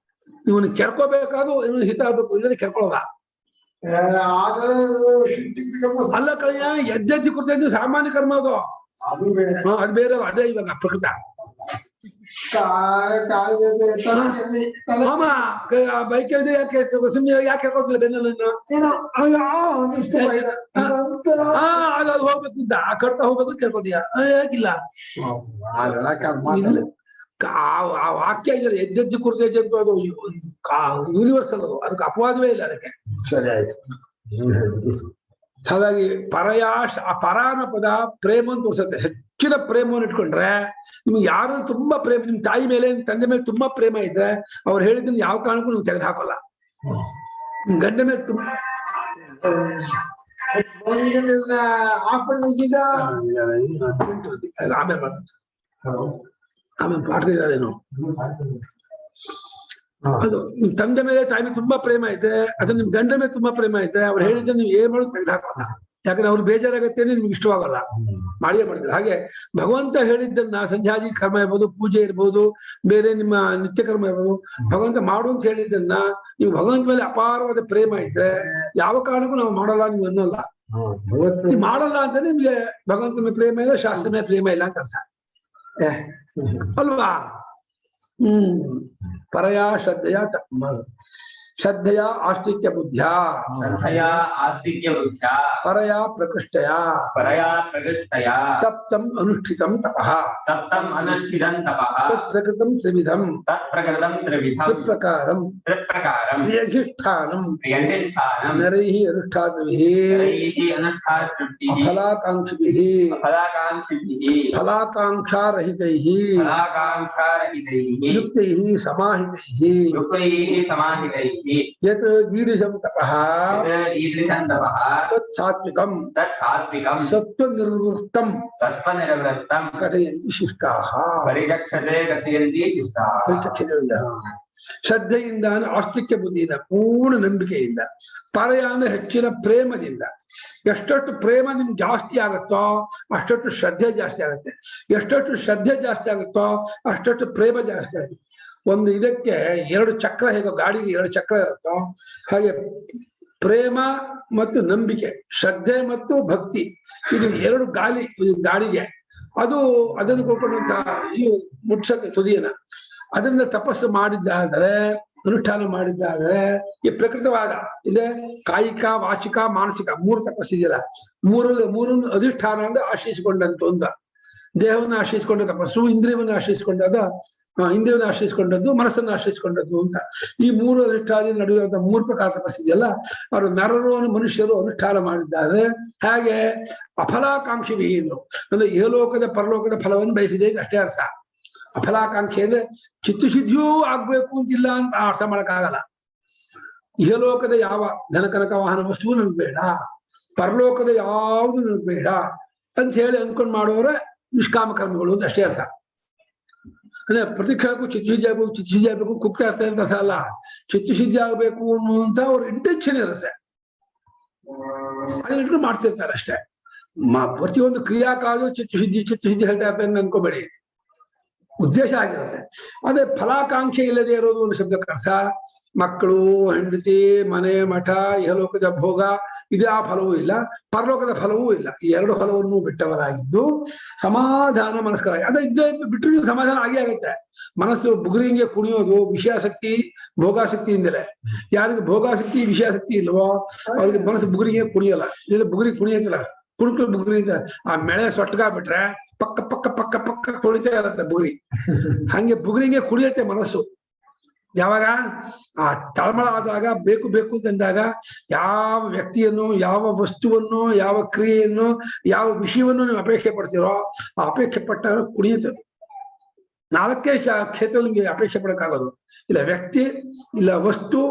ಇವನು ಕೆರ್ಕೋಬೇಕಾದ್ರು ಇವನು ಹಿತ ಆಗ್ಬೇಕು, ಇಲ್ಲದೆ ಕೆರ್ಕೊಳ್ಳೋದ ಅಲ್ಲ ಕಳೆಯ. ಯದ್ಯದ್ದಿ ಕುರಿತ ಸಾಮಾನ್ಯ ಕರ್ಮ ಅದು, ಅದು ಬೇರೆ. ಅದೇ ಇವಾಗ ಪ್ರಕೃತ ಬೈಕಲ್ಲಿ ಯಾಕೆ ಸುಮ್ಮನೆ ಯಾಕೆ ಹಾಕೋದಿಲ್ಲ ಬೆನ್ನನ್ನು? ಅದು ಹೋಗ್ಬೇಕಿಂತ ಆ ಕಟ್ತಾ ಹೋಗ್ಬೇಕು ಕೇಳ್ಕೋತೀಯ, ಯಾಕಿಲ್ಲ? ಆ ವಾಕ್ಯ ಇದೆ, ಎದ್ದೆದ್ದು ಕುರ್ತೆಜ್ ಅಂತ, ಅದು ಯೂನಿವರ್ಸಲ್, ಅದು ಅದಕ್ಕೆ ಅಪವಾದವೇ ಇಲ್ಲ ಅದಕ್ಕೆ. ಸರಿ ಆಯ್ತು. ಹಾಗಾಗಿ ಪರಯಾಶ್, ಆ ಪರಾನ ಪದ ಪ್ರೇಮ ಅಂತ ತೋರಿಸುತ್ತೆ. ಹೆಚ್ಚಿನ ಪ್ರೇಮವನ್ನು ಇಟ್ಕೊಂಡ್ರೆ ನಿಮ್ಗೆ ಯಾರು ತುಂಬಾ ಪ್ರೇಮ, ನಿಮ್ ತಾಯಿ ಮೇಲೆ ನಿಮ್ ತಂದೆ ಮೇಲೆ ತುಂಬಾ ಪ್ರೇಮ ಇದ್ರೆ ಅವ್ರು ಹೇಳಿದ್ದನ್ನ ಯಾವ ಕಾರಣಕ್ಕೂ ನೀವು ತೆಗೆದು ಹಾಕೋಲ್ಲ. ಗಂಡ ಮೇಲೆ ತುಂಬಾ ಆಮೇಲೆ ಪಾಡ್ತಿದ್ದಾರೇನು, ಅದು ನಿಮ್ ತಂದೆ ಮೇಲೆ ತಾಯಿ ಮೇಲೆ ತುಂಬಾ ಪ್ರೇಮ ಐತೆ, ಅದು ನಿಮ್ ಗಂಡ ಮೇಲೆ ತುಂಬಾ ಪ್ರೇಮ ಐತೆ, ಅವ್ರು ಹೇಳಿದ್ರೆ ನೀವು ಏನ್ ಮಾಡೋದು ತೆಗೆದು ಹಾಕೋಲ್ಲ. ಯಾಕಂದ್ರೆ ಅವ್ರು ಬೇಜಾರಾಗತ್ತೇನೆ, ನಿಮ್ಗೆ ಇಷ್ಟವಾಗಲ್ಲ, ಮಾಡಿಯೇ ಮಾಡಿದ್ರೆ. ಹಾಗೆ ಭಗವಂತ ಹೇಳಿದ್ದನ್ನ ಸಂಧ್ಯಾದಿ ಕರ್ಮ ಇರ್ಬೋದು, ಪೂಜೆ ಇರ್ಬೋದು, ಬೇರೆ ನಿಮ್ಮ ನಿತ್ಯ ಕರ್ಮ ಇರ್ಬೋದು, ಭಗವಂತ ಮಾಡು ಅಂತ ಹೇಳಿದ್ದನ್ನ ನೀವು ಭಗವಂತ ಮೇಲೆ ಅಪಾರವಾದ ಪ್ರೇಮ ಇದ್ರೆ ಯಾವ ಕಾರಣಕ್ಕೂ ನಾವು ಮಾಡಲ್ಲ ನೀವು ಅನ್ನೋಲ್ಲ. ನೀವು ಮಾಡಲ್ಲ ಅಂತ ನಿಮ್ಗೆ ಭಗವಂತ ಮೇಲೆ ಪ್ರೇಮ ಇಲ್ಲ, ಶಾಸ್ತ್ರ ಮೇಲೆ ಪ್ರೇಮ ಇಲ್ಲ ಅಂತ ಅರ್ಥ ಅಲ್ವಾ? ಪರಯಾ ಶ್ರದ್ಧೆಯ ಆಸ್ತಿಕ್ಯ ಬುದ್ಧ್ಯ ಶ್ರದ್ಧೆಯ ಆಸ್ತಿಕ್ಯ ಬುದ್ಧ್ಯ ಪರಯಾ ಪ್ರಕೃಷ್ಟಯ ಪರಯಾ ಪ್ರಕೃಷ್ಟಯ ತಪ್ತಂ ಅನುಷ್ಠಿತಂ ತಪಃ ತಪ್ತಂ ಅನುಷ್ಠಿತಂ ತಪಃ ತತ್ಪ್ರಕೃತಂ ತ್ರಿವಿಧಂ ತತ್ಪ್ರಕೃತಂ ತ್ರಿವಿಧಂ ತ್ರಿಪ್ರಕಾರಂ ಕ್ರಿಯಧಿಷ್ಠಾನಂ ನರೈಃ ಅನುಷ್ಠಾತೃಭಿಃ ಅನುಷ್ಠಾತೃಭಿಃ ಫಲಾಕಾಂಕ್ಷಿಭಿಃ ಫಲಾಕಾಂಕ್ಷಿಭಿಃ ಫಲಾಕಾಂಕ್ಷಾರಹಿತೈಃ ಯುಕ್ತೈಃ ಸಮಾಹಿತೈಃ ಯುಕ್ತೈಃ ಸಮಾಹಿತೈಃ ಯತ್ ಈದೃಶಂ ತಪಃ ಈದೃಶಂ ತಪಃ ತತ್ ಸಾತ್ವಿಕಂ ಸತ್ವನಿರ್ವೃತ್ತಂ ಕಥಯಂತಿ ಶಿಷ್ಟಾಃ ಪರಿಚಕ್ಷತೆ ಕಥಯಂತಿ ಶಿಷ್ಟಾಃ. ಶ್ರದ್ಧೆಯಿಂದ ಆಸ್ತಿಕ್ಯ ಬುದ್ಧಿಯಿಂದ ಪೂರ್ಣ ನಂಬಿಕೆಯಿಂದ ಪರಯ ಅಂದ್ರೆ ಹೆಚ್ಚಿನ ಪ್ರೇಮದಿಂದ ಎಷ್ಟೊಟ್ಟು ಪ್ರೇಮ ನಿಮ್ಗೆ ಜಾಸ್ತಿ ಆಗುತ್ತೋ ಅಷ್ಟೊಟ್ಟು ಶ್ರದ್ಧೆ ಜಾಸ್ತಿ ಆಗುತ್ತೆ, ಎಷ್ಟೊಟ್ಟು ಶ್ರದ್ಧೆ ಜಾಸ್ತಿ ಆಗುತ್ತೋ ಅಷ್ಟೊಟ್ಟು ಪ್ರೇಮ ಜಾಸ್ತಿ ಆಗುತ್ತೆ. ಒಂದು ಇದಕ್ಕೆ ಎರಡು ಚಕ್ರ, ಹೇಗೋ ಗಾಡಿಗೆ ಎರಡು ಚಕ್ರ ಇರುತ್ತೋ ಹಾಗೆ ಪ್ರೇಮ ಮತ್ತು ನಂಬಿಕೆ, ಶ್ರದ್ಧೆ ಮತ್ತು ಭಕ್ತಿ, ಇದು ಎರಡು ಗಾಡಿಗೆ ಅದನ್ನು ಕೊಟ್ಕೊಂಡಂತ ಈ ಮುಟ್ಸಕ್ಕೆ ತುದಿಯನ್ನ ಅದನ್ನ ತಪಸ್ಸು ಮಾಡಿದ್ದಾದರೆ, ಅನುಷ್ಠಾನ ಮಾಡಿದ್ದಾದರೆ ಈ ಪ್ರಕೃತವಾದ ಇದೆ ಕಾಯಿಕ ವಾಚಿಕ ಮಾನಸಿಕ ಮೂರು ತಪಸ್ಸಿದೆಯಲ್ಲ, ಮೂರನ್ನು ಅಧಿಷ್ಠಾನ ಅಂದ್ರೆ ಆಶ್ರಯಿಸಿಕೊಂಡಂತ ಒಂದು ದೇಹವನ್ನು ಆಶ್ರಯಿಸಿಕೊಂಡ ತಪಸ್ಸು, ಇಂದ್ರಿಯವನ್ನು ಆಶ್ರಯಿಸಿಕೊಂಡದ್ದು, ಮನಸ್ಸನ್ನು ಆಶ್ರಯಿಸಿಕೊಂಡದ್ದು ಅಂತ ಈ ಮೂರು ಅನುಷ್ಠಾನ ನಡೆಯುವಂತ ಮೂರು ಪ್ರಕಾರ ತಪಸ್ಸಿದೆಯಲ್ಲ, ಅವರು ನರರು ಮನುಷ್ಯರು ಅನುಷ್ಠಾನ ಮಾಡಿದ್ದಾರೆ. ಹಾಗೆ ಅಫಲಾಕಾಂಕ್ಷಿ ವಿಹೀನರು ಅಂದ್ರೆ ಇಹಲೋಕದ ಪರಲೋಕದ ಫಲವನ್ನು ಬಯಸಿದೆ ಅಷ್ಟೇ ಅರ್ಥ. ಅಫಲಾಕಾಂಕ್ಷೆ ಅಂದ್ರೆ ಚಿತ್ತಶುದ್ಧಿಯೂ ಆಗ್ಬೇಕು ಅಂತಿಲ್ಲ ಅಂತ ಅರ್ಥ ಮಾಡಕ್ಕಾಗಲ್ಲ. ಇಹಲೋಕದ ಯಾವ ಧನಕನಕ ವಾಹನ ವಸ್ತುವು ನನ್ಗೆ ಬೇಡ, ಪರಲೋಕದ ಯಾವುದು ನನಗೆ ಬೇಡ ಅಂತ ಹೇಳಿ ಅಂದ್ಕೊಂಡು ಮಾಡೋರೆ ನಿಷ್ಕಾಮ ಕರ್ಮಗಳು ಅಂತ ಅಷ್ಟೇ ಅರ್ಥ. ಅಂದ್ರೆ ಪ್ರತಿ ಕ್ಷಣಕ್ಕೂ ಚಿತ್ತಶುದ್ಧಿ ಆಗ್ಬೇಕು ಕುಕ್ತ ಅರ್ಥ ಅಂತ ಅಲ್ಲ, ಚಿತ್ತಶುದ್ಧಿ ಆಗ್ಬೇಕು ಅನ್ನುವಂತ ಅವ್ರ ಇಂಟೆನ್ಷನ್ ಇರುತ್ತೆ, ಅದನ್ನ ಮಾಡ್ತಿರ್ತಾರೆ ಅಷ್ಟೇ. ಪ್ರತಿಯೊಂದು ಕ್ರಿಯಾಕಾಲು ಚಿತ್ತಶುದ್ಧಿ ಹೇಳ್ತಾ ಇರ್ತಾರೆ ಅನ್ಕೋಬೇಡಿ, ಉದ್ದೇಶ ಆಗಿರುತ್ತೆ. ಅದೇ ಫಲಾಕಾಂಕ್ಷೆ ಇಲ್ಲದೆ ಇರೋದು ಒಂದು ಶಬ್ದಕ್ಕೆ ಅರ್ಥ. ಮಕ್ಕಳು, ಹೆಂಡತಿ, ಮನೆ, ಮಠ, ಇಹಲೋಕದ ಭೋಗ ಇದು ಆ ಫಲವೂ ಇಲ್ಲ, ಪರಲೋಕದ ಫಲವೂ ಇಲ್ಲ. ಈ ಎರಡು ಫಲವನ್ನು ಬಿಟ್ಟವರಾಗಿದ್ದು ಸಮಾಧಾನ ಮನಸ್ಕರ ಅದ ಇದ್ದೇ ಬಿಟ್ಟರು ಸಮಾಧಾನ ಆಗುತ್ತೆ. ಮನಸ್ಸು ಬುಗುರಿಂಗೆ ಕುಣಿಯೋದು ವಿಷಯಾಸಕ್ತಿ ಭೋಗಾಸಕ್ತಿಯಿಂದಲೇ. ಯಾರಿಗೆ ಭೋಗಾಸಕ್ತಿ ವಿಷಯಾಸಕ್ತಿ ಇಲ್ವೋ ಅವ್ರಿಗೆ ಮನಸ್ಸು ಬುಗುರಿಗೆ ಕುಣಿಯಲ್ಲ. ಇಲ್ಲ ಬುಗುರಿ ಕುಣಿಯತಿಲ್ಲ, ಕುಣುಕು ಬುಗುರಿ ಅಂತ ಆ ಮಳೆ ಸೊಟ್ಟಗಾಗ್ಬಿಟ್ರೆ ಪಕ್ಕ ಪಕ್ಕ ಪಕ್ಕ ಪಕ್ಕ ಕುಣಿತಾ ಇರತ್ತೆ ಬುಗುರಿ. ಹಂಗೆ ಬುಗುರಿಗೆ ಕುಣಿಯತ್ತೆ ಮನಸ್ಸು. ಯಾವಾಗ ಆ ತಳಮಳ ಆದಾಗ, ಬೇಕು ಬೇಕು ಅಂತಂದಾಗ ಯಾವ ವ್ಯಕ್ತಿಯನ್ನು, ಯಾವ ವಸ್ತುವನ್ನು, ಯಾವ ಕ್ರಿಯೆಯನ್ನು, ಯಾವ ವಿಷಯವನ್ನು ನೀವು ಅಪೇಕ್ಷೆ ಪಡ್ತೀರೋ ಆ ಅಪೇಕ್ಷೆ ಪಟ್ಟಾಗ ಕುಣಿಯುತ್ತದೆ. ನಾಲ್ಕೇ ಕ್ಷೇತ್ರದಲ್ಲಿ ನಿಮಗೆ ಅಪೇಕ್ಷೆ ಪಡಕ್ಕಾಗೋದು, ಇಲ್ಲ ವ್ಯಕ್ತಿ, ಇಲ್ಲ ವಸ್ತು,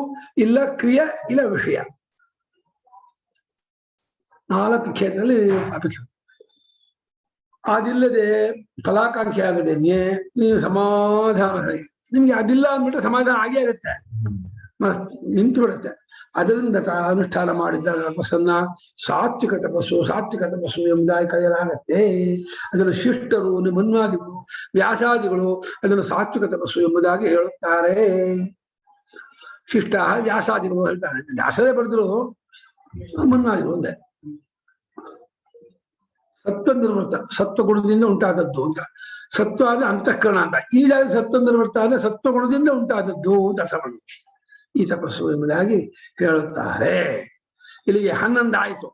ಇಲ್ಲ ಕ್ರಿಯೆ, ಇಲ್ಲ ವಿಷಯ. ನಾಲ್ಕು ಕ್ಷೇತ್ರದಲ್ಲಿ ಅಪೇಕ್ಷೆ. ಅದಿಲ್ಲದೆ ಫಲಾಕಾಂಕ್ಷೆ ಆಗದೆ ನೀವು ಸಮಾಧಾನ, ನಿಮ್ಗೆ ಅದಿಲ್ಲ ಅಂದ್ಬಿಟ್ರೆ ಸಮಾಧಾನ ಆಗೇ ಆಗುತ್ತೆ, ನಿಂತು ಬಿಡುತ್ತೆ. ಅದರಿಂದ ಅನುಷ್ಠಾನ ಮಾಡಿದ್ದ ತಪಸ್ಸನ್ನ ಸಾತ್ವಿಕ ತಪಸ್ಸು ಎಂಬುದಾಗಿ ಕರೆಯಲಾಗತ್ತೆ. ಅದನ್ನು ಶಿಷ್ಟರು, ಮನ್ವಾದಿಗಳು, ವ್ಯಾಸಾದಿಗಳು ಅದನ್ನು ಸಾತ್ವಿಕ ತಪಸ್ಸು ಎಂಬುದಾಗಿ ಹೇಳುತ್ತಾರೆ. ಶಿಷ್ಟ ವ್ಯಾಸಾದಿಗಳು ಹೇಳ್ತಾರೆ, ವ್ಯಾಸರೇ ಬರೆದ್ರು ಮನ್ವಾದಿಗಳು ಒಂದೇ. ಸತ್ವ ನಿರ್ವೃತ್ತ, ಸತ್ವಗುಣದಿಂದ ಉಂಟಾದದ್ದು ಅಂತ. ಸತ್ವ ಅಂದ್ರೆ ಅಂತಃಕರಣ ಅಂತ. ಈಗ ಸತ್ವ ನಿರ್ವೃತ್ತ ಅಂದ್ರೆ ಸತ್ವಗುಣದಿಂದ ಉಂಟಾದದ್ದು ಅಂತ ಅರ್ಥ ಮಾಡಿ ಈ ತಪಸ್ಸು ಎಂಬುದಾಗಿ ಹೇಳುತ್ತಾರೆ. ಇಲ್ಲಿಗೆ 11 ಆಯ್ತು.